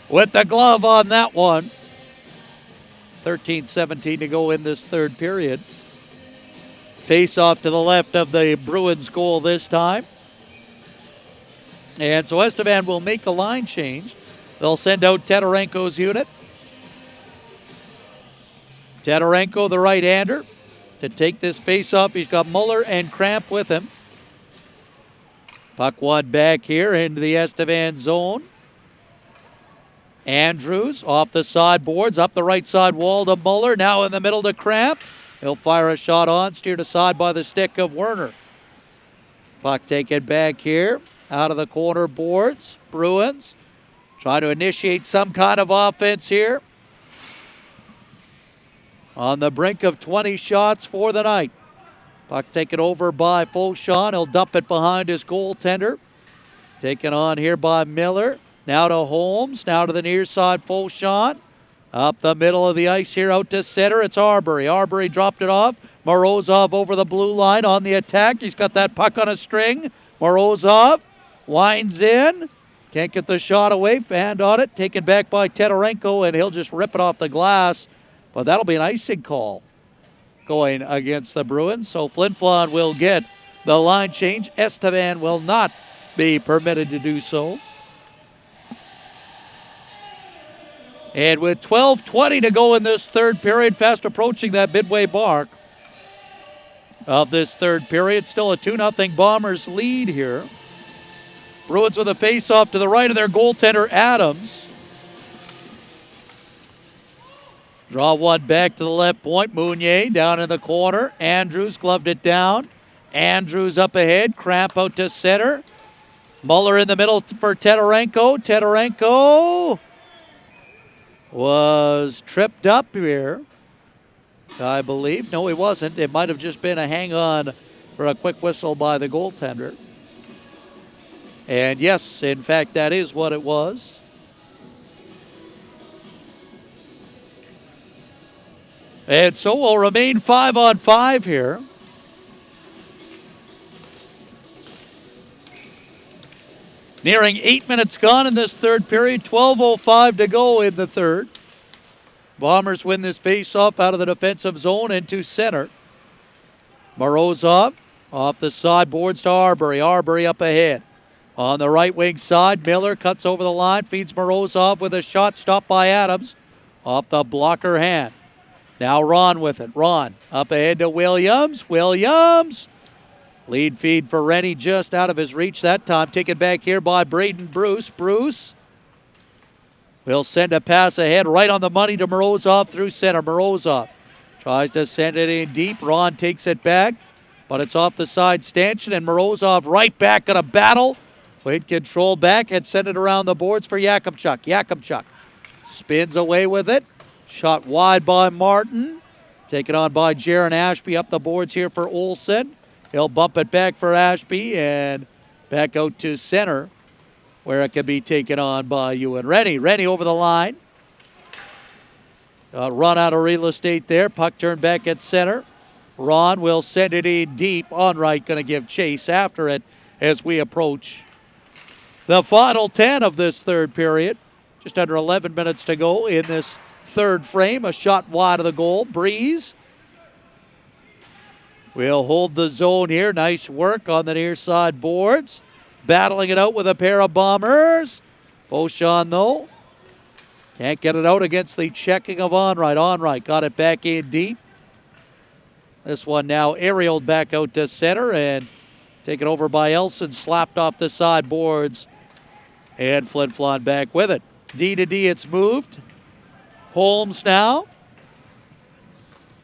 with the glove on that one. 13-17 to go in this third period. Face-off to the left of the Bruins goal this time. And so Estevan will make a line change. They'll send out Tedorenko's unit. Tedorenko, the right-hander, to take this face-off. He's got Muller and Cramp with him. Puck one back here into the Estevan zone. Andrews off the sideboards, up the right side wall to Muller. Now in the middle to Cramp. He'll fire a shot on, steered aside by the stick of Werner. Puck taken back here, out of the corner boards. Bruins trying to initiate some kind of offense here. On the brink of 20 shots for the night. Puck taken over by Fauchon. He'll dump it behind his goaltender. Taken on here by Miller. Now to Holmes. Now to the near side, Fauchon. Up the middle of the ice here, out to center. It's Arbery. Arbery dropped it off. Morozov over the blue line on the attack. He's got that puck on a string. Morozov winds in. Can't get the shot away. Fanned on it. Taken back by Tedorenko, and he'll just rip it off the glass. But that'll be an icing call going against the Bruins. So Flin Flon will get the line change. Estevan will not be permitted to do so. And with 12:20 to go in this third period, fast approaching that midway mark of this third period. Still a 2-0 Bombers lead here. Bruins with a face-off to the right of their goaltender, Adams. Draw one back to the left point. Mounier down in the corner. Andrews gloved it down. Andrews up ahead. Cramp out to center. Muller in the middle for Tedorenko. Tedorenko was tripped up here, I believe. No, he wasn't. It might have just been a hang-on for a quick whistle by the goaltender. And yes, in fact, that is what it was. And so we'll remain 5-on-5 here. Nearing 8 minutes gone in this third period. 12:05 to go in the third. Bombers win this face-off out of the defensive zone into center. Morozov off the sideboards to Arbery. Arbery up ahead. On the right wing side, Miller cuts over the line, feeds Morozov with a shot stopped by Adams. Off the blocker hand. Now Ron with it. Ron up ahead to Williams. Williams. Lead feed for Rennie just out of his reach that time. Taken back here by Braden Bruce. Bruce will send a pass ahead right on the money to Morozov through center. Morozov tries to send it in deep. Ron takes it back, but it's off the side stanchion, and Morozov right back in a battle. Weight control back and send it around the boards for Yakubchuk. Yakubchuk spins away with it. Shot wide by Martin. Taken on by Jaron Ashby up the boards here for Olsen. He'll bump it back for Ashby and back out to center where it can be taken on by Ewan. Rennie over the line. Run out of real estate there. Puck turned back at center. Ron will send it in deep. On right, going to give chase after it as we approach the final 10 of this third period. Just under 11 minutes to go in this third frame. A shot wide of the goal. Breeze will hold the zone here. Nice work on the near side boards. Battling it out with a pair of Bombers. Beauchamp, though, can't get it out against the checking of Onright. Onright got it back in deep. This one now aerialed back out to center and taken over by Elson. Slapped off the side boards. And Flin Flon back with it. D to D, it's moved. Holmes now.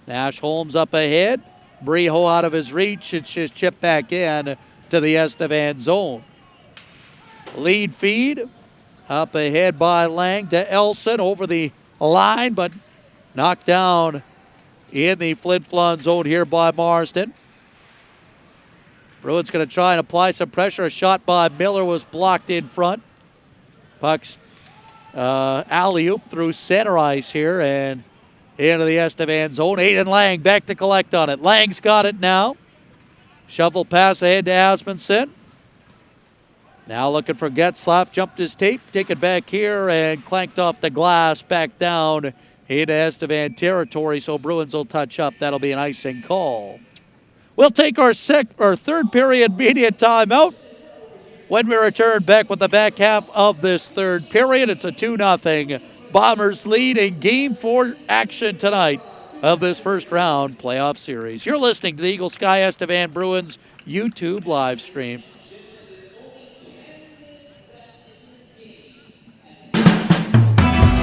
Nash Holmes up ahead. Breho out of his reach. It's just chipped back in to the Estevan zone. Lead feed up ahead by Lang to Elson over the line, but knocked down in the Flin Flon zone here by Marsden. Bruins going to try and apply some pressure. A shot by Miller was blocked in front. Puck's alley-oop through center ice here and into the Estevan zone. Aiden Lang back to collect on it. Lang's got it now. Shovel pass ahead to Asmundsson. Now looking for Getzlaff. Jumped his tape. Taken back here and clanked off the glass back down into Estevan territory. So Bruins will touch up. That'll be an icing call. We'll take our third period media timeout. When we return back with the back half of this third period, it's a 2-0 Bombers lead in Game 4 action tonight of this first round playoff series. You're listening to the Eagle Sky Estevan Bruins YouTube live stream.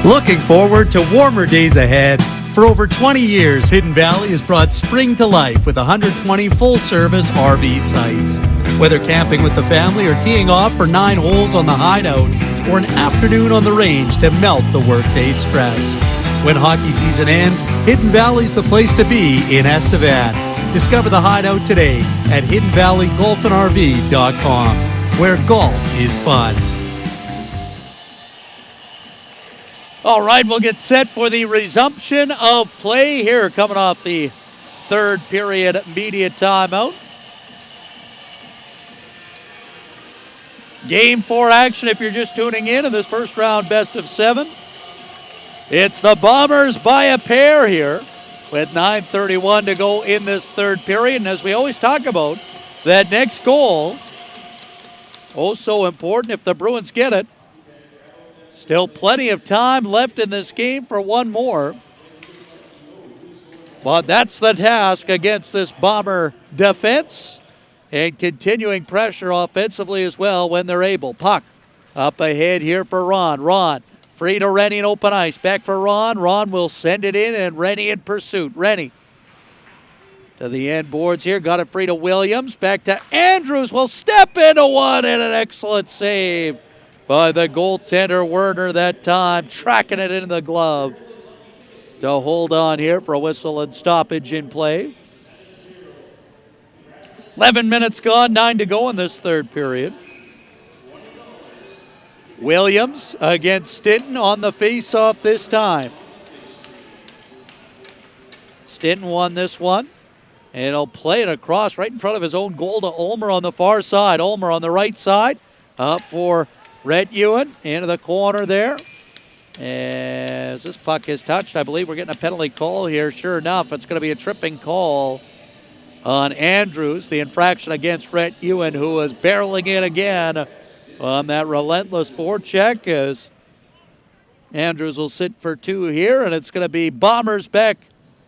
Looking forward to warmer days ahead. For over 20 years, Hidden Valley has brought spring to life with 120 full-service RV sites. Whether camping with the family or teeing off for 9 holes on the Hideout or an afternoon on the range to melt the workday stress. When hockey season ends, Hidden Valley's the place to be in Estevan. Discover the Hideout today at HiddenValleyGolfandRV.com, where golf is fun.
All right, we'll get set for the resumption of play here coming off the third period media timeout. Game 4 action if you're just tuning in this first round best of 7. It's the Bombers by a pair here with 9:31 to go in this third period. And as we always talk about, that next goal, oh so important if the Bruins get it. Still plenty of time left in this game for one more. But that's the task against this Bomber defense. And continuing pressure offensively as well when they're able. Puck up ahead here for Ron. Ron free to Rennie in open ice. Back for Ron. Ron will send it in and Rennie in pursuit. Rennie to the end boards here. Got it free to Williams. Back to Andrews. Will step into one and an excellent save by the goaltender Werner that time. Tracking it into the glove to hold on here for a whistle and stoppage in play. 11 minutes gone, 9 to go in this third period. Williams against Stinton on the face-off this time. Stinton won this one. And he'll play it across right in front of his own goal to Ulmer on the far side. Ulmer on the right side. Up for Rhett Ewan into the corner there. As this puck is touched, I believe we're getting a penalty call here. Sure enough, it's going to be a tripping call on Andrews. The infraction against Rhett Ewan, who is barreling in again on that relentless forecheck, as Andrews will sit for 2 here, and it's going to be Bombers back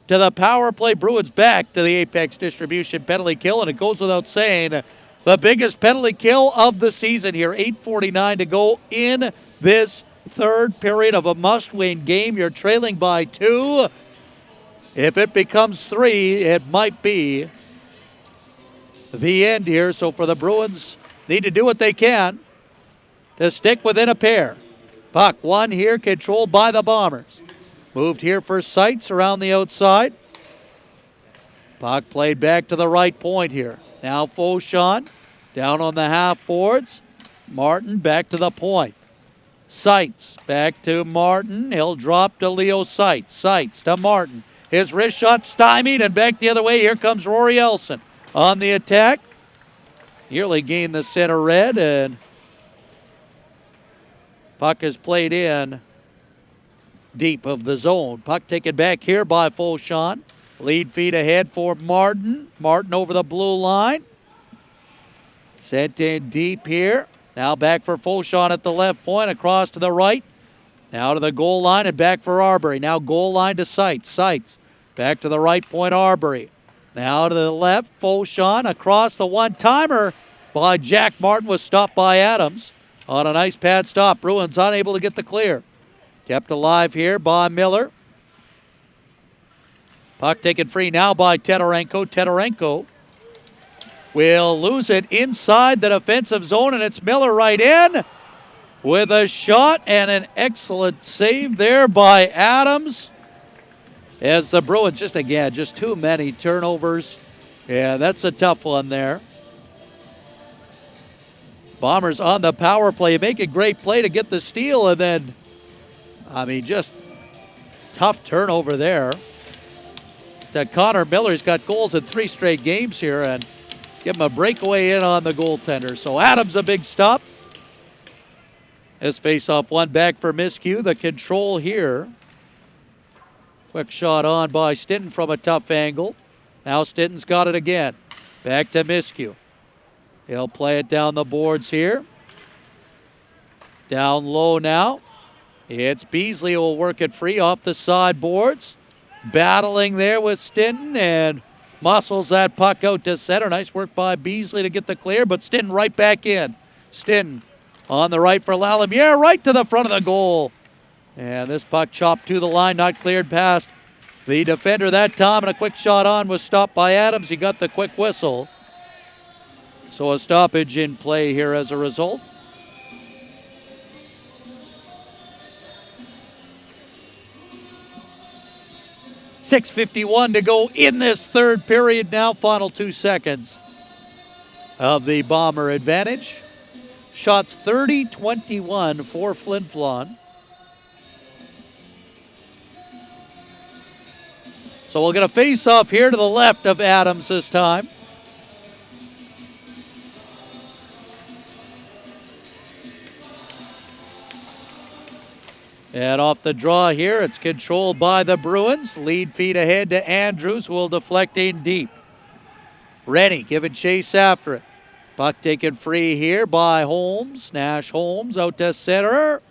to the power play. Bruins back to the Apex Distribution penalty kill, and it goes without saying, the biggest penalty kill of the season here. 8:49 to go in this third period of a must-win game. You're trailing by 2. If it becomes 3, it might be the end here. So for the Bruins, need to do what they can to stick within a pair. Puck one here, controlled by the Bombers. Moved here for Seitz around the outside. Puck played back to the right point here. Now Fauchon down on the half boards. Martin back to the point. Seitz back to Martin. He'll drop to Leo Seitz. Seitz to Martin. His wrist shot stymied, and back the other way. Here comes Rory Elson on the attack. Nearly gained the center red, and puck is played in deep of the zone. Puck taken back here by Fauchon. Lead feet ahead for Martin. Martin over the blue line. Sent in deep here. Now back for Fauchon at the left point, across to the right. Now to the goal line and back for Arbery. Now goal line to Seitz. Seitz back to the right point, Arbery. Now to the left, Fauchon across the one-timer by Jack Martin was stopped by Adams on a nice pad stop. Bruins unable to get the clear. Kept alive here by Miller. Puck taken free now by Tedorenko. Tedorenko will lose it inside the defensive zone, and it's Miller right in with a shot and an excellent save there by Adams. As the Bruins just too many turnovers. Yeah, that's a tough one there. Bombers on the power play. Make a great play to get the steal, and then, just tough turnover there. To Connor Miller, he's got goals in 3 straight games here, and give him a breakaway in on the goaltender. So Adams a big stop. This face-off one back for Miskew. The control here. Quick shot on by Stinton from a tough angle. Now Stinton's got it again. Back to Miskew. He'll play it down the boards here. Down low now. It's Beasley who will work it free off the side boards. Battling there with Stinton and muscles that puck out to center. Nice work by Beasley to get the clear, but Stinton right back in. Stinton on the right for Lalimiere, right to the front of the goal. And this puck chopped to the line, not cleared past the defender that time, and a quick shot on was stopped by Adams. He got the quick whistle. So a stoppage in play here as a result. .6:51 to go in this third period now. Final 2 seconds of the Bomber advantage. Shots 30-21 for Flin. So we'll get a face-off here to the left of Adams this time. And off the draw here, it's controlled by the Bruins. Lead feet ahead to Andrews, who will deflect in deep. Rennie giving chase after it. Puck taken free here by Holmes. Nash Holmes out to center.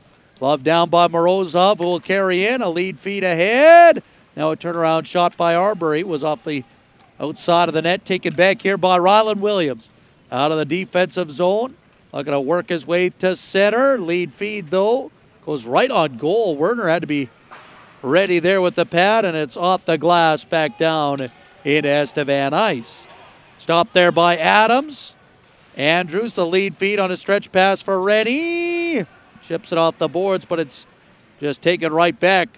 Glove down by Morozov, who will carry in. A lead feet ahead. Now a turnaround shot by Arbery was off the outside of the net. Taken back here by Ryland Williams. Out of the defensive zone. Looking to work his way to center. Lead feed though. Goes right on goal. Werner had to be ready there with the pad, and it's off the glass back down in Estevan ice. Stopped there by Adams. Andrews, the lead feed on a stretch pass for Rennie. Ships it off the boards, but it's just taken right back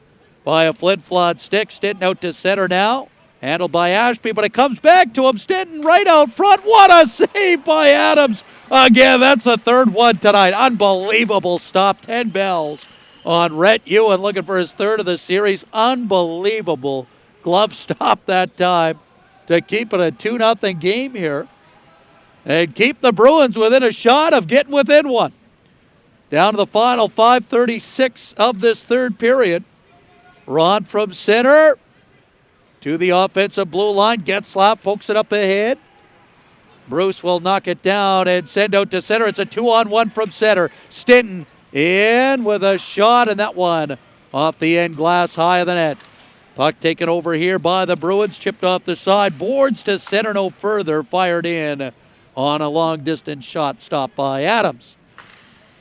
by a Flin stick. Stinton out to center now. Handled by Ashby, but it comes back to him. Stinton right out front. What a save by Adams. Again, that's the third one tonight. Unbelievable stop. 10 bells on Rhett Ewan, looking for his third of the series. Unbelievable glove stop that time to keep it a 2-0 game here and keep the Bruins within a shot of getting within one. Down to the final 5:36 of this third period. Ron from center to the offensive blue line. Getzlaff pokes it up ahead. Bruce will knock it down and send out to center. It's a 2-on-1 from center. Stinton in with a shot, and that one off the end glass high of the net. Puck taken over here by the Bruins, chipped off the side. Boards to center, no further. Fired in on a long-distance shot stopped by Adams.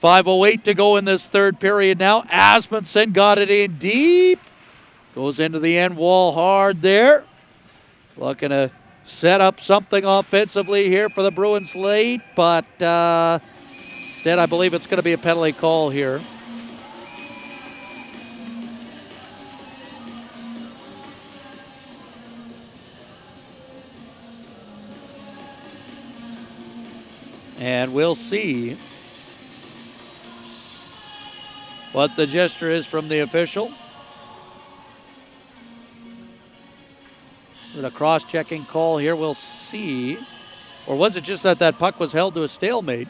5:08 to go in this third period now. Asmundson got it in deep. Goes into the end wall hard there. Looking to set up something offensively here for the Bruins late, but instead I believe it's going to be a penalty call here. And we'll see what the gesture is from the official. With a cross-checking call here, we'll see. Or was it just that that puck was held to a stalemate?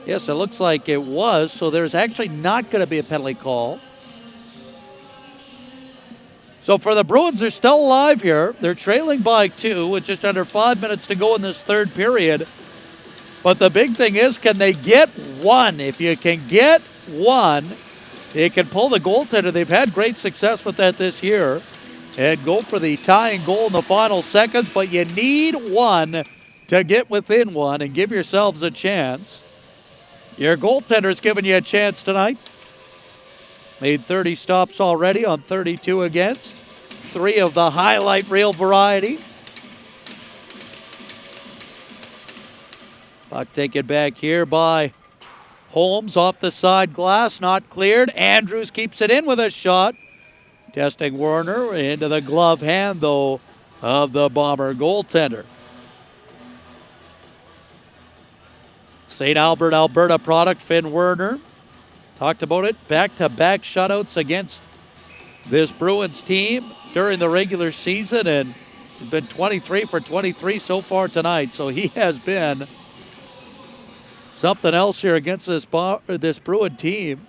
Yes, it looks like it was, so there's actually not going to be a penalty call. So for the Bruins, they're still alive here. They're trailing by 2 with just under 5 minutes to go in this third period. But the big thing is, can they get one? If you can get one, it can pull the goaltender. They've had great success with that this year. And go for the tying goal in the final seconds. But you need one to get within one and give yourselves a chance. Your goaltender's given you a chance tonight. Made 30 stops already on 32 against. 3 of the highlight reel variety. Puck taken back here by Holmes off the side glass, not cleared. Andrews keeps it in with a shot. Testing Werner into the glove hand, though, of the Bomber goaltender. St. Albert, Alberta product, Finn Werner. Talked about it, back-to-back shutouts against this Bruins team during the regular season, and he's been 23 for 23 so far tonight, so he has been something else here against this Bruin team.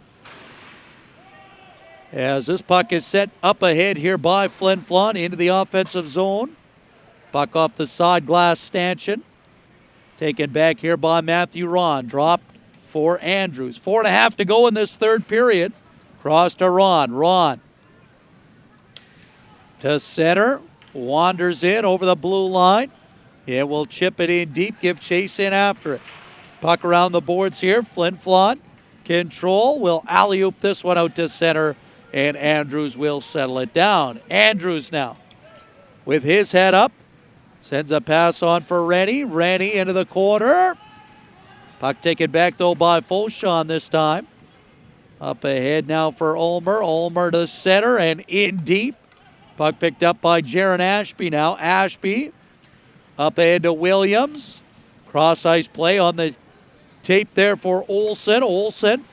As this puck is set up ahead here by Flin Flon into the offensive zone. Puck off the side glass stanchion. Taken back here by Matthew Ron. Dropped for Andrews. 4.5 to go in this third period. Cross to Ron. Ron to center. Wanders in over the blue line. It will chip it in deep. Give chase in after it. Puck around the boards here. Flin Flon. Control. Will alley-oop this one out to center. And Andrews will settle it down. Andrews now with his head up. Sends a pass on for Rennie. Rennie into the corner. Puck taken back, though, by Fauchon this time. Up ahead now for Ulmer. Ulmer to center and in deep. Puck picked up by Jaron Ashby now. Ashby up ahead to Williams. Cross-ice play on the tape there for Olsen. Olsen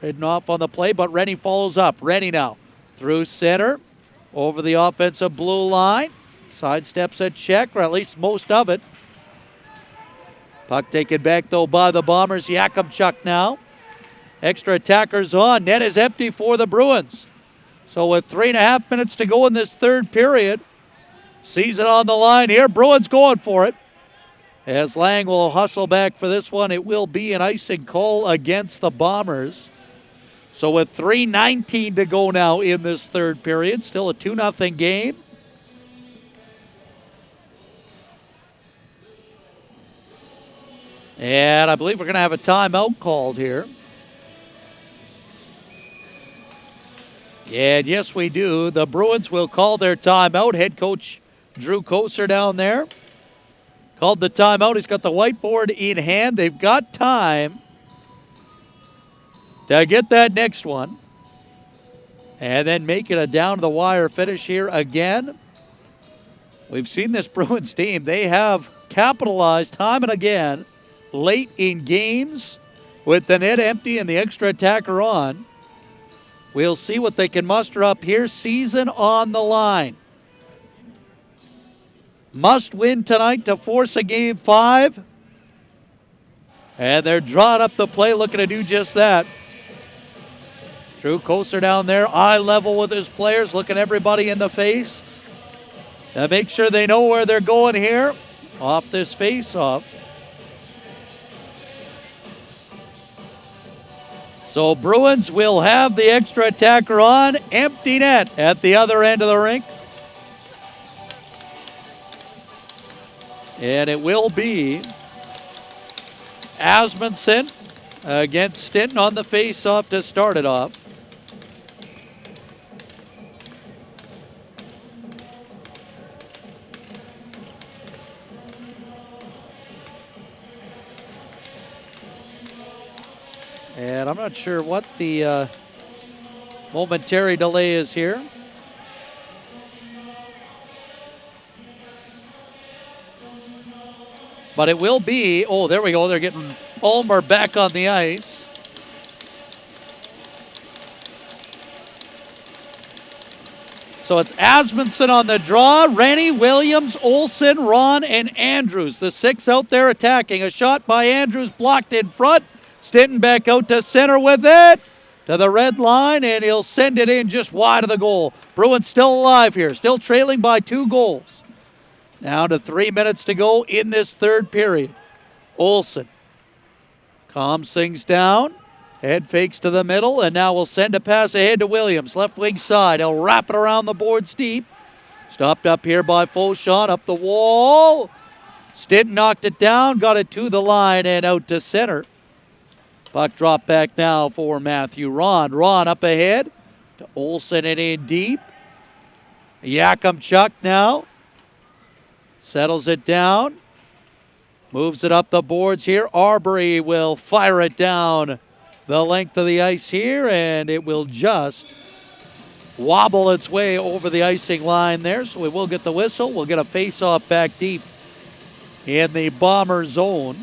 heading off on the play, but Rennie follows up. Rennie now through center. Over the offensive blue line. Sidesteps a check, or at least most of it. Puck taken back, though, by the Bombers. Yakubchuk now. Extra attackers on. Net is empty for the Bruins. So with 3.5 minutes to go in this third period, season on the line here. Bruins going for it. As Lang will hustle back for this one, it will be an icing call against the Bombers. So with 3:19 to go now in this third period, still a 2-0 game. And I believe we're going to have a timeout called here. And yes, we do. The Bruins will call their timeout. Head coach Drew Koser down there called the timeout. He's got the whiteboard in hand. They've got time to get that next one. And then make it a down-to-the-wire finish here again. We've seen this Bruins team. They have capitalized time and again late in games with the net empty and the extra attacker on. We'll see what they can muster up here. Season on the line. Must win tonight to force a game 5. And they're drawing up the play, looking to do just that. Drew Koser down there, eye level with his players, looking everybody in the face to make sure they know where they're going here off this face-off. So Bruins will have the extra attacker on. Empty net at the other end of the rink. And it will be Asmundson against Stinton on the face-off to start it off. And I'm not sure what the momentary delay is here. But it will be, oh, there we go. They're getting Ulmer back on the ice. So it's Asmundson on the draw. Rennie, Williams, Olsen, Ron, and Andrews. The 6 out there attacking. A shot by Andrews blocked in front. Stinton back out to center with it. To the red line, and he'll send it in just wide of the goal. Bruins still alive here. Still trailing by 2 goals. Now to 3 minutes to go in this third period. Olsen calms things down. Head fakes to the middle, and now will send a pass ahead to Williams. Left wing side. He'll wrap it around the boards deep. Stopped up here by Fauchon. Up the wall. Stinton knocked it down. Got it to the line and out to center. Puck drop back now for Matthew Ron. Ron up ahead to Olsen and in deep. Yakimchuk now. Settles it down. Moves it up the boards here. Arbery will fire it down the length of the ice here, and it will just wobble its way over the icing line there. So we will get the whistle. We'll get a face-off back deep in the Bomber zone.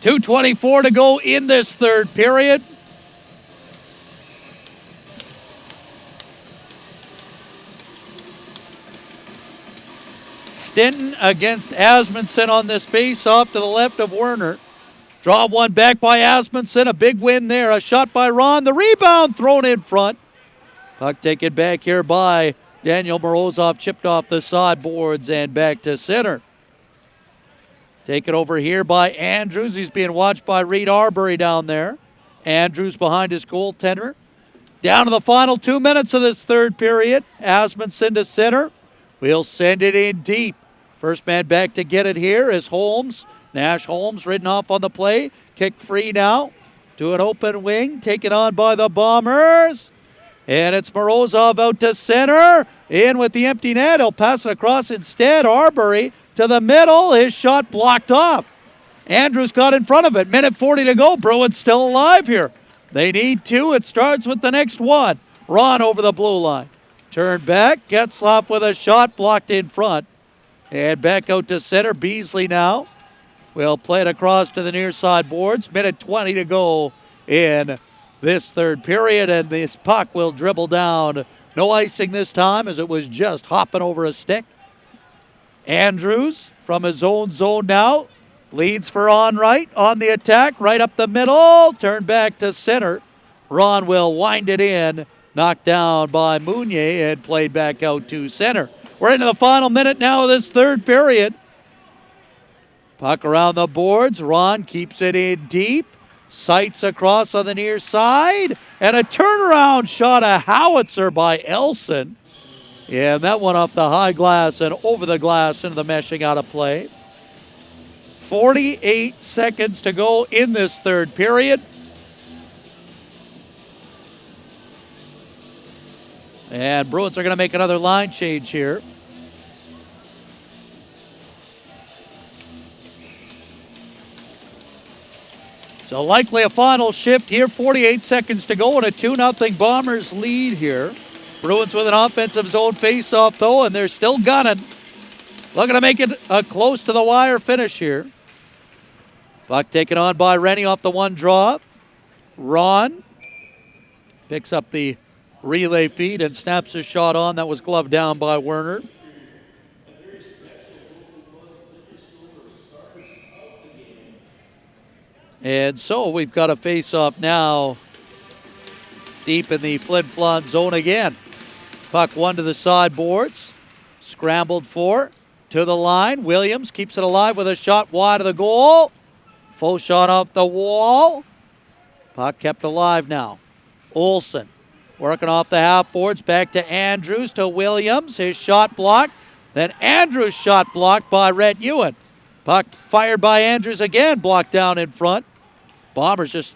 2:24 to go in this third period. Stinton against Asmundson on this face-off to the left of Werner. Draw one back by Asmundson. A big win there. A shot by Ron. The rebound thrown in front. Puck taken back here by Daniel Morozov. Chipped off the sideboards and back to center. Taken over here by Andrews. He's being watched by Reed Arbery down there. Andrews behind his goaltender. Down to the final 2 minutes of this third period. Asmundson to center. We'll send it in deep. First man back to get it here is Holmes. Nash Holmes ridden off on the play. Kick free now to an open wing. Taken on by the Bombers. And it's Morozov out to center. In with the empty net. He'll pass it across instead. Arbery to the middle. His shot blocked off. Andrews got in front of it. Minute 40 to go. Bruins still alive here. They need 2. It starts with the next one. Ron over the blue line. Turn back. Getzlaff with a shot blocked in front. And back out to center. Beasley now will play it across to the near side boards. Minute 20 to go in this third period. And this puck will dribble down. No icing this time as it was just hopping over a stick. Andrews from his own zone now. Leads for on right on the attack. Right up the middle. Turn back to center. Ron will wind it in. Knocked down by Mounier and played back out to center. We're into the final minute now of this third period. Puck around the boards. Ron keeps it in deep. Sights across on the near side. And a turnaround shot, a howitzer by Elson. Yeah, and that one off the high glass and over the glass into the meshing out of play. 48 seconds to go in this third period. And Bruins are going to make another line change here. So likely a final shift here. 48 seconds to go and a 2-0 Bombers lead here. Bruins with an offensive zone face-off though, and they're still gunning. Looking to make it a close to the wire finish here. Puck taken on by Rennie off the one draw. Ron picks up the relay feed and snaps his shot on. That was gloved down by Werner. And so we've got a face-off now deep in the Flin-Flon zone again. Puck one to the sideboards. Scrambled for to the line. Williams keeps it alive with a shot wide of the goal. Full shot off the wall. Puck kept alive now. Olsen working off the half boards, back to Andrews, to Williams. His shot blocked. Then Andrews' shot blocked by Rhett Ewan. Puck fired by Andrews again, blocked down in front. Bombers just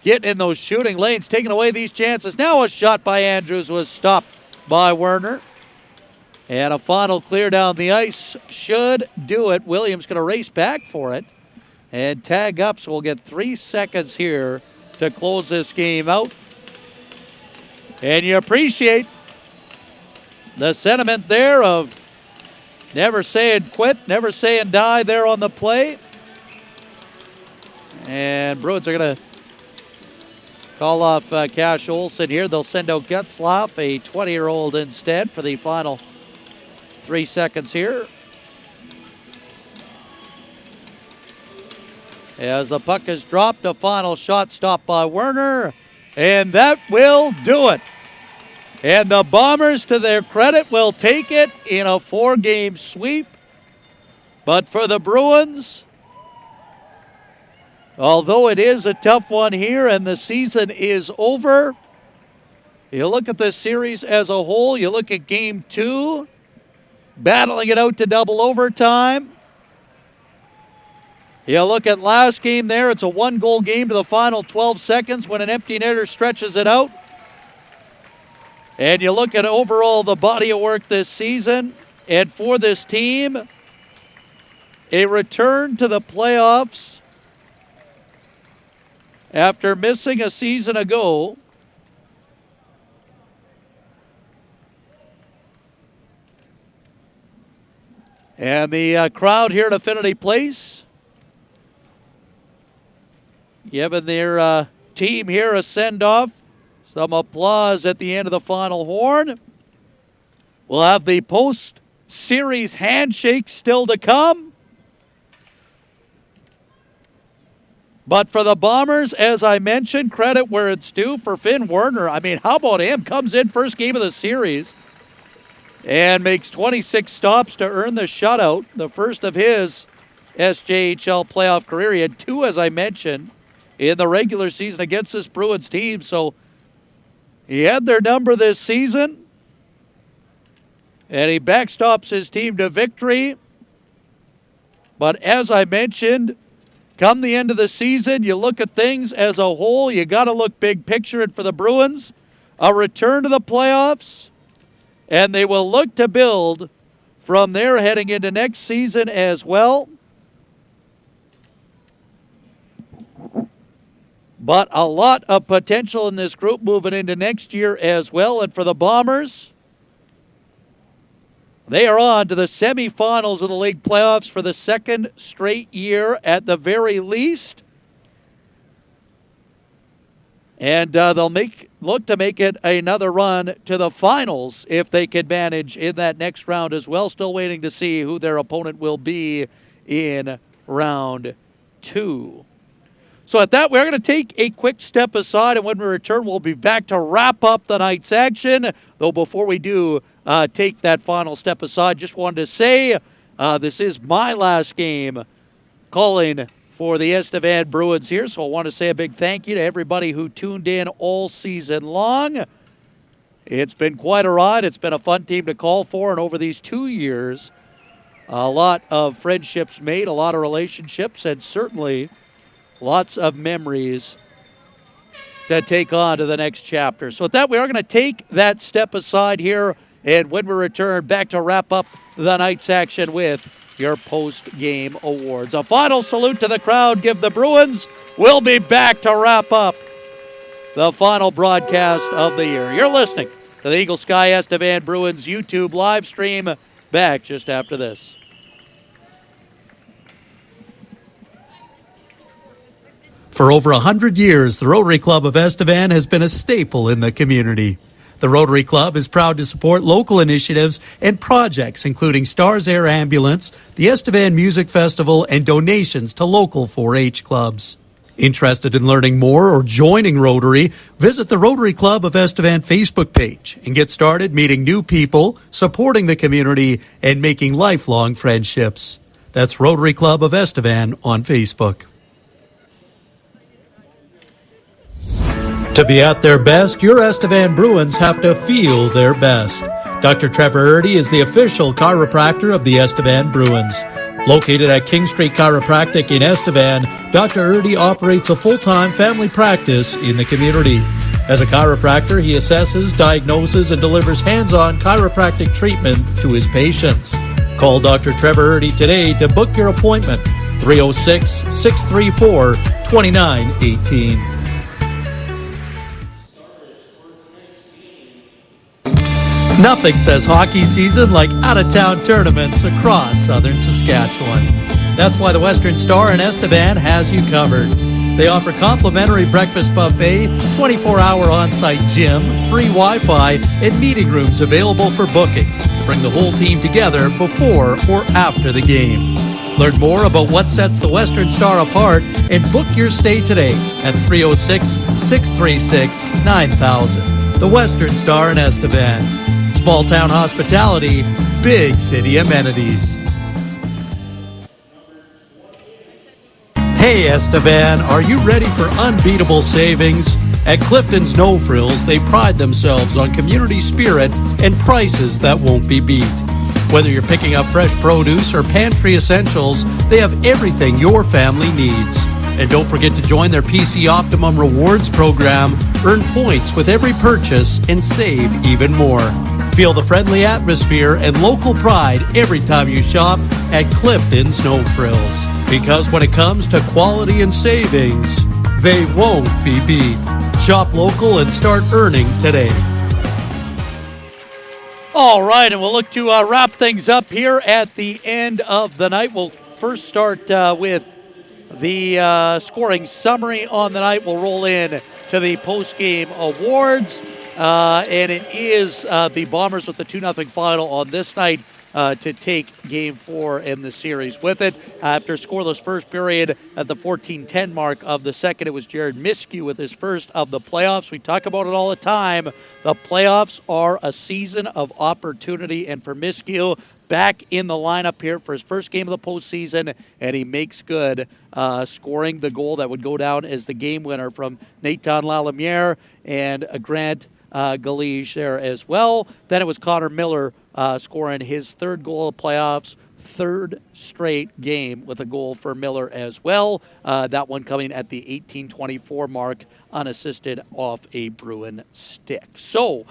getting in those shooting lanes, taking away these chances. Now a shot by Andrews was stopped by Werner. And a final clear down the ice should do it. Williams going to race back for it and tag up, so we'll get 3 seconds here to close this game out. And you appreciate the sentiment there of never saying quit, never saying die there on the play. And Bruins are going to call off Cash Olsen here. They'll send out Getzlaff, a 20-year-old instead, for the final 3 seconds here. As the puck is dropped, a final shot stopped by Werner. And that will do it. And the Bombers, to their credit, will take it in a 4-game sweep. But for the Bruins, although it is a tough one here and the season is over, you look at the series as a whole, you look at Game 2, battling it out to double overtime. You look at last game there, it's a 1-goal game to the final 12 seconds when an empty netter stretches it out. And you look at overall the body of work this season, and for this team, a return to the playoffs after missing a season ago. And the crowd here at Affinity Place giving their team here a send-off. Some applause at the end of the final horn. We'll have the post-series handshake still to come. But for the Bombers, as I mentioned, credit where it's due for Finn Werner. I mean, how about him? Comes in first game of the series and makes 26 stops to earn the shutout, the first of his SJHL playoff career. He had 2, as I mentioned, in the regular season against this Bruins team. So he had their number this season, and he backstops his team to victory. But as I mentioned, come the end of the season, you look at things as a whole, you got to look big picture. And for the Bruins, a return to the playoffs, and they will look to build from there heading into next season as well. But a lot of potential in this group moving into next year as well. And for the Bombers, they are on to the semifinals of the league playoffs for the 2nd straight year at the very least. And they'll look to make it another run to the finals if they can manage in that next round as well. Still waiting to see who their opponent will be in round 2. So at that, we're going to take a quick step aside, and when we return, we'll be back to wrap up the night's action. Though before we do take that final step aside, just wanted to say this is my last game calling for the Estevan Bruins here. So I want to say a big thank you to everybody who tuned in all season long. It's been quite a ride. It's been a fun team to call for, and over these 2 years, a lot of friendships made, a lot of relationships, and certainly lots of memories to take on to the next chapter. So with that, we are going to take that step aside here, and when we return, back to wrap up the night's action with your post-game awards. A final salute to the crowd. Give the Bruins. We'll be back to wrap up the final broadcast of the year. You're listening to the Eagle Sky Estevan Bruins YouTube live stream. Back just after this.
For over 100 years, the Rotary Club of Estevan has been a staple in the community. The Rotary Club is proud to support local initiatives and projects including Stars Air Ambulance, the Estevan Music Festival, and donations to local 4-H clubs. Interested in learning more or joining Rotary? Visit the Rotary Club of Estevan Facebook page and get started meeting new people, supporting the community, and making lifelong friendships. That's Rotary Club of Estevan on Facebook. To be at their best, your Estevan Bruins have to feel their best. Dr. Trevor Erdy is the official chiropractor of the Estevan Bruins. Located at King Street Chiropractic in Estevan, Dr. Erdy operates a full-time family practice in the community. As a chiropractor, he assesses, diagnoses, and delivers hands-on chiropractic treatment to his patients. Call Dr. Trevor Erdy today to book your appointment, 306-634-2918. Nothing says hockey season like out-of-town tournaments across southern Saskatchewan. That's why the Western Star in Estevan has you covered. They offer complimentary breakfast buffet, 24-hour on-site gym, free Wi-Fi, and meeting rooms available for booking to bring the whole team together before or after the game. Learn more about what sets the Western Star apart and book your stay today at 306-636-9000. The Western Star in Estevan. Small town hospitality, big city amenities. Hey Estevan, are you ready for unbeatable savings? At Clifton's No Frills, they pride themselves on community spirit and prices that won't be beat. Whether you're picking up fresh produce or pantry essentials, they have everything your family needs. And don't forget to join their PC Optimum Rewards program. Earn points with every purchase and save even more. Feel the friendly atmosphere and local pride every time you shop at Clifton's No Frills. Because when it comes to quality and savings, they won't be beat. Shop local and start earning today.
All right, and we'll look to wrap things up here at the end of the night. We'll first start with the scoring summary on the night. We'll roll in to the post-game awards, and it is the Bombers with the 2-0 final on this night to take Game 4 in the series with it. After scoreless first period at the 14-10 mark of the second, it was Jared Miskew with his first of the playoffs. We talk about it all the time. The playoffs are a season of opportunity, and for Miskew, back in the lineup here for his first game of the postseason, and he makes good, scoring the goal that would go down as the game winner from Nathan Lalemiere and Grant Galige there as well. Then it was Connor Miller scoring his third goal of playoffs, third straight game with a goal for Miller as well. That one coming at the 18:24 mark, unassisted off a Bruin stick. So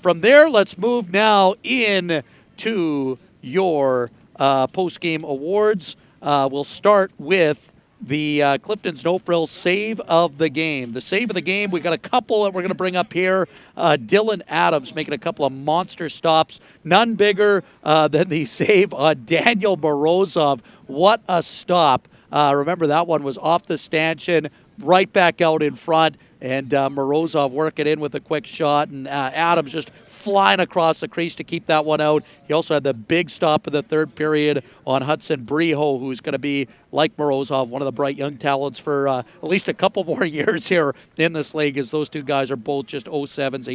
from there, let's move now in to your post-game awards. We'll start with the Clifton's No Frills save of the game. The save of the game, we got a couple that we're going to bring up here. Dylan Adams making a couple of monster stops. None bigger than the save on Daniel Morozov. What a stop. Remember, that one was off the stanchion, right back out in front, and Morozov working in with a quick shot, and Adams just flying across the crease to keep that one out. He also had the big stop in the third period on Hudson Breho, who's going to be, like Morozov, one of the bright young talents for at least a couple more years here in this league, as those two guys are both just 07s,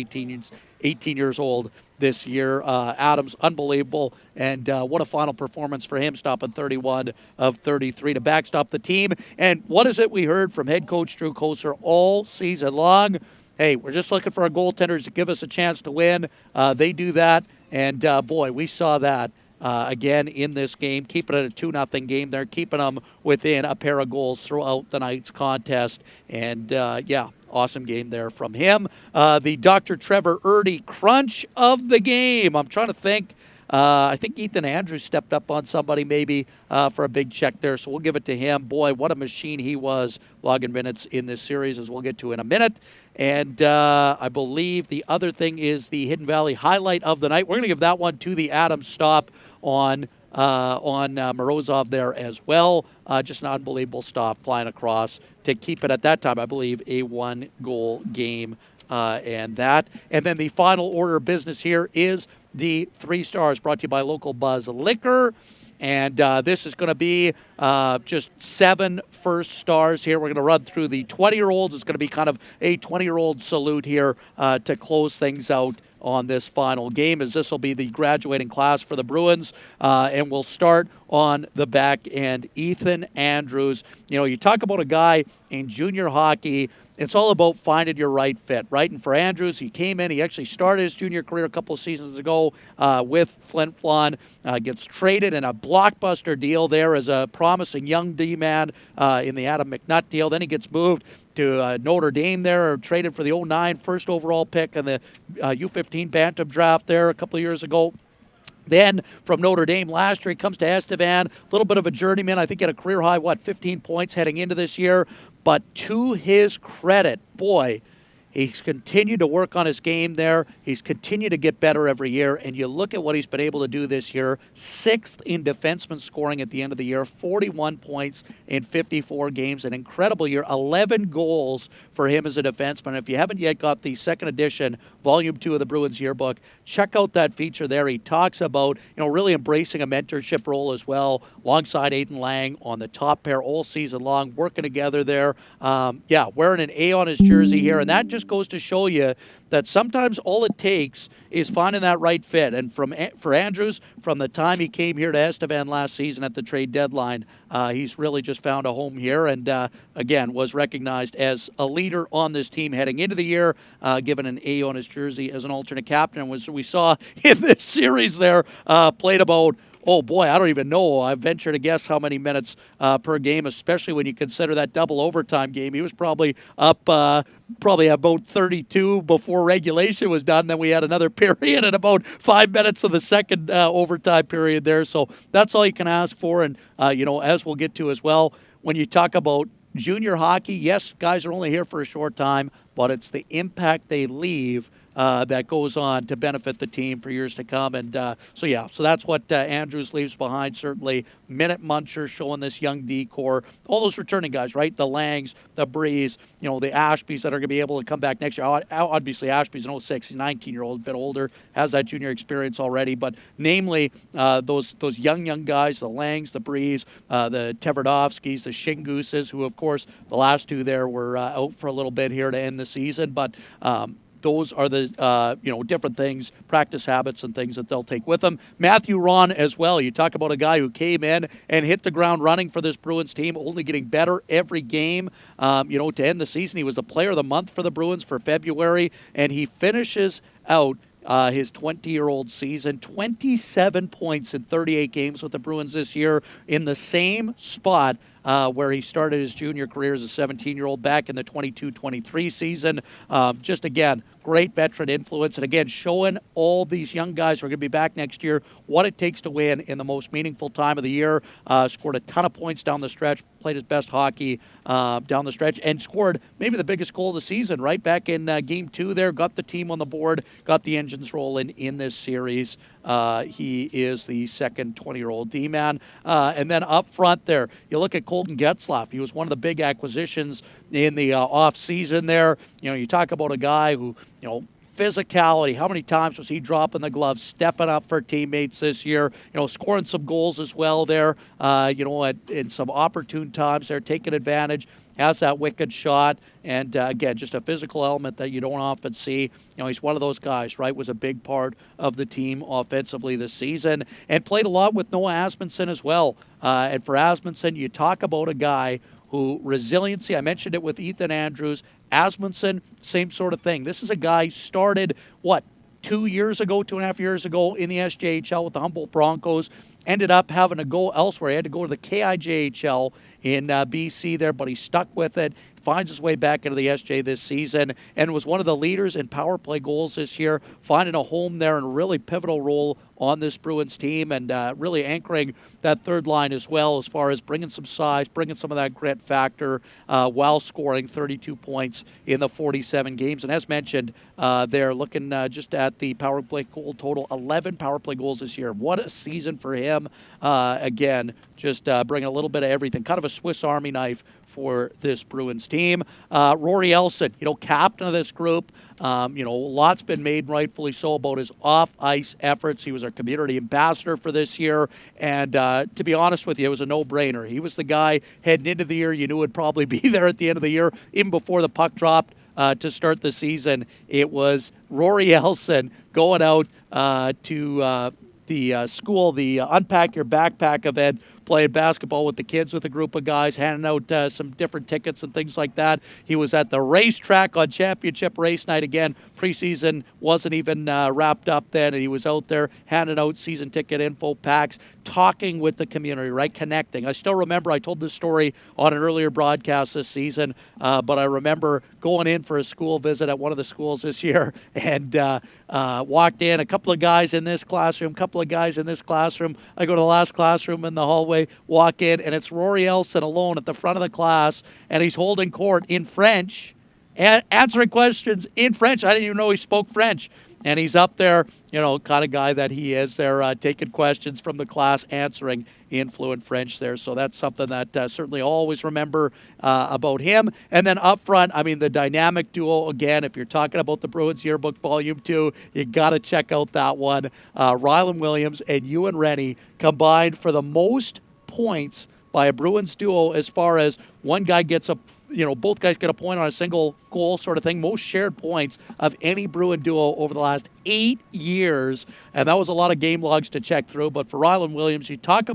18 years old this year. Adams, unbelievable, and what a final performance for him, stopping 31 of 33 to backstop the team. And what is it we heard from head coach Drew Koser all season long? Hey, we're just looking for our goaltenders to give us a chance to win. They do that, and boy, we saw that again in this game, keeping it a 2-0 game there, keeping them within a pair of goals throughout the night's contest. And, yeah, awesome game there from him. The Dr. Trevor Erdy crunch of the game. I'm trying to think. I think Ethan Andrews stepped up on somebody maybe for a big check there, so we'll give it to him. Boy, what a machine he was logging minutes in this series, as we'll get to in a minute. And I believe the other thing is the Hidden Valley highlight of the night. We're going to give that one to the Adams stop on Morozov there as well. Just an unbelievable stop flying across to keep it at that time, I believe, a one-goal game. And then the final order of business here is the 3 stars brought to you by Local Buzz Liquor. And this is going to be just 7 first stars here. We're going to run through the 20-year-olds. It's going to be kind of a 20-year-old salute here to close things out on this final game, as this will be the graduating class for the Bruins. And we'll start on the back end. Ethan Andrews. You know, you talk about a guy in junior hockey it's all about finding your right fit, right? And for Andrews, he came in, he actually started his junior career a couple of seasons ago with Flon, gets traded in a blockbuster deal there as a promising young D-man in the Adam McNutt deal. Then he gets moved to Notre Dame there, or traded for the 09 first overall pick in the U15 Bantam draft there a couple of years ago. Then from Notre Dame last year, he comes to Estevan, a little bit of a journeyman. I think he had a career high, 15 points heading into this year. But to his credit, boy, he's continued to work on his game there. He's continued to get better every year. And you look at what he's been able to do this year. 6th in defenseman scoring at the end of the year. 41 points in 54 games. An incredible year. 11 goals for him as a defenseman. If you haven't yet got the second edition, Volume 2 of the Bruins yearbook, check out that feature there. He talks about, really embracing a mentorship role as well, alongside Aiden Lang on the top pair all season long, working together there. Wearing an A on his jersey here. And that just goes to show you that sometimes all it takes is finding that right fit. And for Andrews, from the time he came here to Estevan last season at the trade deadline, he's really just found a home here, and again was recognized as a leader on this team heading into the year, given an A on his jersey as an alternate captain. And we saw in this series there, played about, oh boy, I don't even know. I venture to guess how many minutes per game, especially when you consider that double overtime game. He was probably up about 32 before regulation was done. Then we had another period and about 5 minutes of the second overtime period there. So that's all you can ask for. And, as we'll get to as well, when you talk about junior hockey, yes, guys are only here for a short time, but it's the impact they leave that goes on to benefit the team for years to come. And so that's what Andrews leaves behind. Certainly minute muncher showing this young D-core, all those returning guys, right? The Langs, the Breeze, the Ashbys that are going to be able to come back next year. Obviously, Ashby's an 06, he's 19-year-old, a bit older, has that junior experience already. But namely, those young guys, the Langs, the Breeze, the Tverdovskis, the Shingooses, who, of course, the last two there were out for a little bit here to end the season. But those are the different things, practice habits and things that they'll take with them. Matthew Ron as well. You talk about a guy who came in and hit the ground running for this Bruins team, only getting better every game. To end the season, he was the player of the month for the Bruins for February, and he finishes out his 20-year-old season, 27 points in 38 games with the Bruins this year, in the same spot where he started his junior career as a 17-year-old back in the 22-23 season. Just, again, great veteran influence. And, again, showing all these young guys who are going to be back next year what it takes to win in the most meaningful time of the year. Scored a ton of points down the stretch, played his best hockey down the stretch, and scored maybe the biggest goal of the season, right back in Game 2 there. Got the team on the board, got the engines rolling in this series. He is the second 20-year-old D-man. And then up front there, you look at Colton Getzlaff. He was one of the big acquisitions in the off-season there. You talk about a guy who, physicality. How many times was he dropping the gloves, stepping up for teammates this year? Scoring some goals as well there. In some opportune times there, taking advantage. Has that wicked shot, and again, just a physical element that you don't often see. He's one of those guys, right? Was a big part of the team offensively this season, and played a lot with Noah Asmundson as well. And for Asmundson, you talk about a guy who resiliency. I mentioned it with Ethan Andrews. Asmundson, same sort of thing. This is a guy started 2.5 years ago in the SJHL with the Humboldt Broncos. Ended up having to go elsewhere. He had to go to the KIJHL in BC there, but he stuck with it. Finds his way back into the SJ this season and was one of the leaders in power play goals this year, finding a home there and a really pivotal role on this Bruins team, and really anchoring that third line as well, as far as bringing some size, bringing some of that grit factor, while scoring 32 points in the 47 games. And as mentioned, they're looking just at the power play goal total, 11 power play goals this year. What a season for him. Again, just bringing a little bit of everything, kind of a Swiss Army knife for this Bruins team. Rory Elson, captain of this group. Lots been made, rightfully so, about his off-ice efforts. He was our community ambassador for this year, and to be honest with you, it was a no-brainer. He was the guy heading into the year you knew would probably be there at the end of the year, even before the puck dropped to start the season. It was Rory Elson going out to the school, the Unpack Your Backpack event, playing basketball with the kids with a group of guys, handing out some different tickets and things like that. He was at the racetrack on championship race night again. Preseason wasn't even wrapped up then, and he was out there handing out season ticket info packs, talking with the community, right, connecting. I still remember I told this story on an earlier broadcast this season, but I remember going in for a school visit at one of the schools this year and walked in, a couple of guys in this classroom, couple of guys in this classroom. I go to the last classroom in the hallway, walk in, and it's Rory Elson alone at the front of the class, and he's holding court in French, answering questions in French. I didn't even know he spoke French. And he's up there, kind of guy that he is there, taking questions from the class, answering in fluent French there. So that's something that certainly I'll always remember about him. And then up front, I mean, the dynamic duo, again, if you're talking about the Bruins Yearbook Volume 2, you got to check out that one. Rylan Williams and Ewan Rennie combined for the most points by a Bruins duo as far as one guy gets both guys get a point on a single goal sort of thing. Most shared points of any Bruin duo over the last 8 years. And that was a lot of game logs to check through. But for Rylan Williams, when you talk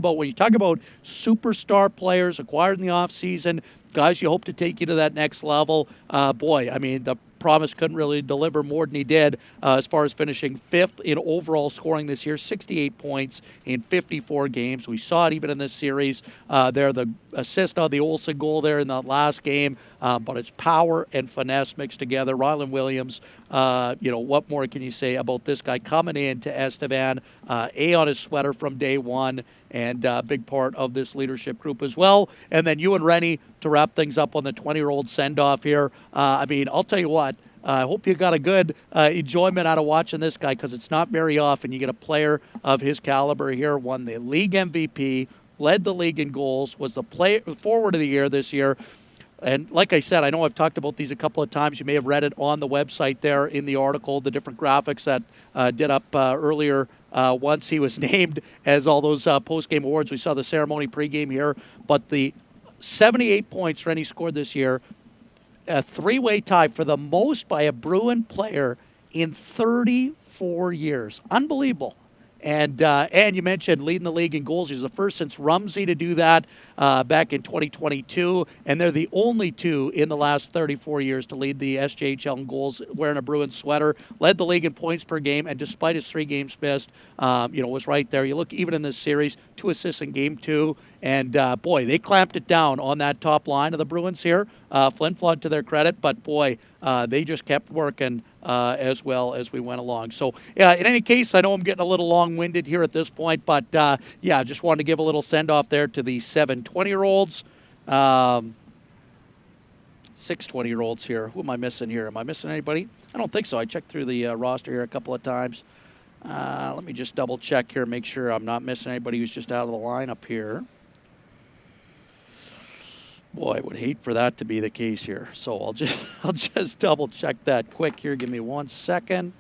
about superstar players acquired in the offseason, guys you hope to take you to that next level, the promise couldn't really deliver more than he did as far as finishing 5th in overall scoring this year, 68 points in 54 games. We saw it even in this series. The assist on the Olsen goal there in that last game, but it's power and finesse mixed together. Rylan Williams, what more can you say about this guy coming in to Estevan, A on his sweater from day one, and a big part of this leadership group as well. And then Ewan Rennie to wrap things up on the 20-year-old send-off here. I'll tell you what, I hope you got a good enjoyment out of watching this guy, because it's not very often you get a player of his caliber here. Won the league MVP, led the league in goals, was the forward of the year this year. And like I said, I know I've talked about these a couple of times. You may have read it on the website there in the article, the different graphics that did up earlier once he was named as all those post-game awards. We saw the ceremony pregame here. But the 78 points Rennie scored this year, a three-way tie for the most by a Bruin player in 34 years. Unbelievable. And you mentioned leading the league in goals. He's the first since Rumsey to do that back in 2022. And they're the only two in the last 34 years to lead the SJHL in goals wearing a Bruins sweater. Led the league in points per game, and despite his 3 games missed, was right there. You look even in this series, 2 assists in game 2. And, they clamped it down on that top line of the Bruins here. Flin, Flon to their credit, but, they just kept working as well as we went along. So, in any case, I know I'm getting a little long-winded here at this point, but, just wanted to give a little send-off there to the 7 20-year-olds. 6 20-year-olds here. Who am I missing here? Am I missing anybody? I don't think so. I checked through the roster here a couple of times. Let me just double-check here, make sure I'm not missing anybody who's just out of the lineup here. Boy, I would hate for that to be the case here. So I'll just double check that quick here. Give me 1 second.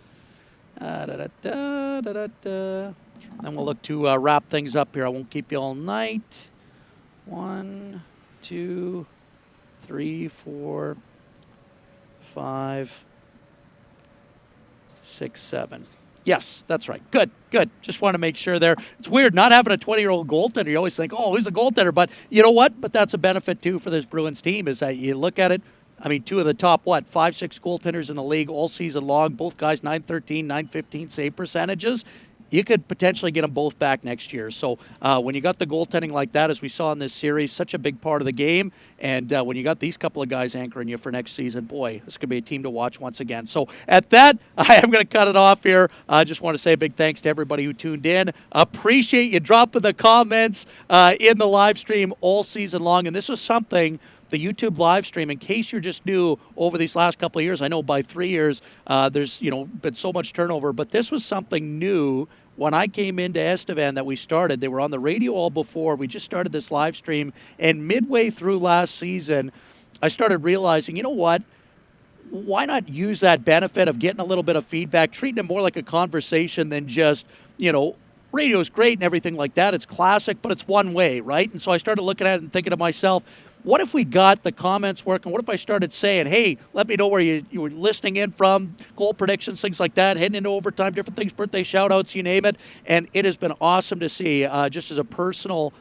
Then we'll look to wrap things up here. I won't keep you all night. 1, 2, 3, 4, 5, 6, 7. Yes, that's right. Good. Just want to make sure there. It's weird not having a 20-year-old goaltender. You always think, oh, he's a goaltender. But you know what? But that's a benefit, too, for this Bruins team is that you look at it. 2 of the top, 5-6 goaltenders in the league all season long. Both guys, .913, .915 save percentages. You could potentially get them both back next year. So when you got the goaltending like that, as we saw in this series, such a big part of the game. And when you got these couple of guys anchoring you for next season, boy, this could be a team to watch once again. So at that, I am going to cut it off here. I just want to say a big thanks to everybody who tuned in. Appreciate you dropping the comments in the live stream all season long. And this was something, the YouTube live stream, in case you're just new over these last couple of years. I know by 3 years there's been so much turnover, but this was something new when I came into Estevan that we started. They were on the radio all before. We just started this live stream, and midway through last season, I started realizing, you know what? Why not use that benefit of getting a little bit of feedback, treating it more like a conversation than just, radio's great and everything like that. It's classic, but it's one way, right? And so I started looking at it and thinking to myself, what if we got the comments working? What if I started saying, hey, let me know where you were listening in from, goal predictions, things like that, heading into overtime, different things, birthday shout-outs, you name it. And it has been awesome to see, just as a personal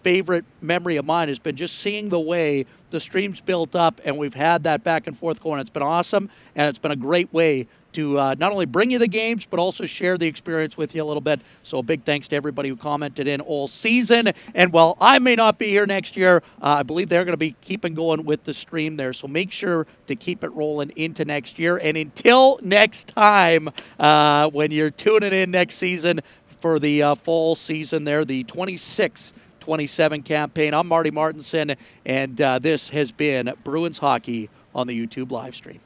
favorite memory of mine, has been just seeing the way the stream's built up, and we've had that back and forth going. It's been awesome, and it's been a great way to not only bring you the games, but also share the experience with you a little bit. So a big thanks to everybody who commented in all season. And while I may not be here next year, I believe they're going to be keeping going with the stream there. So make sure to keep it rolling into next year. And until next time, when you're tuning in next season for the fall season there, the 26-27 campaign, I'm Marty Martinson, and this has been Bruins Hockey on the YouTube live stream.